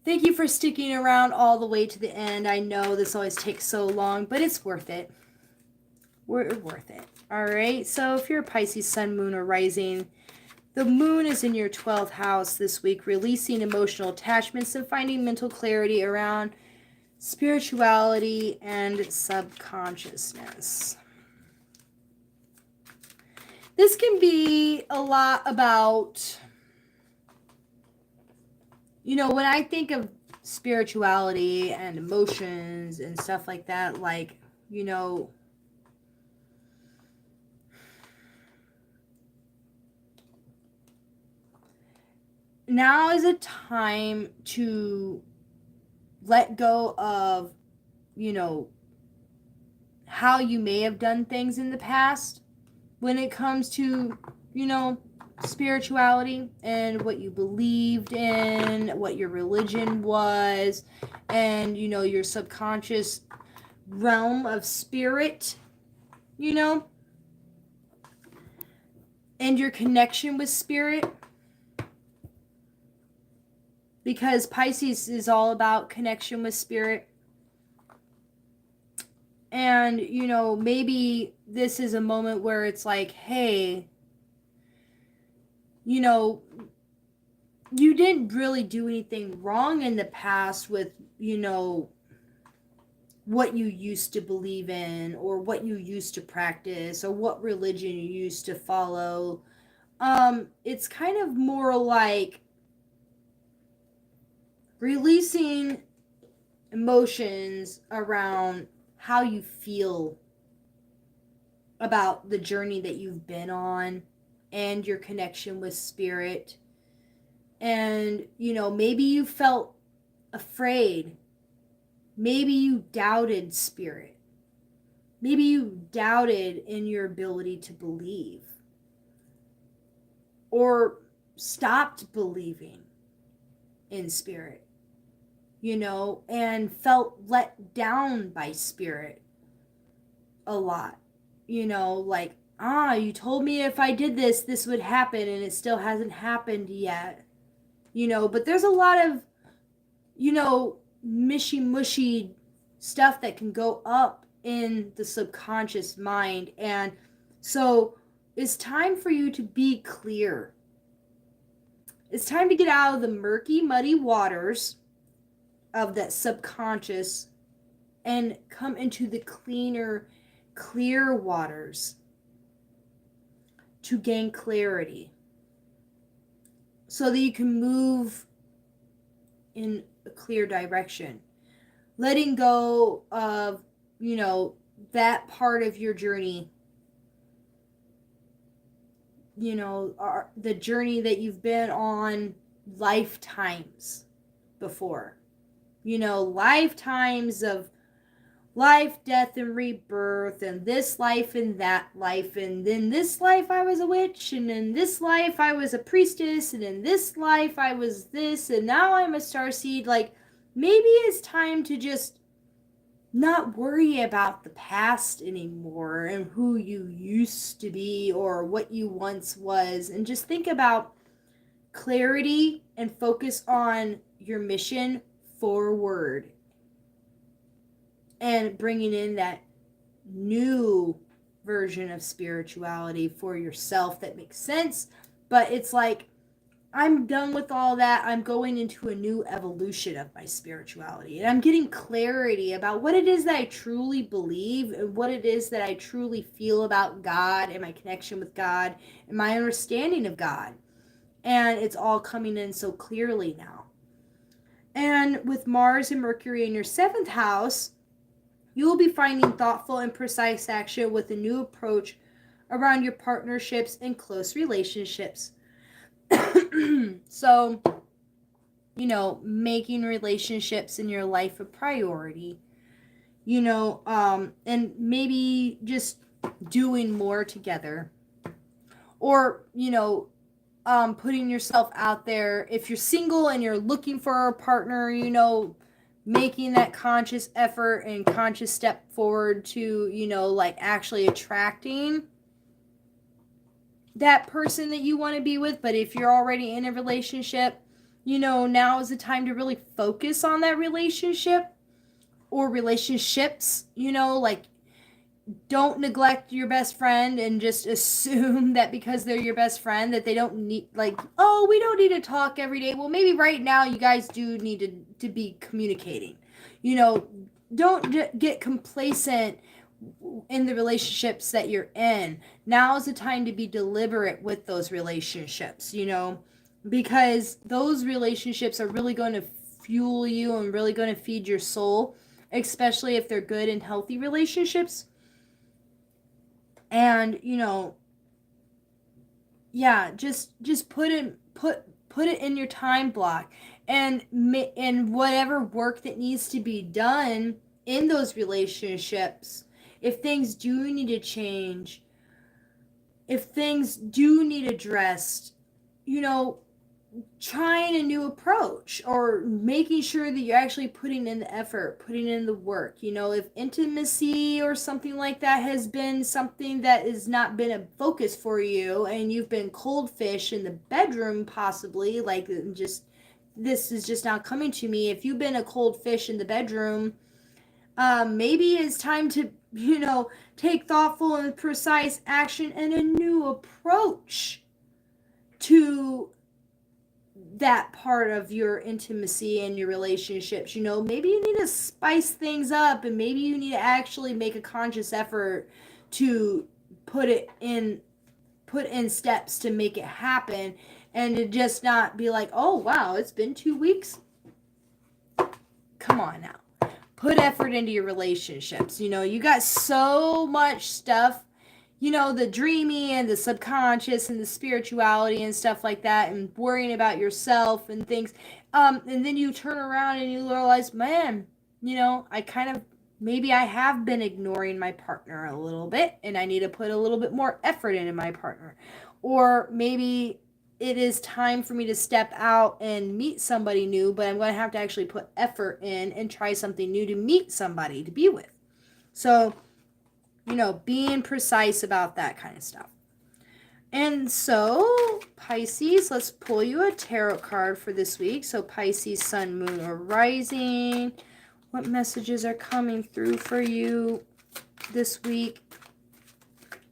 Thank you for sticking around all the way to the end. I know this always takes so long, but it's worth it. We're worth it. All right. So if you're a Pisces sun, moon, or rising, the moon is in your 12th house this week, releasing emotional attachments and finding mental clarity around spirituality and subconsciousness. This can be a lot about, you know, when I think of spirituality and emotions and stuff like that, like, you know, now is a time to let go of, you know, how you may have done things in the past when it comes to, you know, spirituality and what you believed in, what your religion was, and, you know, your subconscious realm of spirit, you know, and your connection with spirit. Because Pisces is all about connection with spirit. And, you know, maybe this is a moment where it's like, hey, you know, you didn't really do anything wrong in the past with, you know, what you used to believe in or what you used to practice or what religion you used to follow. It's kind of more like releasing emotions around how you feel about the journey that you've been on and your connection with spirit. And, you know, maybe you felt afraid. Maybe you doubted spirit. Maybe you doubted in your ability to believe. Or stopped believing in spirit, you know, and felt let down by spirit a lot. You know, like, you told me if I did this, this would happen, and it still hasn't happened yet. You know, but there's a lot of, you know, mushy stuff that can go up in the subconscious mind. And so it's time for you to be clear. It's time to get out of the murky, muddy waters of that subconscious and come into the cleaner, clear waters to gain clarity so that you can move in a clear direction. Letting go of, you know, that part of your journey, you know, the journey that you've been on lifetimes before. You know, lifetimes of life, death, and rebirth, and this life and that life, and then this life I was a witch, and in this life I was a priestess, and in this life I was this, and now I'm a starseed. Like, maybe it's time to just not worry about the past anymore and who you used to be or what you once was, and just think about clarity and focus on your mission forward, and bringing in that new version of spirituality for yourself that makes sense. But it's like, I'm done with all that. I'm going into a new evolution of my spirituality. And I'm getting clarity about what it is that I truly believe and what it is that I truly feel about God and my connection with God and my understanding of God. And it's all coming in so clearly now. And with Mars and Mercury in your 7th house, you will be finding thoughtful and precise action with a new approach around your partnerships and close relationships. So, making relationships in your life a priority, and maybe just doing more together. Or, putting yourself out there. If you're single and you're looking for a partner, making that conscious effort and conscious step forward to, actually attracting that person that you want to be with. But if you're already in a relationship, now is the time to really focus on that relationship or relationships, don't neglect your best friend and just assume that because they're your best friend that they don't need, oh, we don't need to talk every day. Well, maybe right now you guys do need to be communicating. Don't get complacent in the relationships that you're in. Now is the time to be deliberate with those relationships, because those relationships are really going to fuel you and really going to feed your soul, especially if they're good and healthy relationships. And just put it in your time block, and whatever work that needs to be done in those relationships. If things do need to change, if things do need addressed, trying a new approach or making sure that you're actually putting in the effort, putting in the work. If intimacy or something like that has been something that has not been a focus for you, and you've been cold fish in the bedroom, possibly, this is just not coming to me. If you've been a cold fish in the bedroom, maybe it's time to, take thoughtful and precise action and a new approach to that part of your intimacy and your relationships. Maybe you need to spice things up, and maybe you need to actually make a conscious effort to put in steps to make it happen, and to just not be like, oh wow, it's been 2 weeks. Come on now. Put effort into your relationships. You got so much stuff, the dreamy and the subconscious and the spirituality and stuff like that, and worrying about yourself and things. And then you turn around and you realize, man, maybe I have been ignoring my partner a little bit, and I need to put a little bit more effort into my partner. Or maybe it is time for me to step out and meet somebody new, but I'm going to have to actually put effort in and try something new to meet somebody to be with. So, being precise about that kind of stuff. And so, Pisces, let's pull you a tarot card for this week. So, Pisces, Sun, Moon, or Rising. What messages are coming through for you this week?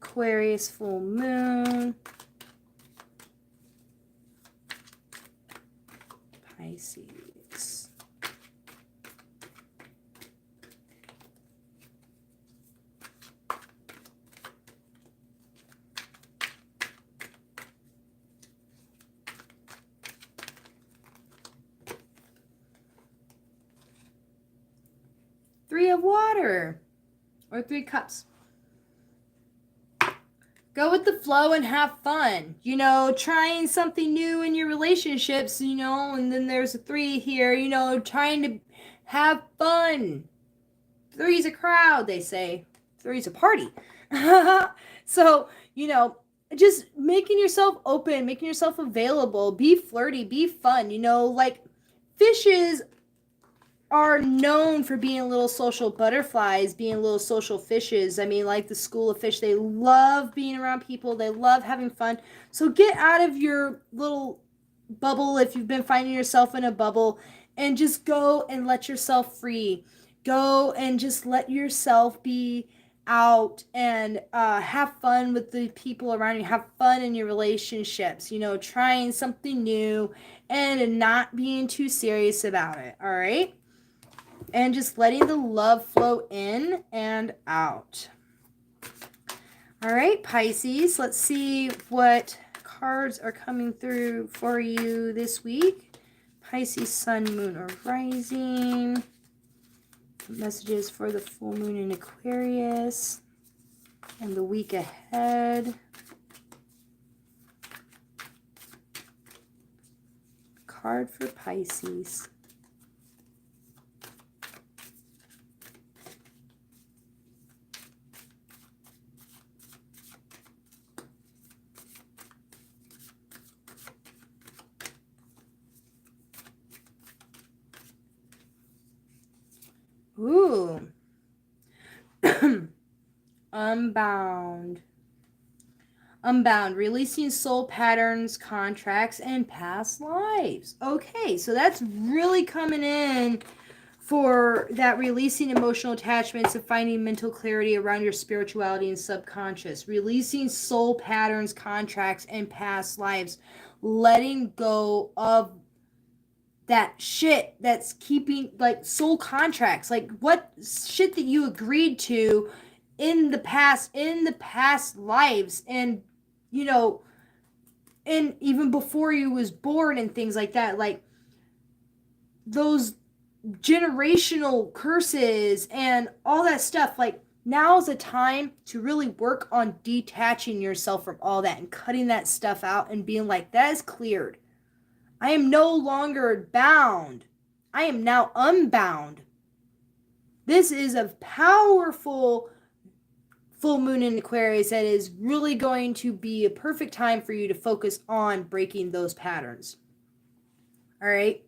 Aquarius, full moon. Pisces. Three of water, or 3 cups. Go with the flow and have fun. Trying something new in your relationships, and then there's a 3 here, trying to have fun. 3's a crowd, they say. 3's a party. So, just making yourself open, making yourself available, be flirty, be fun. Fishes are known for being little social butterflies, being little social fishes. Like the school of fish, they love being around people. They love having fun. So get out of your little bubble if you've been finding yourself in a bubble, and just go and let yourself free. Go and just let yourself be out and have fun with the people around you. Have fun in your relationships, trying something new and not being too serious about it. All right. And just letting the love flow in and out. All right, Pisces, let's see what cards are coming through for you this week. Pisces, Sun, Moon, or Rising. Messages for the full moon in Aquarius and the week ahead. Card for Pisces. Ooh. Unbound. Unbound, releasing soul patterns, contracts, and past lives. Okay, so that's really coming in for that releasing emotional attachments and finding mental clarity around your spirituality and subconscious. Releasing soul patterns, contracts, and past lives. Letting go of that shit that's keeping, like, soul contracts, like what shit that you agreed to in the past lives, and and even before you was born and things like that, like those generational curses and all that stuff. Like, now's the time to really work on detaching yourself from all that and cutting that stuff out and being like, that is cleared. I am no longer bound. I am now unbound. This is a powerful full moon in Aquarius that is really going to be a perfect time for you to focus on breaking those patterns. All right?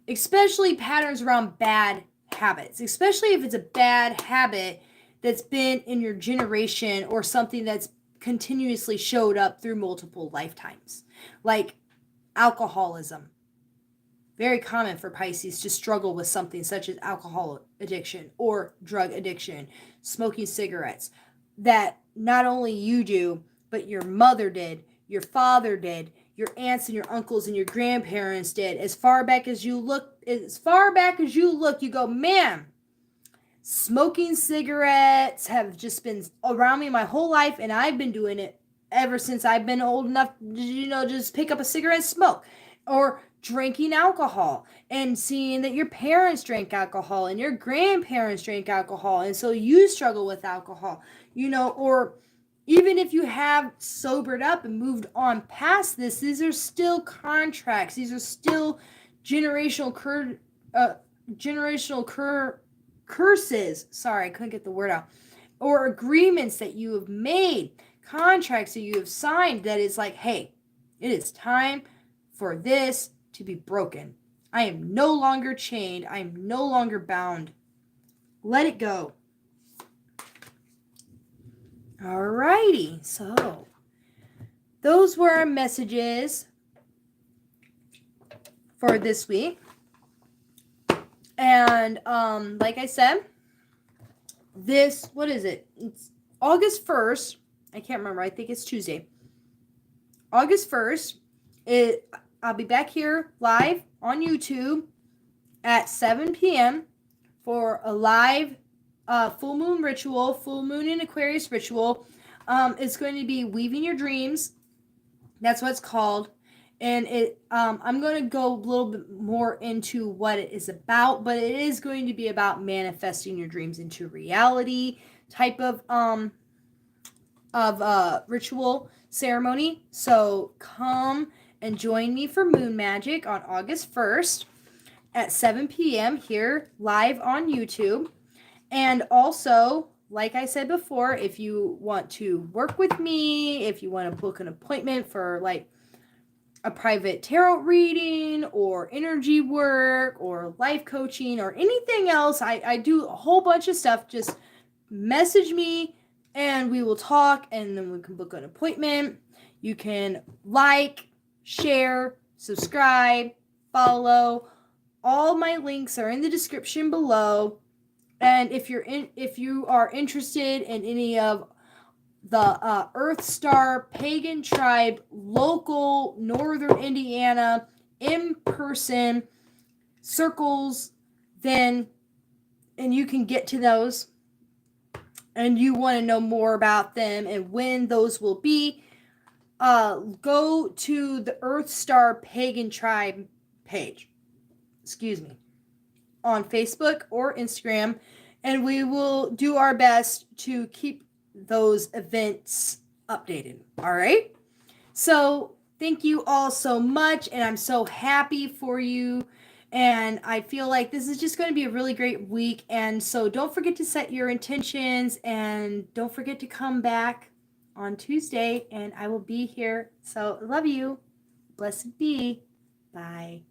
Especially patterns around bad habits, especially if it's a bad habit that's been in your generation or something that's continuously showed up through multiple lifetimes. Like alcoholism. Very common for Pisces to struggle with something such as alcohol addiction or drug addiction, smoking cigarettes, that not only you do, but your mother did, your father did, your aunts and your uncles and your grandparents did. As far back as you look, you go, man, smoking cigarettes have just been around me my whole life, and I've been doing it ever since I've been old enough, just pick up a cigarette and smoke. Or drinking alcohol and seeing that your parents drank alcohol and your grandparents drank alcohol, and so you struggle with alcohol, or even if you have sobered up and moved on past this, these are still contracts. These are still generational curses. Sorry, I couldn't get the word out. Or agreements that you have made, contracts that you have signed, that is like, hey, it is time for this to be broken. I am no longer chained. I am no longer bound. Let it go. Alrighty, so those were our messages for this week. And like I said, what is it? It's August 1st. I can't remember. I think it's Tuesday. August 1st. I'll be back here live on YouTube at 7 p.m. for a live full moon ritual, full moon in Aquarius ritual. It's going to be Weaving Your Dreams. That's what it's called. And I'm going to go a little bit more into what it is about, but it is going to be about manifesting your dreams into reality type of ritual ceremony. So come and join me for Moon Magic on August 1st at 7 p.m. here live on YouTube. And also, like I said before, if you want to work with me, if you want to book an appointment for like a private tarot reading or energy work or life coaching or anything else, I do a whole bunch of stuff. Just message me and we will talk, and then we can book an appointment. You can like, share, subscribe, follow. All my links are in the description below. And if you are interested in any of the Earth Star Pagan Tribe local Northern Indiana in-person circles, then and you can get to those and you want to know more about them and when those will be, go to the Earth Star Pagan Tribe page, on Facebook or Instagram, and we will do our best to keep those events updated. All right? So, thank you all so much, and I'm so happy for you. And I feel like this is just going to be a really great week. And so, don't forget to set your intentions and don't forget to come back on Tuesday, and I will be here. So, love you. Blessed be. Bye.